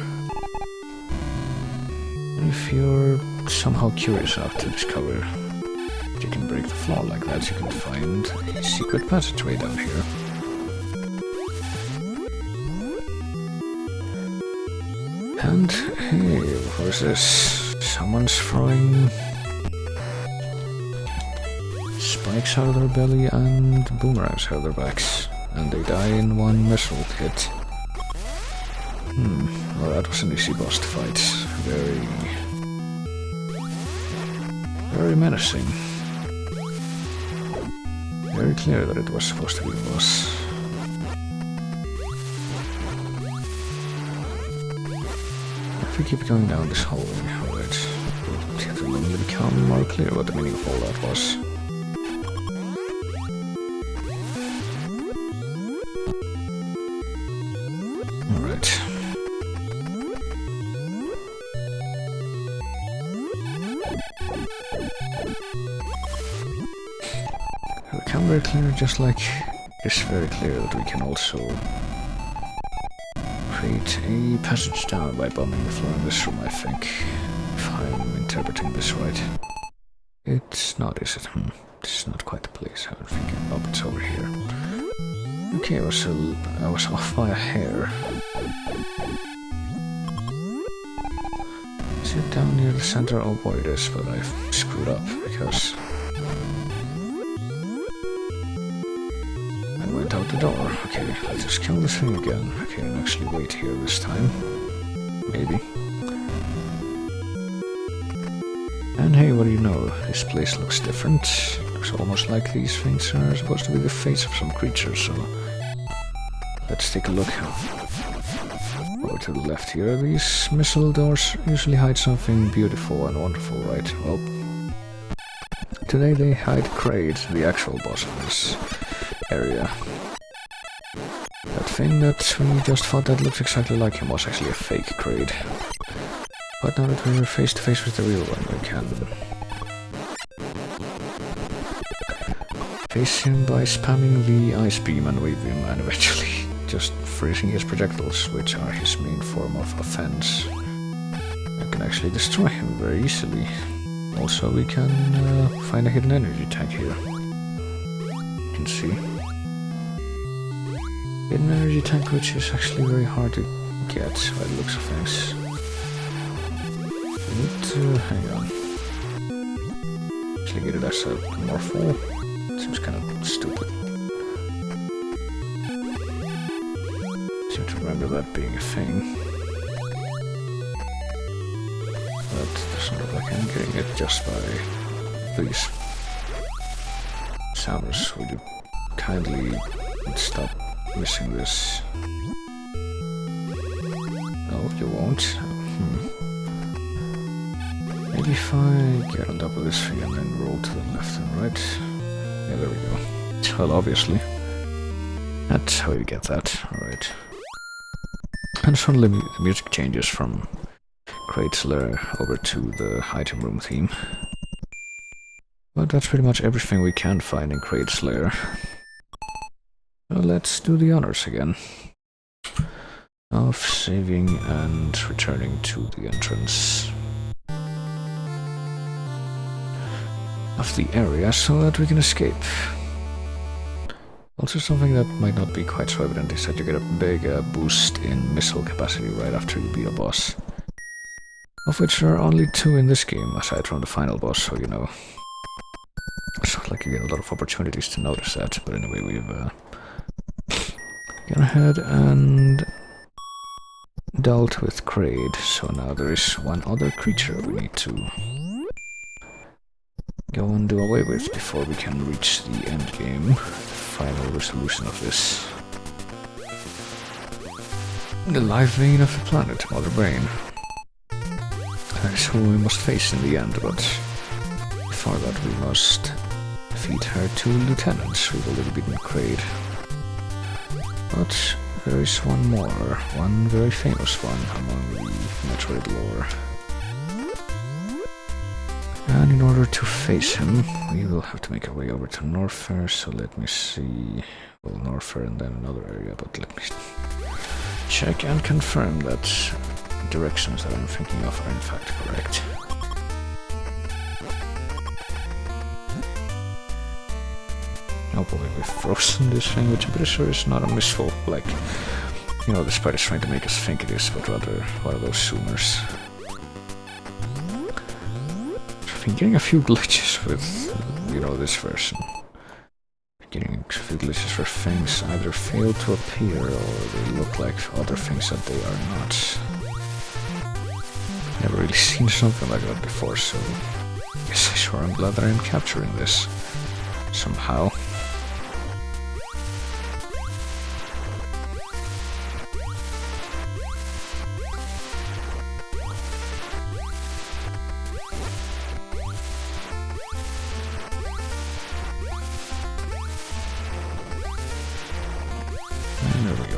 And if you're somehow curious enough to discover that you can break the floor like that, you can find a secret passageway down here. And hey, what is this? Someone's throwing spikes out of their belly and boomerangs out of their backs, and they die in one missile hit. Well, that was an easy boss to fight. Very menacing. Very clear that it was supposed to be a boss. If we keep going down this hallway, alright, it will only become more clear what the meaning of all that was. Alright. It became very clear, just like it's very clear that we can also create a passage down by bombing the floor in this room, I think. If I'm interpreting this right. It's not, is it? This is not quite the place I was thinking. Oh, it's over here. Okay, I was off by a hair. Is it down near the center? Oh boy, it is, but I've screwed up because I went out the door. Okay, let's just kill this thing again. Okay, and actually wait here this time. Maybe. And hey, what do you know? This place looks different. It looks almost like these things are supposed to be the face of some creature, so let's take a look. Over to the left here. These missile doors usually hide something beautiful and wonderful, right? Well, today they hide Kraid, the actual boss of this area. That thing that we just thought that looked exactly like him was actually a fake Kraid. But now that we're face to face with the real one, we can face him by spamming the ice beam and wave him and eventually just freezing his projectiles, which are his main form of offense. I can actually destroy him very easily. Also, we can find a hidden energy tank here. You can see. Hidden energy tank, which is actually very hard to get by the looks of things. We need to hang on. Actually get it as a morphle. Seems kind of stupid. Seem to remember that being a thing. But it doesn't look like I'm getting it just by these. Samus, would you kindly stop missing this? No, you won't. Maybe if I get on top of this thing and then roll to the left and right. Yeah, there we go. Well, obviously. That's how you get that. Alright. And suddenly the music changes from Crate's Lair over to the item room theme. But that's pretty much everything we can find in Crate's Lair. So let's do the honors again. Of saving and returning to the entrance of the area so that we can escape. Also, something that might not be quite so evident is that you get a big boost in missile capacity right after you beat a boss. Of which there are only 2 in this game, aside from the final boss, so you know. It's not like you get a lot of opportunities to notice that, but anyway, we've gone ahead and dealt with Kraid, so now there is one other creature we need to go and do away with before we can reach the end game, the final resolution of this. The life vein of the planet, Mother Brain. That is who we must face in the end, but before that we must defeat her 2 lieutenants who've already beaten Kraid. But there is one more, one very famous one among the Metroid lore. And in order to face him, we will have to make our way over to Norfair, so let me see. Well, Norfair and then another area, but let me check and confirm that directions that I'm thinking of are in fact correct. Oh boy, we've frozen this thing, which I'm pretty sure is not a missile, like, you know, the sprite is trying to make us think it is, but rather one of those Sooners. I've been getting a few glitches with, you know, this version. Getting a few glitches where things either fail to appear or they look like other things that they are not. Never really seen something like that before, so yes, I sure am glad that I am capturing this somehow.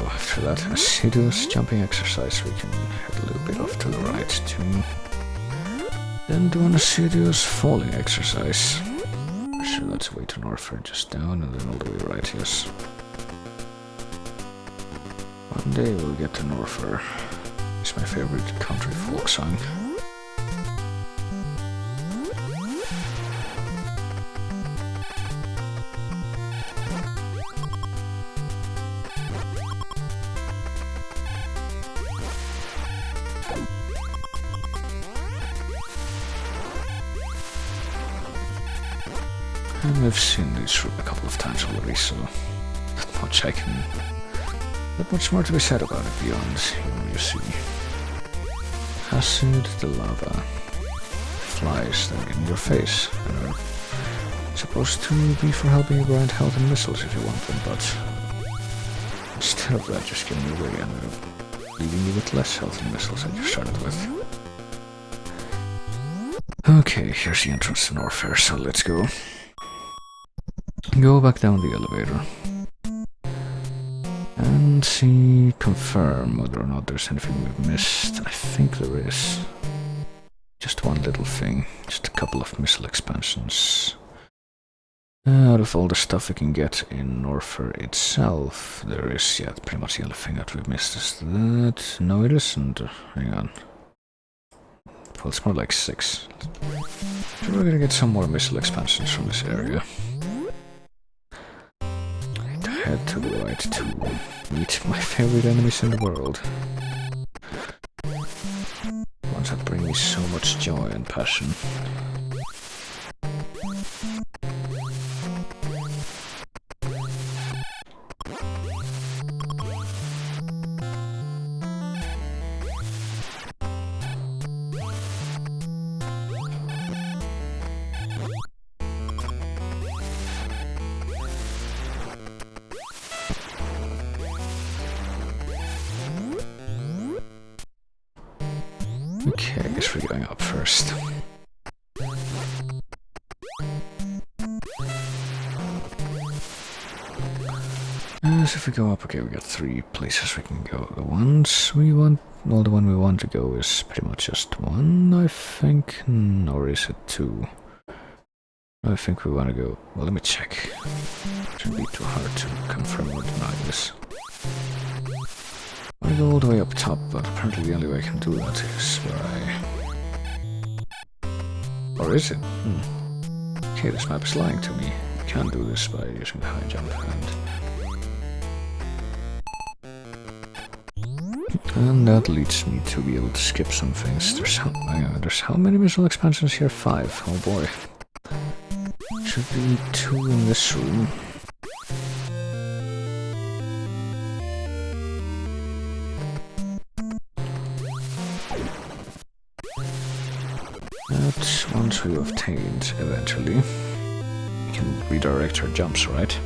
After that assiduous jumping exercise, we can head a little bit off to the right to then do an assiduous falling exercise. Sure, that's way to Norfair, just down and then all the way right, yes. One day we'll get to Norfair. It's my favorite country folk song. And I've seen this route a couple of times already, so not much more to be said about it beyond, you see. Acid, the lava, flies that get in your face, and are supposed to be for helping you grind health and missiles if you want them, but instead of that, just getting away and leaving you with less health and missiles than you started with. Okay, here's the entrance to Norfair, so let's go. Go back down the elevator and confirm whether or not there's anything we've missed. I think there is. Just one little thing, just a couple of missile expansions. Out of all the stuff we can get in Norfair itself, there is, yeah, pretty much the only thing that we've missed is that. No, it isn't. Hang on. Well, it's more like 6. So we're gonna get some more missile expansions from this area. Head to the right to meet my favorite enemies in the world. Ones that bring me so much joy and passion. Okay, I guess we're going up first. suppose if we go up, okay, we got 3 places we can go. The ones we want, well, the one we want to go is pretty much just 1, I think. Or is it 2? I think we want to go, well, let me check. Shouldn't be too hard to confirm or deny this. I want to go all the way up top, but apparently the only way I can do that is by... Or is it? Okay, this map is lying to me. You can't do this by using the high jump and that leads me to be able to skip some things. There's how many missile expansions here? 5. Oh boy. Should be 2 in this room. That once we've obtained eventually, we can redirect our jumps, right?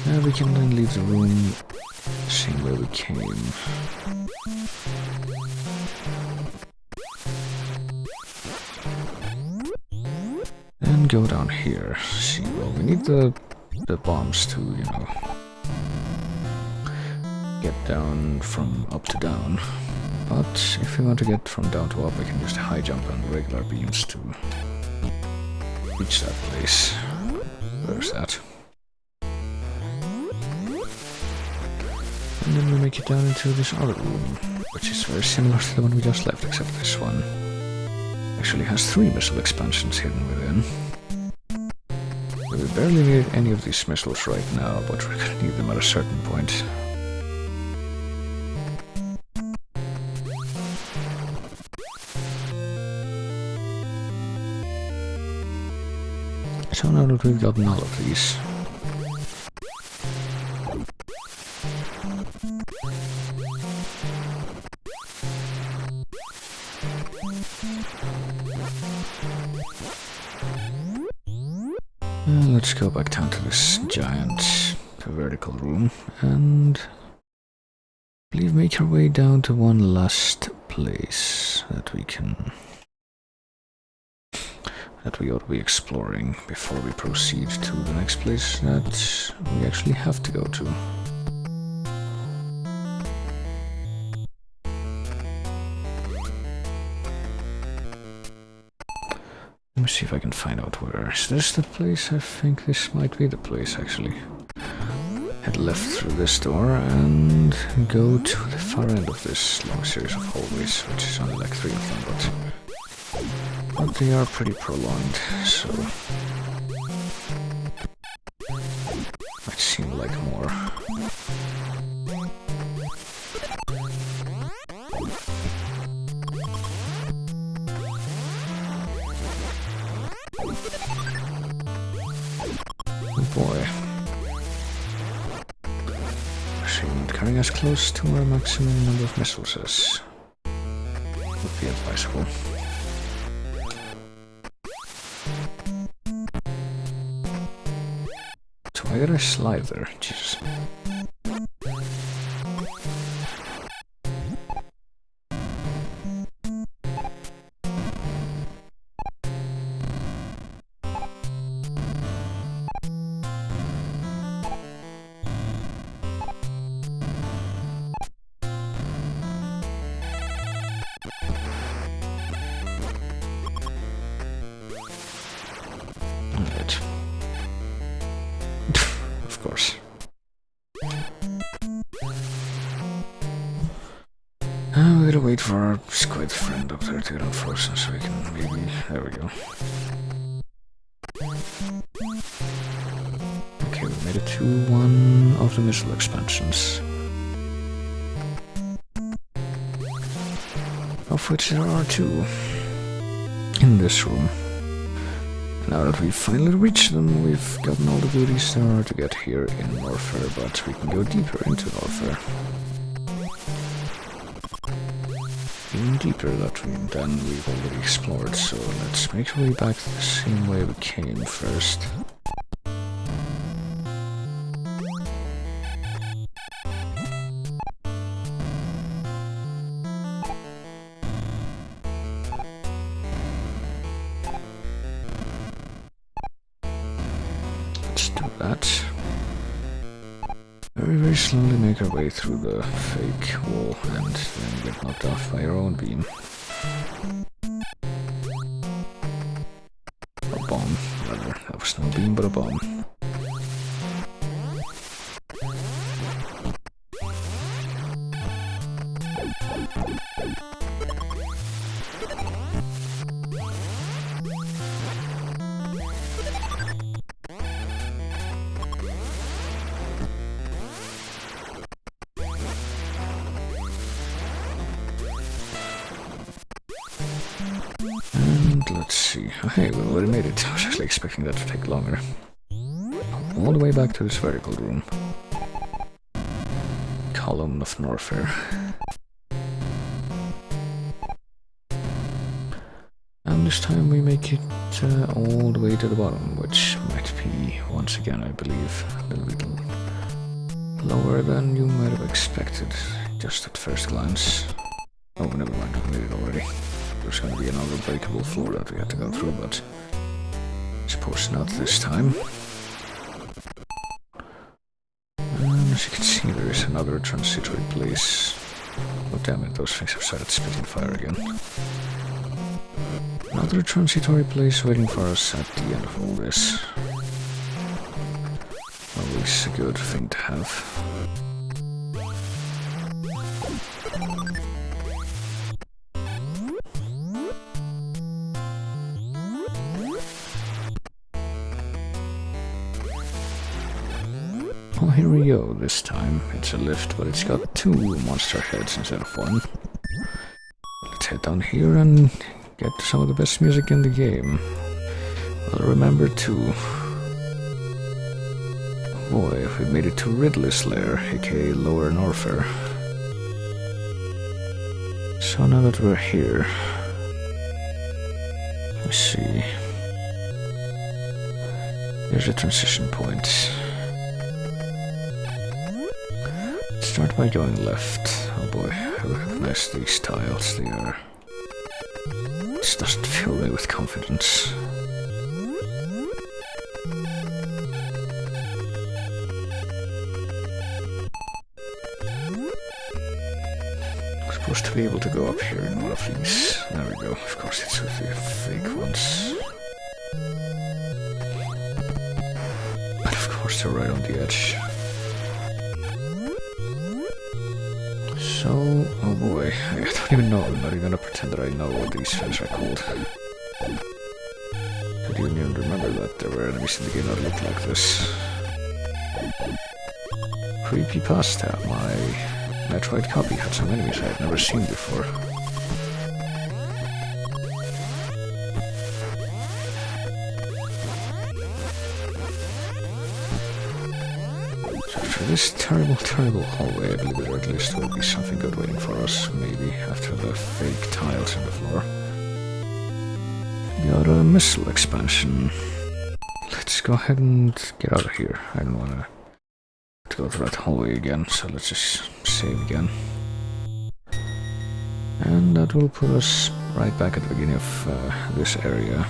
And we can then leave the room the same way we came. And go down here. See, well, we need the bombs to, you know, get down from up to down. But if we want to get from down to up, I can use the high jump and the regular beams to reach that place. Where's that? And then we make it down into this other room, which is very similar to the one we just left, except this one actually has 3 missile expansions hidden within. We barely need any of these missiles right now, but we're gonna need them at a certain point. So now that we've gotten all of these, let's go back down to this giant vertical room and I believe make our way down to one last place that we ought to be exploring before we proceed to the next place that we actually have to go to. Let me see if I can find out where. Is this the place? I think this might be the place, actually. Head left through this door and go to the far end of this long series of hallways, which is only like 3 of them, but they are pretty prolonged, so might seem like more. Oh boy. Machine carrying us close to our maximum number of missiles as would be advisable. So I gotta slide there, Jesus. Alright. Of course. We gotta wait for our squid friend up there to get unfrozen so we can maybe... There we go. Okay, we made it to one of the missile expansions. Of which there are 2 in this room. Now that we've finally reached them, we've gotten all the goodies there are to get here in Norfair, but we can go deeper into Norfair. Even deeper than we've already explored, so let's make our way back the same way we came first. Let's do that. very slowly make our way through the fake wall and then get knocked off by our own beam. A bomb, rather. That was no beam, but a bomb. And let's see. Oh, hey, we already made it. I was actually expecting that to take longer. All the way back to this vertical room. Column of Norfair. And this time we make it all the way to the bottom, which might be, once again, I believe, a little bit lower than you might have expected, just at first glance. Oh, never mind, we made it already. There's going to be another breakable floor that we had to go through, but I suppose not this time. And as you can see, there is another transitory place. Oh damn it, those things have started spitting fire again. Another transitory place waiting for us at the end of all this. Always a good thing to have. Oh, here we go. This time it's a lift, but it's got 2 monster heads instead of 1. Let's head down here and get some of the best music in the game. Well, remember to... Boy, we made it to Ridley's lair, aka Lower Norfair. So now that we're here... Let's see... Here's a transition point. Start by going left. Oh boy, I recognize these tiles. They are... This doesn't fill me with confidence. I'm supposed to be able to go up here in one of these. There we go. Of course it's with the fake ones. And of course they're right on the edge. So, oh boy, I don't even know, I'm not even gonna pretend that I know what these things are called. I don't even remember that there were enemies in the game that looked like this. Creepypasta, my Metroid copy had some enemies I had never seen before. After this terrible, terrible hallway, I believe there at least will be something good waiting for us, maybe, after the fake tiles in the floor. Got a missile expansion. Let's go ahead and get out of here. I don't want to go through that hallway again, so let's just save again. And that will put us right back at the beginning of this area.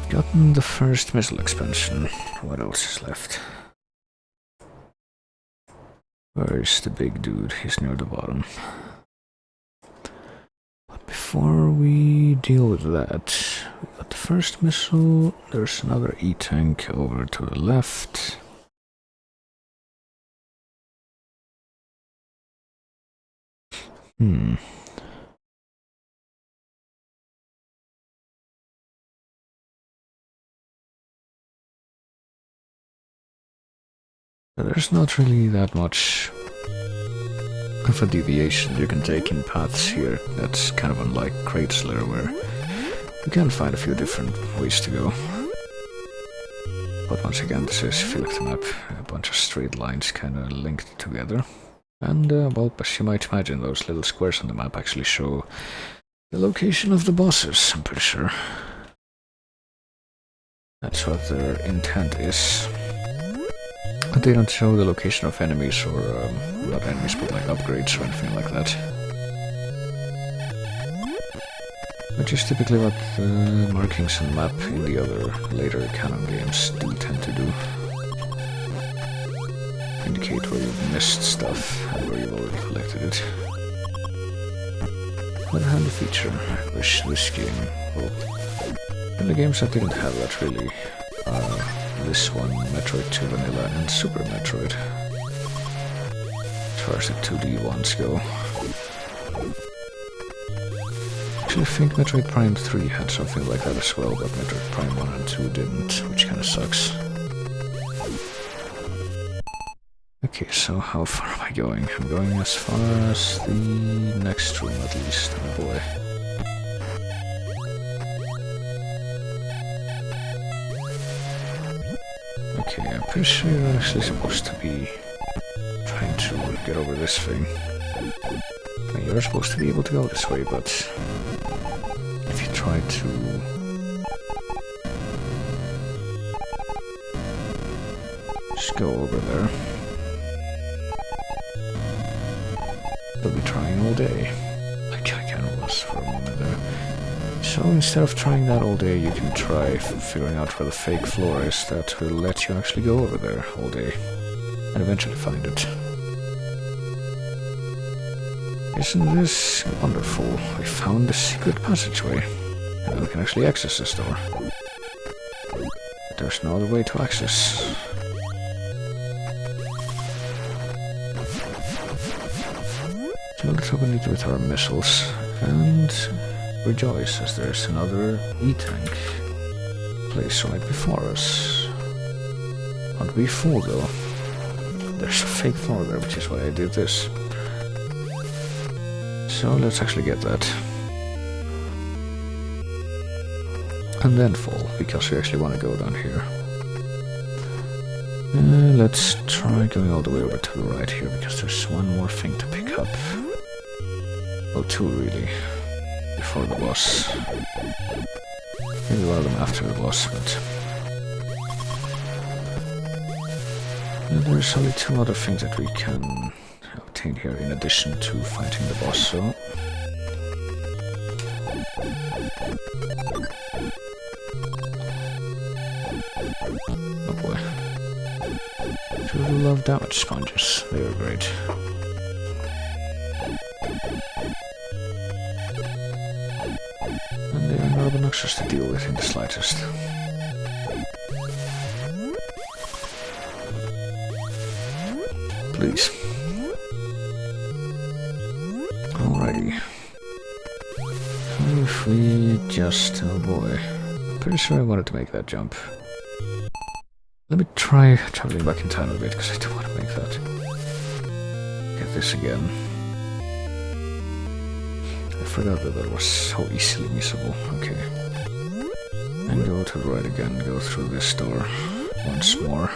Gotten the first missile expansion. What else is left? Where is the big dude? He's near the bottom. But before we deal with that, we got the first missile. There's another E-tank over to the left. There's not really that much of a deviation you can take in paths here. That's kind of unlike Cratesler, where you can find a few different ways to go. But once again, this is Philic map, a bunch of straight lines kind of linked together. And, well, as you might imagine, those little squares on the map actually show the location of the bosses, I'm pretty sure. That's what their intent is. But they don't show the location of enemies, or not enemies, but like upgrades or anything like that. Which is typically what the markings on the map in the other later canon games do tend to do. indicate where you've missed stuff and where you've already collected it. Quite a handy feature. I wish this game... Well, the games that didn't have that really are this one, Metroid 2 Vanilla, and Super Metroid. As far as the 2D ones go. Actually, I think Metroid Prime 3 had something like that as well, but Metroid Prime 1 and 2 didn't, which kinda sucks. Okay, so how far am I going? I'm going as far as the next room at least, oh boy. Okay, I'm pretty sure you're actually supposed to be trying to get over this thing. I mean, you're supposed to be able to go this way, but if you try to... just go over there, you'll be trying all day. Like I kind of was for a moment there. So instead of trying that all day, you can try figuring out where the fake floor is that will let you actually go over there all day and eventually find it. Isn't this wonderful? We found the secret passageway, and now we can actually access this door. But there's no other way to access. So let's open it with our missiles, and rejoice as there's another E-tank place right before us. Not be fooled though. There's a fake floor there, which is why I did this. So let's actually get that. And then fall, because we actually want to go down here. Let's try going all the way over to the right here, because there's one more thing to pick up. Well, two really. Before the boss. Maybe one of them after the boss, but... there's only two other things that we can obtain here in addition to fighting the boss, so... oh boy. Truly love damage sponges, they are great. And they are not obnoxious to deal with in the slightest. Please. Alrighty. If we just... oh boy. Pretty sure I wanted to make that jump. Let me try traveling back in time a bit, because I do want to make that. Get this again. I forgot that that was so easily missable. Okay. And go to the right again, go through this door once more.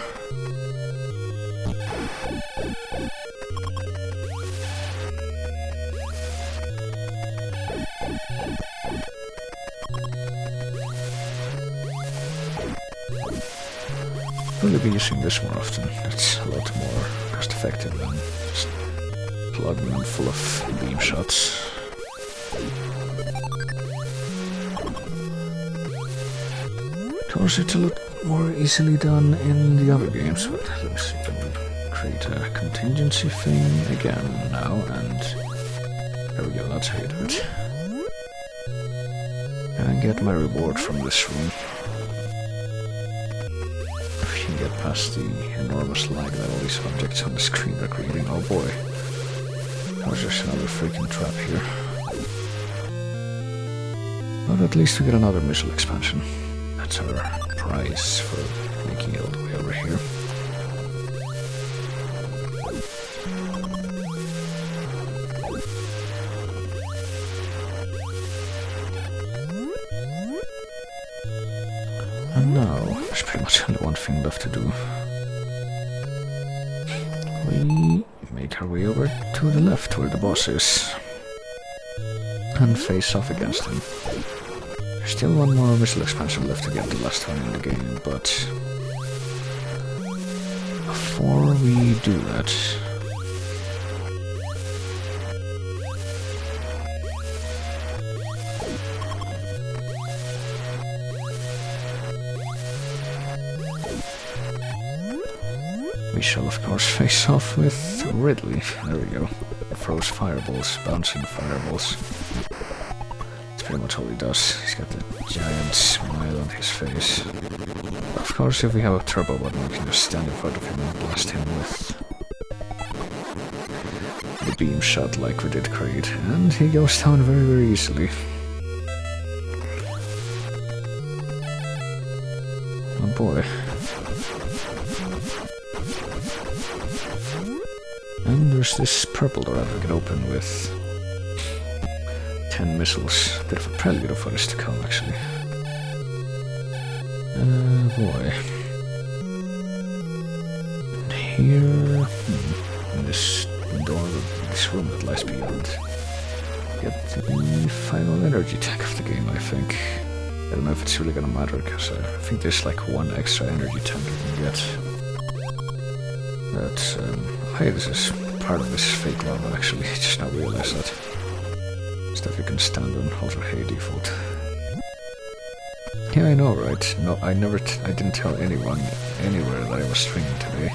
Probably be using this more often. It's a lot more cost effective than just plugging them full of beam shots. Of course, it's a lot more easily done in the other games, but let me see if I can create a contingency thing again now, and there we go, that's how you do it. And get my reward from this room. If you can get past the enormous lag that all these objects on the screen are creating, oh boy. That was just another freaking trap here. But at least we get another missile expansion. That's our prize for making it all the way over here. And now, there's pretty much only one thing left to do. We make our way over to the left where the boss is. And face off against him. There's still one more missile expansion left to get the last one in the game, but before we do that, we shall of course face off with Ridley. There we go. Throws fireballs, bouncing fireballs. That's pretty much all he does. He's got the giant smile on his face. Of course, if we have a turbo button, we can just stand in front of him and blast him with the beam shot like we did Creed. And he goes down very, very easily. Oh boy. And there's this purple door that we can open with 10 missiles. Bit of a prelude of what is to come, actually. Boy. And here... in this door, this room that lies beyond. Get the final energy tank of the game, I think. I don't know if it's really gonna matter, because I think there's like one extra energy tank you can get. But, hey, this is part of this fake lava, actually. I just now realized that. Stuff you can stand on, also hey default. Yeah, I know, right? No, I didn't tell anyone anywhere that I was streaming today.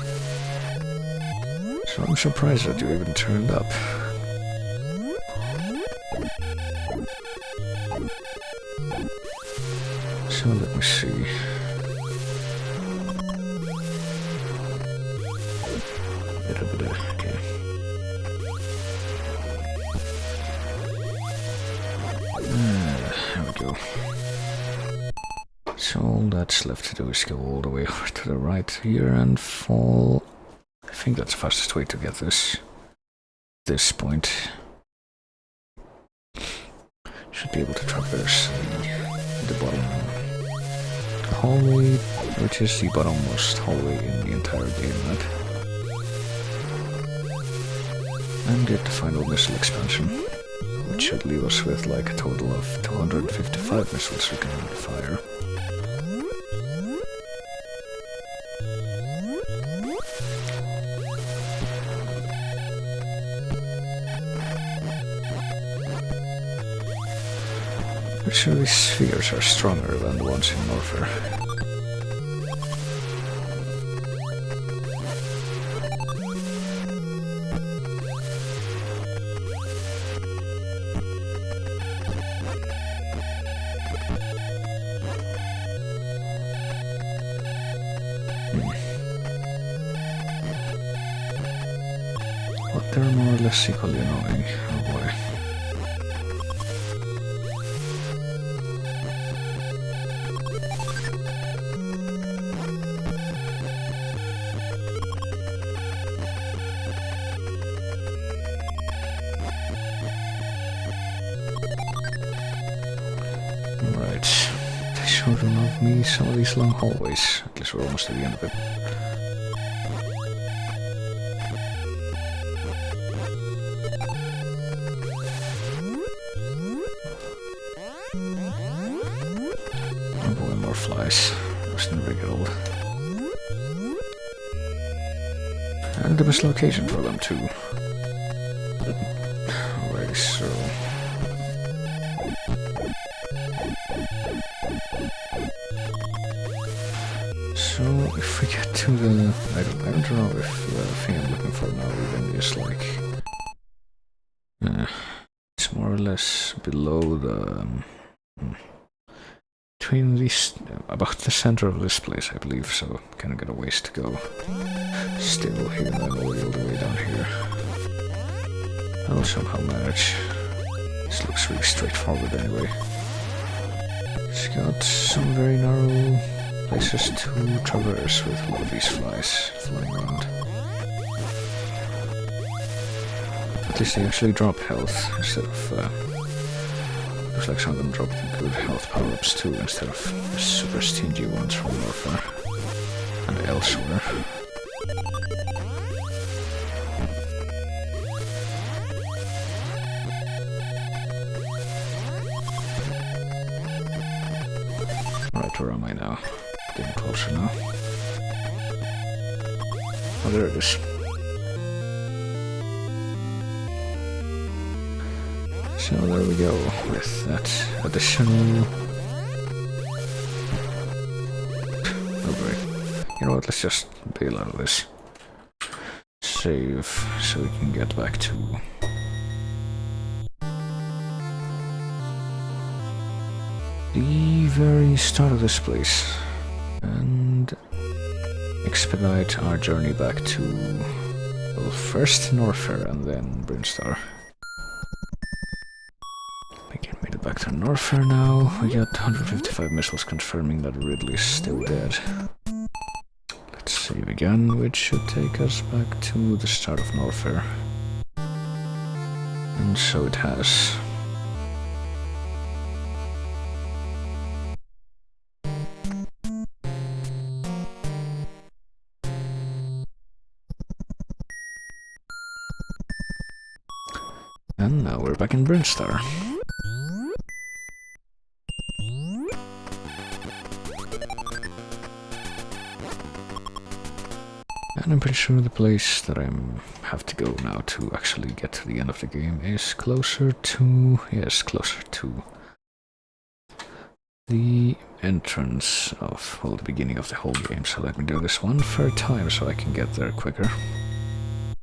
So I'm surprised that you even turned up. So let me see. Okay. There we go. So all that's left to do is go all the way over to the right here and fall. I think that's the fastest way to get this point. Should be able to traverse the bottom hallway, which is the bottommost hallway in the entire game map. And get the final missile expansion, which should leave us with like a total of 255 missiles we can fire. Sure, these spheres are stronger than the ones in Warfare. But they're more or less equally annoying. Oh boy. Children of me, some of these long hallways. At least we're almost at the end of it. Oh boy, more flies. Those never get old. And the best location for them too. Alright, so... So if we get to the, I don't know if the thing I'm looking for now even is like, it's more or less below the, between these, about the center of this place, I believe. So kind of got a ways to go. Still, even though I'm already all the way down here, I'll somehow manage. This looks really straightforward anyway. It's got some very narrow places to traverse with a lot of these flies flying around. At least they actually drop health instead of... looks like some of them drop the good health power-ups too, instead of the super stingy ones from Warfare and elsewhere. Alright, where am I now? Getting closer now. Oh, there it is. So there we go with that additional... Oh boy. You know what, let's just bail out of this. save so we can get back to the very start of this place and expedite our journey back to, well, first Norfair and then Brinstar. Made it back to Norfair now. We got 155 missiles confirming that Ridley is still dead. Let's save again, which should take us back to the start of Norfair. And so it has. And now we're back in Brinstar. And I'm pretty sure the place that I have to go now to actually get to the end of the game is closer to... yes, closer to the entrance of, well, the beginning of the whole game. So let me do this one third time so I can get there quicker.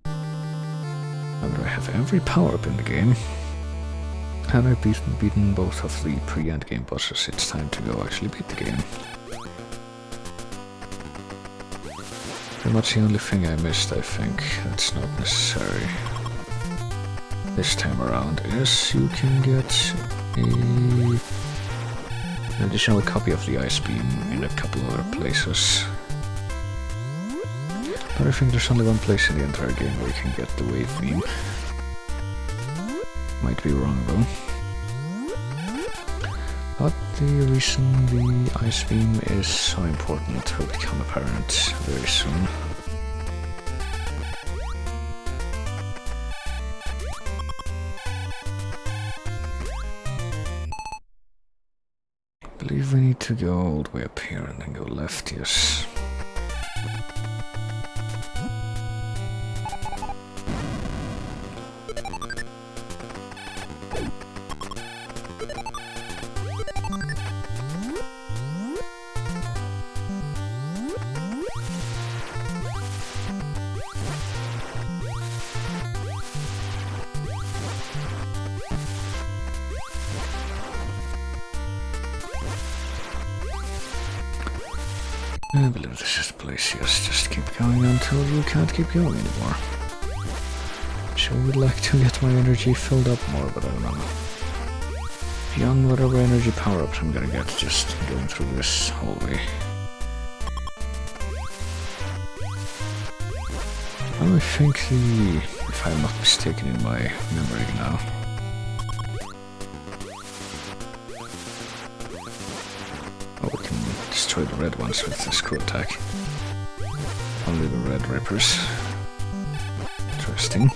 Now that I have every power-up in the game, and I've beaten both of the pre-end game bosses, it's time to go actually beat the game. Pretty much the only thing I missed, I think, that's not necessary this time around, is you can get an additional copy of the Ice Beam in a couple other places. But I think there's only one place in the entire game where you can get the Wave Beam. Might be wrong though. But the reason the Ice Beam is so important will become apparent very soon. I believe we need to go all the way up here and then go left, yes. I believe this is the place, yes, just keep going until you can't keep going anymore. Sure would like to get my energy filled up more, but I don't know. Beyond whatever energy power-ups I'm gonna get just going through this hallway. I think if I'm not mistaken in my memory now, we can destroy the red ones with the screw attack. Only the red rippers. Interesting.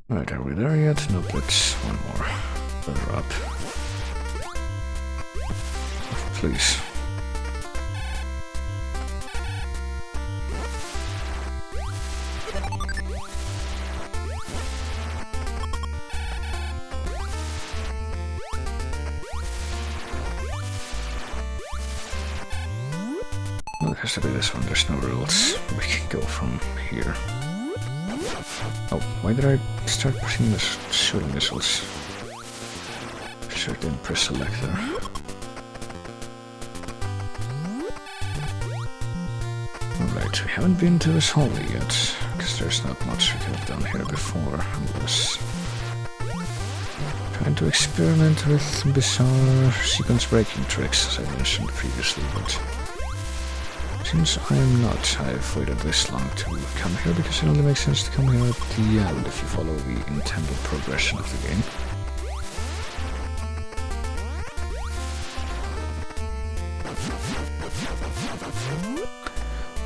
Right, are we there yet? Nope, let's one more. Further up. Please. Well, it has to be this one, there's nowhere else we can go from here. Oh, why did I start pushing this shooting missiles? Sure didn't press select there. Alright, we haven't been to this hallway yet, because there's not much we could have done here before, unless trying to experiment with bizarre sequence breaking tricks, as I mentioned previously, but since I am not, I've waited this long to come here because it only makes sense to come here at the end if you follow the intended progression of the game.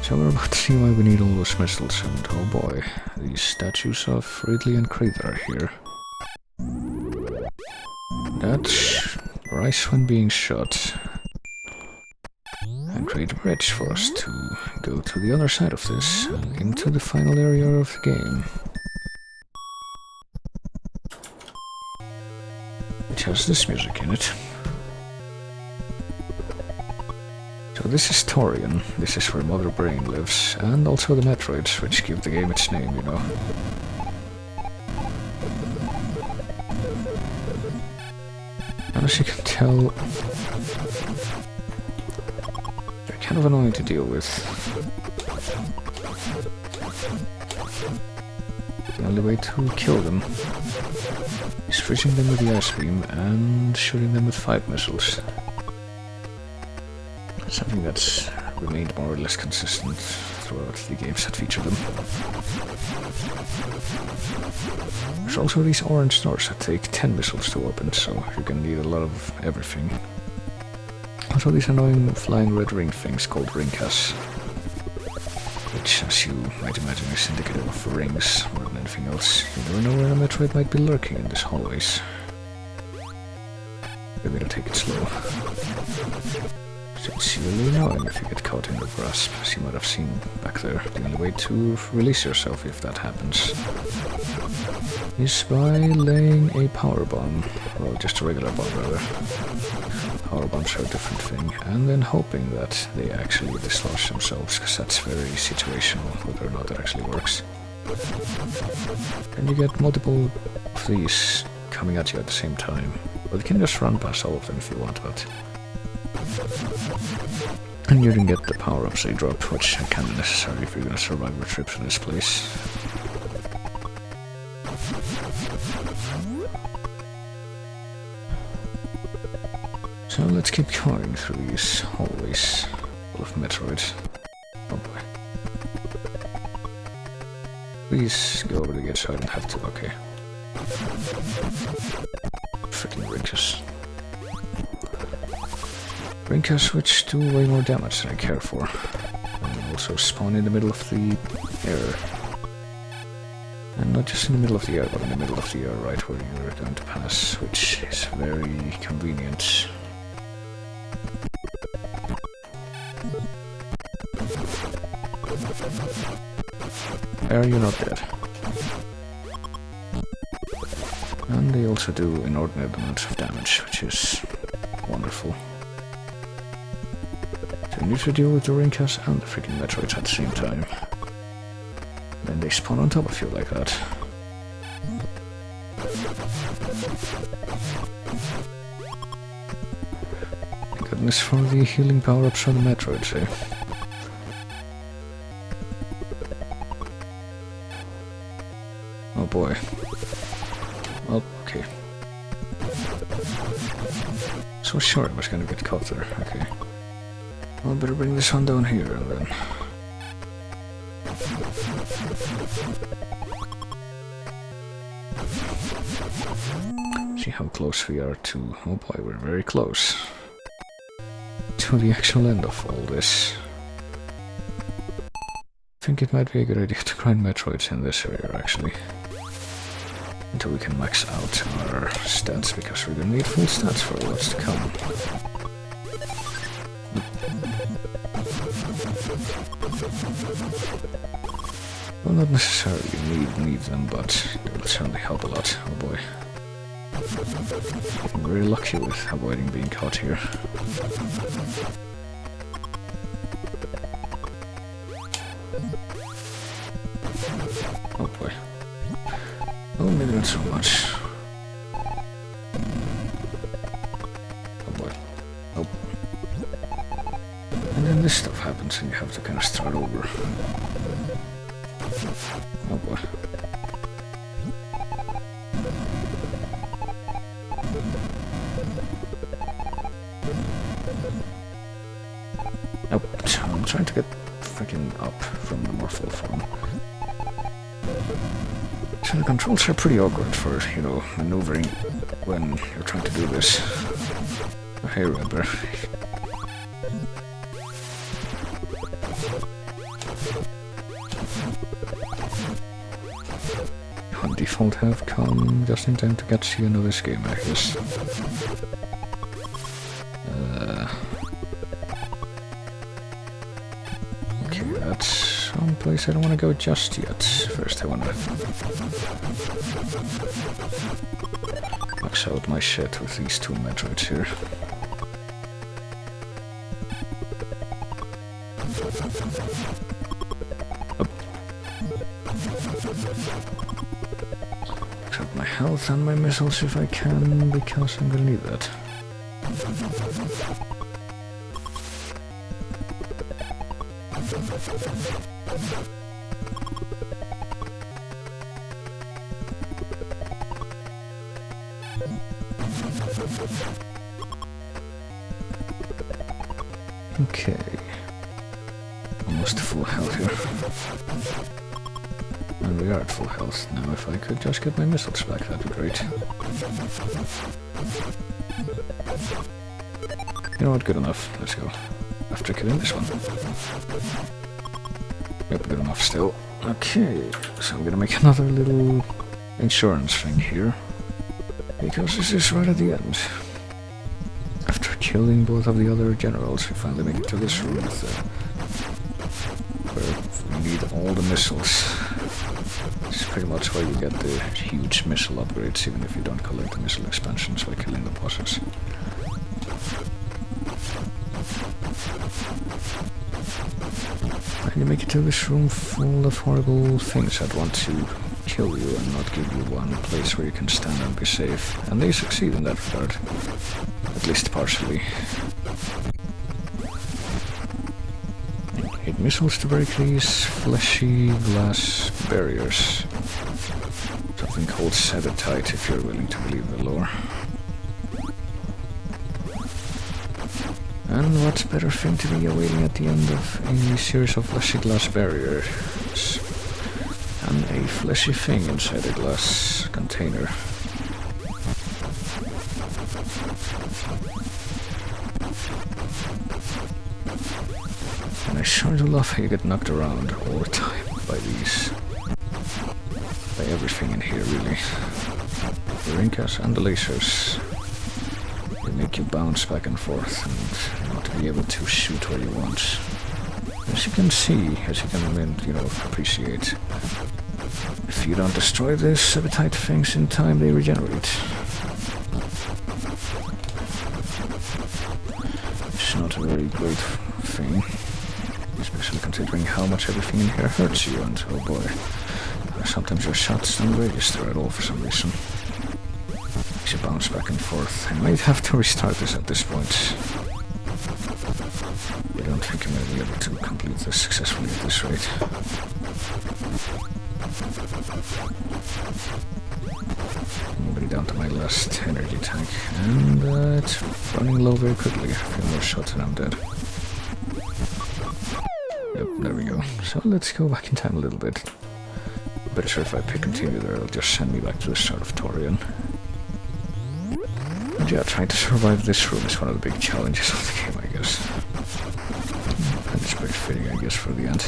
So we're about to see why we need all those missiles, and oh boy, these statues of Ridley and Crater are here. That's rice when being shot. And create a bridge for us to go to the other side of this, and into the final area of the game. Which has this music in it. this is Torian, this is where Mother Brain lives, and also the Metroids, which give the game its name, you know. And as you can tell, they're kind of annoying to deal with. The only way to kill them is freezing them with the ice beam and shooting them with 5 missiles. Something that's remained more or less consistent throughout the games that feature them. There's also these orange stars that take 10 missiles to open, so you can need a lot of everything. Also these annoying flying red ring things called ringkas, which, as you might imagine, is indicative of rings more than anything else. You never know where a Metroid might be lurking in these hallways. You better take it slow. It's really annoying if you get caught in the grasp, as you might have seen back there. The only way to release yourself if that happens is by laying a power bomb. Well, just a regular bomb rather. Power bombs are a different thing. And then hoping that they actually dislodge themselves, because that's very situational, whether or not it actually works. And you get multiple of these coming at you at the same time. But you can just run past all of them if you want, but... And you can get the power-ups they drop, which are kinda necessary if you're gonna survive your trip to this place. So let's keep going through these hallways full of Metroids. Oh boy. Please go over the gate so I don't have to, okay. Freaking ringkas. Ringkas which do way more damage than I care for. And also spawn in the middle of the air. And not just in the middle of the air, but in the middle of the air, right where you're going to pass, which is very convenient. Are you not dead? And they also do inordinate amounts of damage, which is wonderful. So you need to deal with the ringkas and the freaking Metroids at the same time. Then they spawn on top of you like that. Thank goodness for the healing power-ups from the Metroids, eh? Oh boy. Oh, okay. So sure I was gonna get caught there, okay. Well, better bring this one down here and then... See how close we are to... Oh boy, we're very close to the actual end of all this. I think it might be a good idea to grind Metroids in this area, actually. Until we can max out our stats, because we're gonna need full stats for what's to come. Well, not necessarily need them, but they will certainly help a lot. Oh boy. I'm very lucky with avoiding being caught here. Oh boy. Oh, maybe not so much. Oh boy. Oh. And then this stuff happens and you have to kind of start over. Oh boy. Nope. I'm trying to get freaking up from the morphle form. So the controls are pretty awkward for, you know, maneuvering when you're trying to do this. Oh, hey, Rubber. On default have come just in time to catch you into this game, I guess. Okay, that's one place I don't want to go just yet. First I want to max out my shit with these two Metroids here. Except my health and my missiles if I can, because I'm gonna need that. Okay. Almost full health here. And we are at full health. Now if I could just get my missiles back, that'd be great. You know what, good enough. Let's go. After killing this one. Yep, good enough still. Okay, so I'm gonna make another little insurance thing here. Because this is right at the end. After killing both of the other generals, we finally make it to this room where we need all the missiles. This is pretty much where you get the huge missile upgrades, even if you don't collect the missile expansions by killing the bosses. And you make it to this room full of horrible things that want to kill you and not give you one place where you can stand and be safe. And they succeed in that regard. At least partially. 8 missiles to break these fleshy glass barriers. Something called set it tight if you're willing to believe the lore. And what better thing to be awaiting at the end of a series of fleshy glass barriers than a fleshy thing inside a glass container. And I sure do love how you get knocked around all the time by these. By everything in here, really. The rinkas and the lasers. They make you bounce back and forth and not be able to shoot where you want. As you can see, as you can, appreciate. If you don't destroy these subtype things in time, they regenerate. It's not a very great thing. Especially considering how much everything in here hurts you, and oh boy, sometimes your shots don't register at all for some reason. Makes you bounce back and forth. I might have to restart this at this point. I don't think I'm going to be able to complete this successfully at this rate. I'm already down to my last energy tank, and it's running low very quickly. A few more shots and I'm dead. Yep, there we go. So let's go back in time a little bit. Pretty sure if I pick continue there, it'll just send me back to the start of Torian. And yeah, trying to survive this room is one of the big challenges of the game, I guess. And it's pretty fitting, I guess, for the end.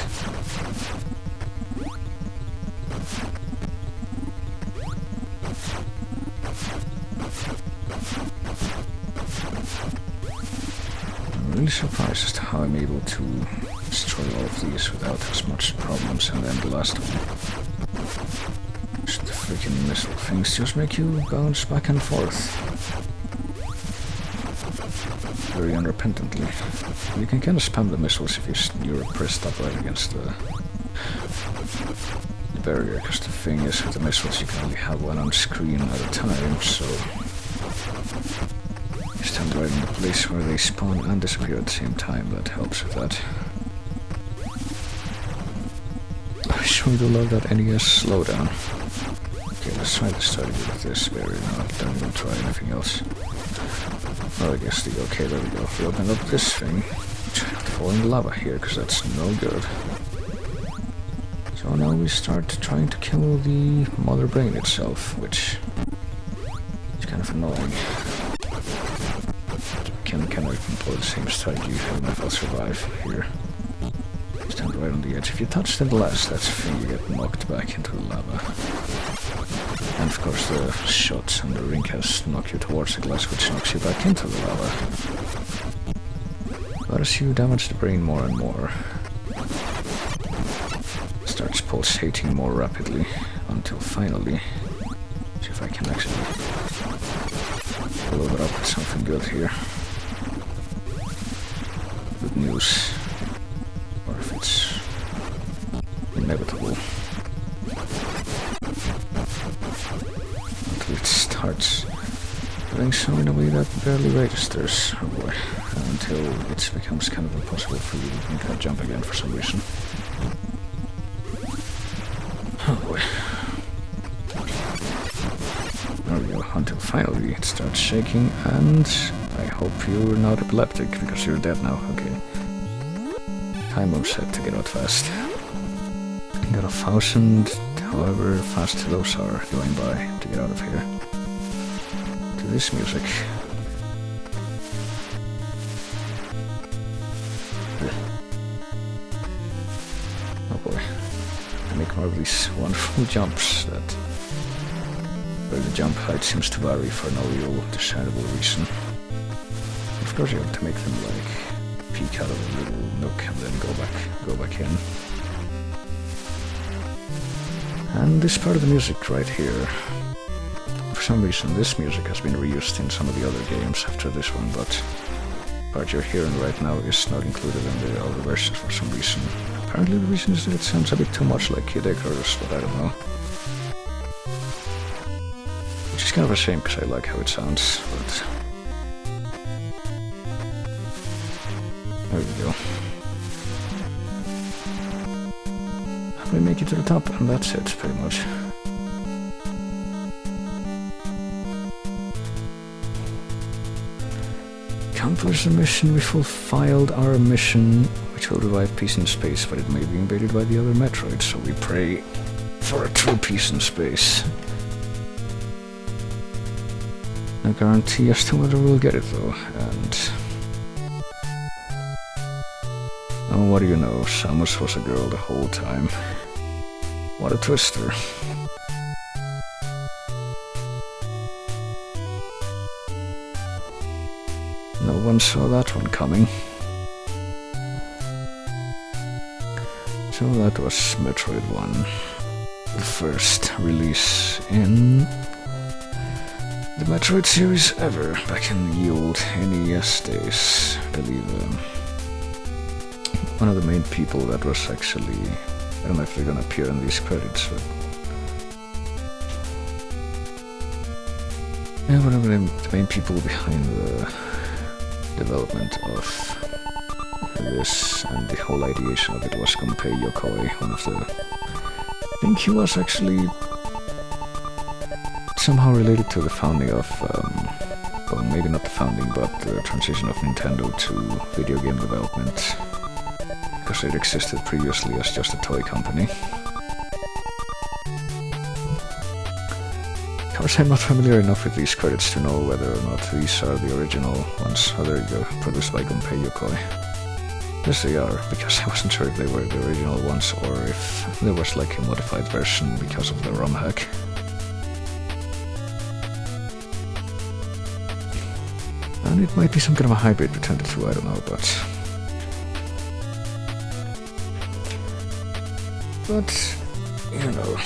I'm really surprised as to how I'm able to destroy all of these without as much problems, and then the last one. Just the freaking missile things just make you bounce back and forth. Very unrepentantly. You can kind of spam the missiles if you're pressed up right against the barrier, because the thing is with the missiles you can only have one on screen at a time, so you stand right in the place where they spawn and disappear at the same time. That helps with that. I sure do love that NES slowdown. Okay, let's try to start with this barrier now. Don't even try anything else. Oh, I guess okay, there we go. We open up this thing. Try not to fall in the lava here, because that's no good. So now we start trying to kill the mother brain itself, which is kind of annoying. Can employ the same strategy even if I'll survive here. Stand right on the edge. If you touch the glass, that's the thing, you get knocked back into the lava. And of course the shots and the rinkas knock you towards the glass, which knocks you back into the lava. But as you damage the brain more and more, it starts pulsating more rapidly, until finally, see if I can actually follow it up with something good here. Good news. Or if it's inevitable. doing so in a way that barely registers, oh boy, until it becomes kind of impossible for you to make that jump again for some reason. Oh boy. There we go, until finally it starts shaking, and I hope you're not epileptic, because you're dead now, okay. Timer set to get out fast. Got 1,000, however fast those are going by to get out of here. To this music. Oh boy. I make more of these wonderful jumps that where the jump height seems to vary for no real discernible reason. Of course you have to make them like peek out of a little nook and then go back in. And this part of the music right here, for some reason this music has been reused in some of the other games after this one, but the part you're hearing right now is not included in the other versions for some reason. Apparently the reason is that it sounds a bit too much like Kid Icarus, but I don't know. Which is kind of a shame because I like how it sounds, but there we go. We make it to the top, and that's it, pretty much. Accomplish the mission, we fulfilled our mission, which will revive peace in space, but it may be invaded by the other Metroids, so we pray for a true peace in space. No guarantee as to whether we'll get it though, and... oh, what do you know, Samus was a girl the whole time. What a twister. No one saw that one coming. So that was Metroid 1. The first release in the Metroid series ever, back in the old NES days. I believe one of the main people that was actually... I don't know if they're gonna appear in these credits, but... yeah, one of the main people behind the development of this and the whole ideation of it was Gunpei Yokoi, one of the... I think he was actually somehow related to the founding of... well, maybe not the founding, but the transition of Nintendo to video game development. Because it existed previously as just a toy company. Of course, I'm not familiar enough with these credits to know whether or not these are the original ones. Oh, there you go, produced by Gunpei Yokoi. Yes, they are, because I wasn't sure if they were the original ones or if there was like a modified version because of the ROM hack. And it might be some kind of a hybrid between the two, I don't know, but... but, you know,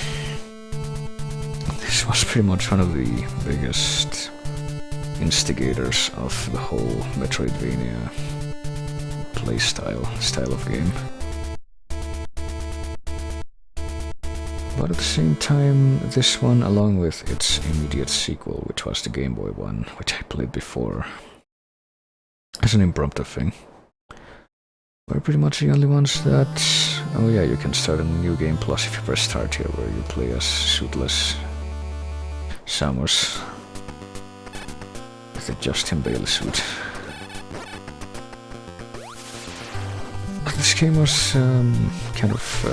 this was pretty much one of the biggest instigators of the whole Metroidvania style of game. But at the same time, this one, along with its immediate sequel, which was the Game Boy one, which I played before, as an impromptu thing, were pretty much the only ones that... oh yeah, you can start a new game plus if you press start here, where you play as suitless Samus with a Justin Bale suit. This game was kind of...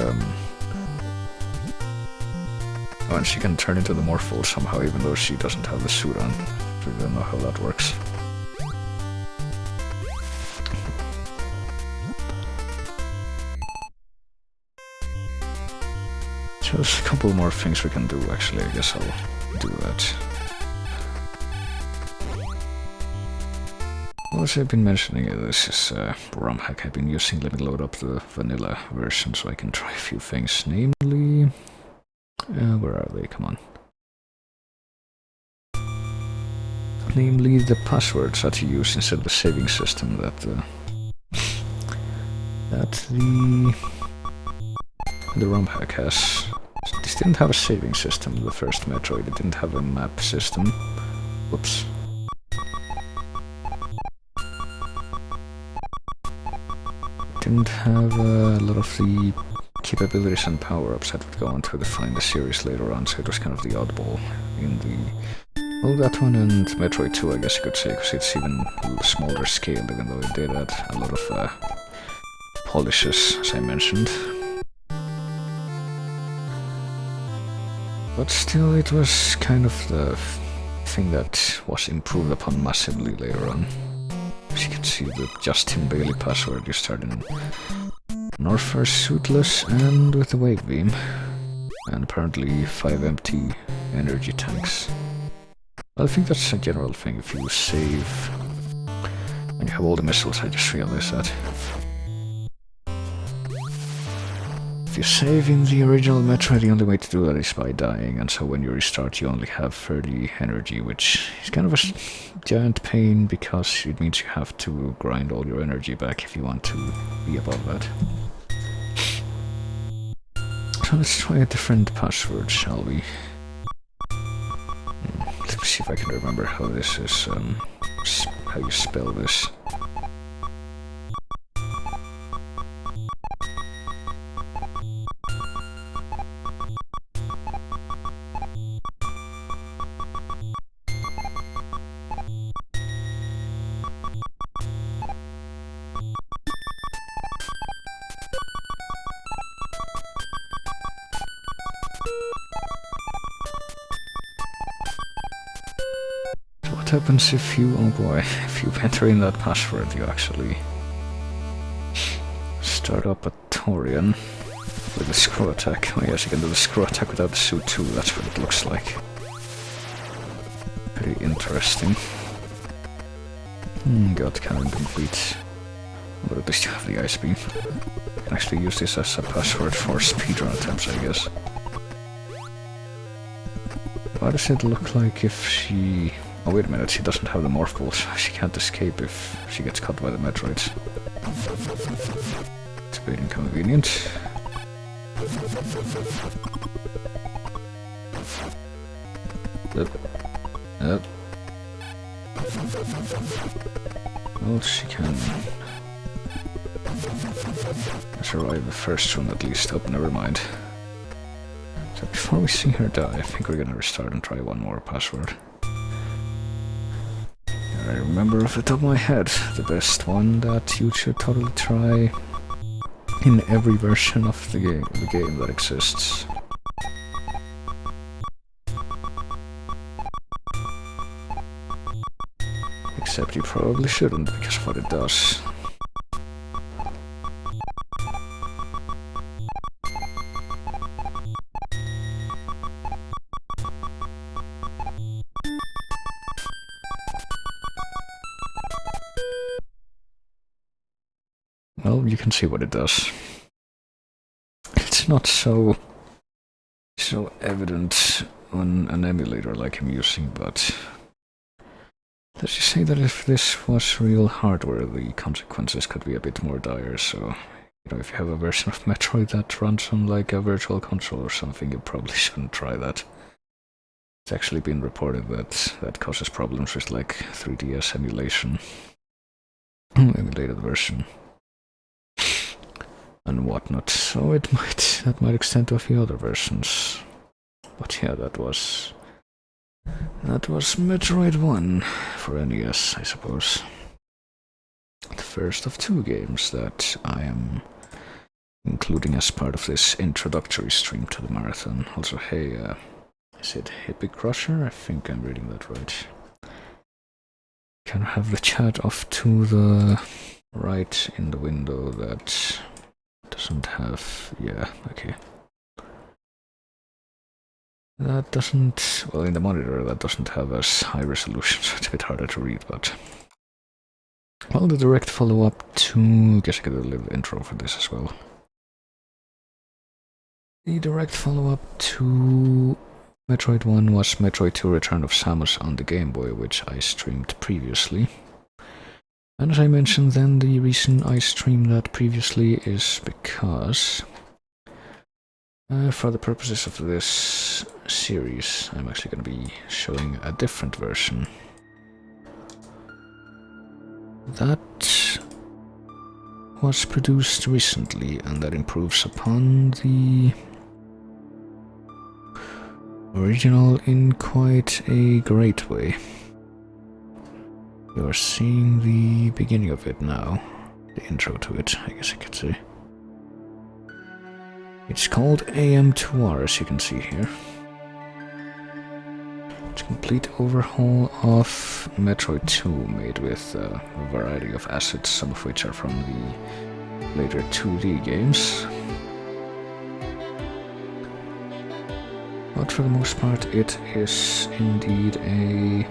oh, and she can turn into the Morphle somehow, even though she doesn't have the suit on. I don't know how that works. So there's a couple more things we can do, actually. I guess I'll do that. Well, as I've been mentioning, this is a ROM hack I've been using. Let me load up the vanilla version so I can try a few things. Namely... where are they? Come on. Namely, the passwords that you use instead of the saving system that the ROM hack has. This didn't have a saving system, the first Metroid. It didn't have a map system. Whoops. didn't have a lot of the capabilities and power-ups that would go on to define the series later on, so it was kind of the oddball in the... Well, that one and Metroid 2, I guess you could say, because it's even a smaller scale, even though it did add a lot of polishes, as I mentioned. But still, it was kind of the thing that was improved upon massively later on. As you can see, the Justin Bailey password, you start in Northfire suitless and with the wave beam. And apparently 5 empty energy tanks. Well, I think that's a general thing. If you save and you have all the missiles, I just realized that. If you save in the original Metroid, the only way to do that is by dying, and so when you restart you only have 30 energy, which is kind of a giant pain because it means you have to grind all your energy back if you want to be above that. So let's try a different password, shall we? Let me see if I can remember how this is, how you spell this. What happens if you, oh boy, if you enter in that password, you actually start up a Torian with a screw attack. Oh yes, you can do the screw attack without the suit too, that's what it looks like. Pretty interesting. God cannon complete. But at least you have the ice beam. You can actually use this as a password for speedrun attempts, I guess. What does it look like if she... Oh wait a minute, she doesn't have the morph ball, so she can't escape if she gets caught by the Metroids. It's a bit inconvenient. Well, she can survive the first one at least. Oh, never mind. So before we see her die, I think we're gonna restart and try one more password. I remember off the top of my head the best one that you should totally try in every version of the game that exists. Except you probably shouldn't because of what it does. Well, you can see what it does. It's not so evident on an emulator like I'm using, but let's just say that if this was real hardware, the consequences could be a bit more dire, so you know, if you have a version of Metroid that runs on like a virtual console or something, you probably shouldn't try that. It's actually been reported that that causes problems with like 3DS emulation, emulated version, and whatnot. So that might extend to a few other versions. But yeah, that was Metroid 1 for NES, I suppose. The first of 2 games that I am including as part of this introductory stream to the marathon. Also, hey, is it Hippie Crusher? I think I'm reading that right. Can I have the chat off to the right in the window that doesn't have... yeah, okay. That doesn't... well, in the monitor that doesn't have as high resolution, so it's a bit harder to read, but... well, the direct follow-up to... I guess I could do a little intro for this as well. The direct follow-up to Metroid 1 was Metroid 2 Return of Samus on the Game Boy, which I streamed previously. And as I mentioned then, the reason I streamed that previously is because for the purposes of this series, I'm actually going to be showing a different version. That was produced recently, and that improves upon the original in quite a great way. You're seeing the beginning of it now, the intro to it, I guess I could say. It's called AM2R, as you can see here. It's a complete overhaul of Metroid 2, made with a variety of assets, some of which are from the later 2D games. But for the most part, it is indeed a...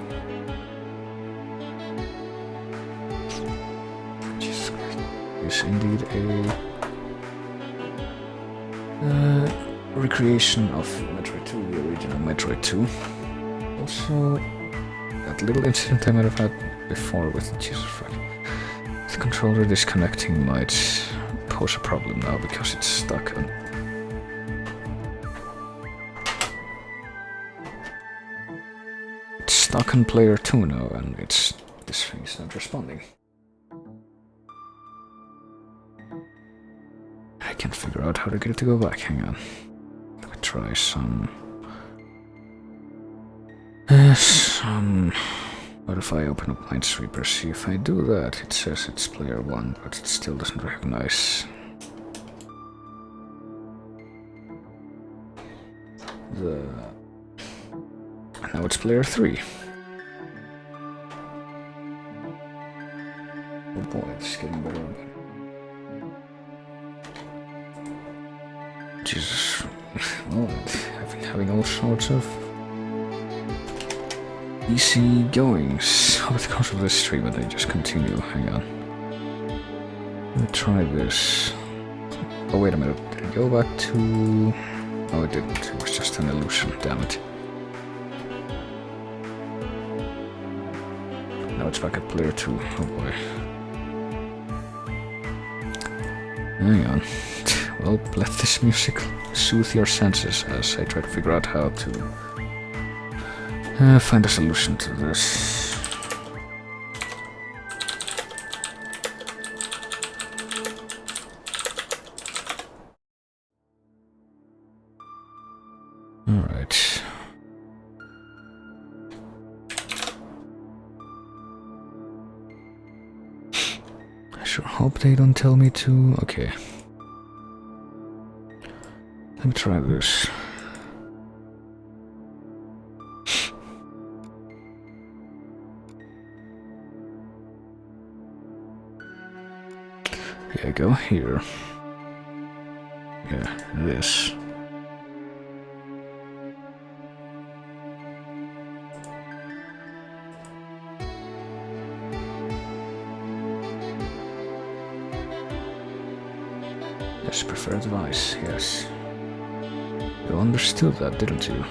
Jesus Christ. Is indeed a recreation of Metroid 2, the original Metroid 2. Also, that little incident I might have had before with Jesus fuck. The controller disconnecting might pose a problem now because it's stuck on. It's stuck on player 2 now, and this thing is not responding. I can't figure out how to get it to go back. Hang on. Let me try some. What if I open up Minesweeper? See, if I do that, it says it's player 1, but it still doesn't recognize the... Now it's player 3. Oh boy, it's getting better and better. Jesus. Well, I've been having all sorts of easy goings over the course of this stream, but they just continue. Hang on. Let me try this. Oh, wait a minute. Did it go back to... Oh, it didn't. It was just an illusion. Damn it. Now it's back at player 2. Oh boy. Hang on. Well, let this music soothe your senses as I try to figure out how to find a solution to this. Alright. I sure hope they don't tell me to... Okay. Let me try this. Yeah, go here. Yeah, this. Yes, preferred device, yes. You understood that, didn't you?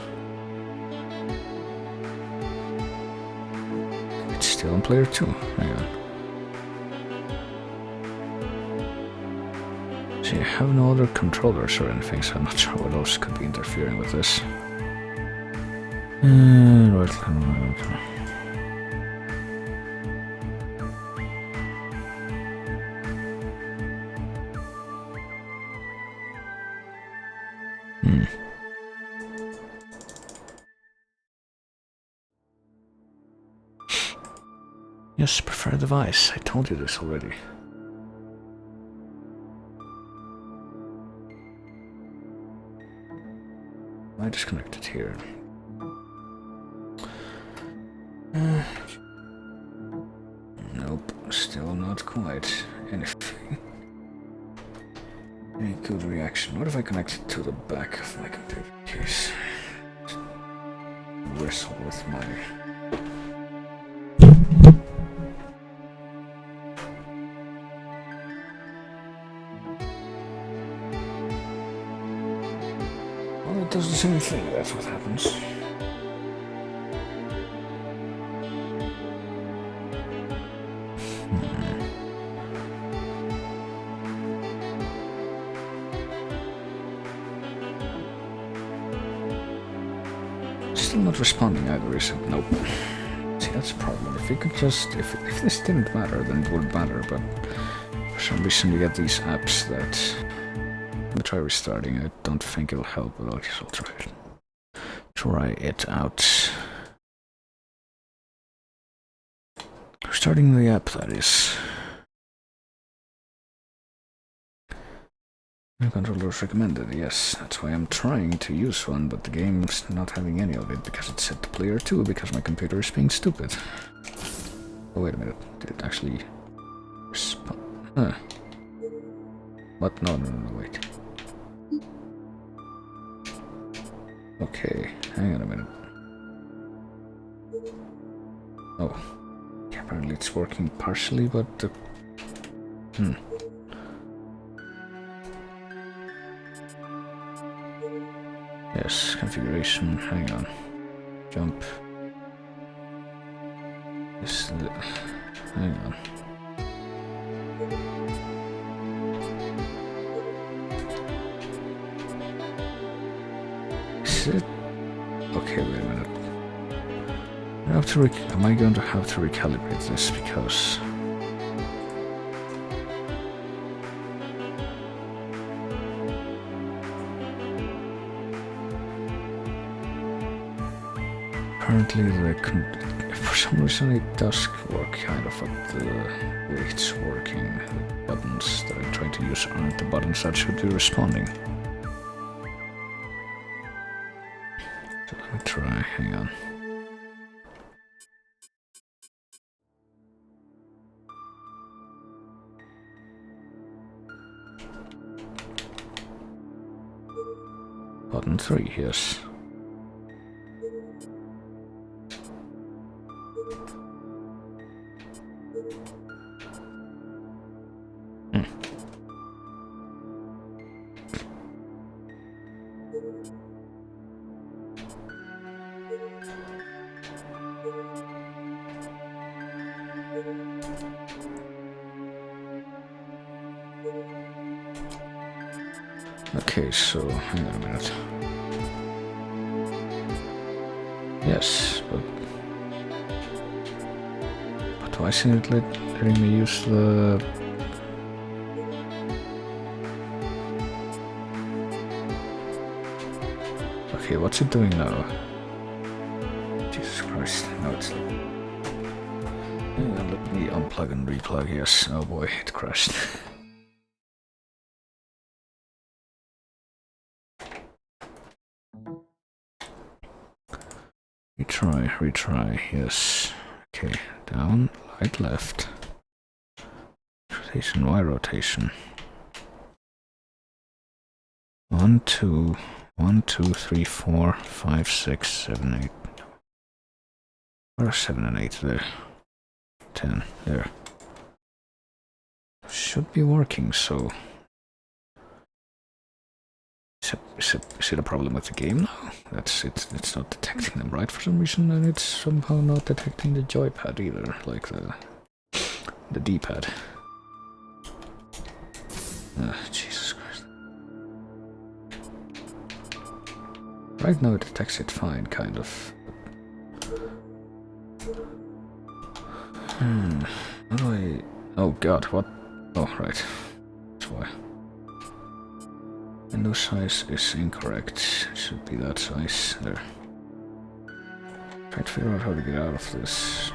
It's still on player 2. Hang on. See, I have no other controllers or anything, so I'm not sure what else could be interfering with this. Right. Yes, prefer device. I told you this already. I disconnected here. Nope, still not quite anything. Any good reaction. What if I connect it to the back of my computer case? Wrestle with my... It does the same thing, that's what happens. Still not responding either, is it? Nope. See, that's a problem. If we could just... If this didn't matter, then it would matter, but for some reason you get these apps that... Let me try restarting. I don't think it'll help, but I guess I'll try it. Try it out. Restarting the app, that is. No controllers recommended, yes. That's why I'm trying to use one, but the game's not having any of it because it's set to player 2 because my computer is being stupid. Oh, wait a minute. Did it actually respond? Huh. What? No, wait. Okay, hang on a minute. Oh. Yeah, apparently it's working partially, but... Yes, configuration, hang on. Jump. This, hang on. Is it? Okay, wait a minute. Am I going to have to recalibrate this because... Apparently, for some reason it does work kind of, but the way it's working, the buttons that I'm trying to use aren't the buttons that should be responding. So let me try, hang on. Button 3, yes. Okay, so hang on a minute. Yes, but why isn't it letting me use the... Okay, what's it doing now? Jesus Christ, now it's like... Hang on, let me unplug and replug, yes. Oh boy, it crashed. Retry, yes. Okay, down, right, left. Rotation, Y rotation. 1, 2, 1, 2, 3, 4, 5, 6, 7, 8. Where are 7 and 8 there? 10, there. Should be working, so... Is it a problem with the game now? It's not detecting them right for some reason, and it's somehow not detecting the joypad either, like the D-pad. Jesus Christ. Right now it detects it fine, kind of. How do I... Oh god, what? Oh, right. That's why. Window size is incorrect. It should be that size. There. Try to figure out how to get out of this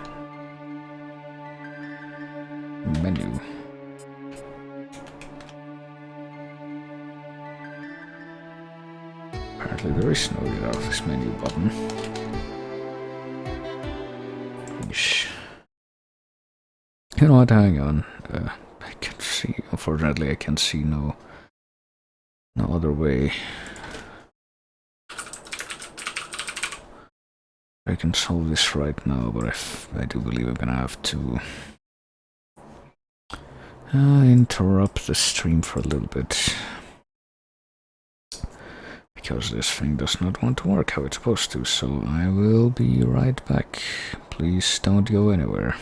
menu. Apparently there is no get out of this menu button. Yeesh. You know what, hang on. I can see, unfortunately I can see no other way. I can solve this right now, but I do believe I'm gonna have to interrupt the stream for a little bit. Because this thing does not want to work how it's supposed to, so I will be right back. Please don't go anywhere.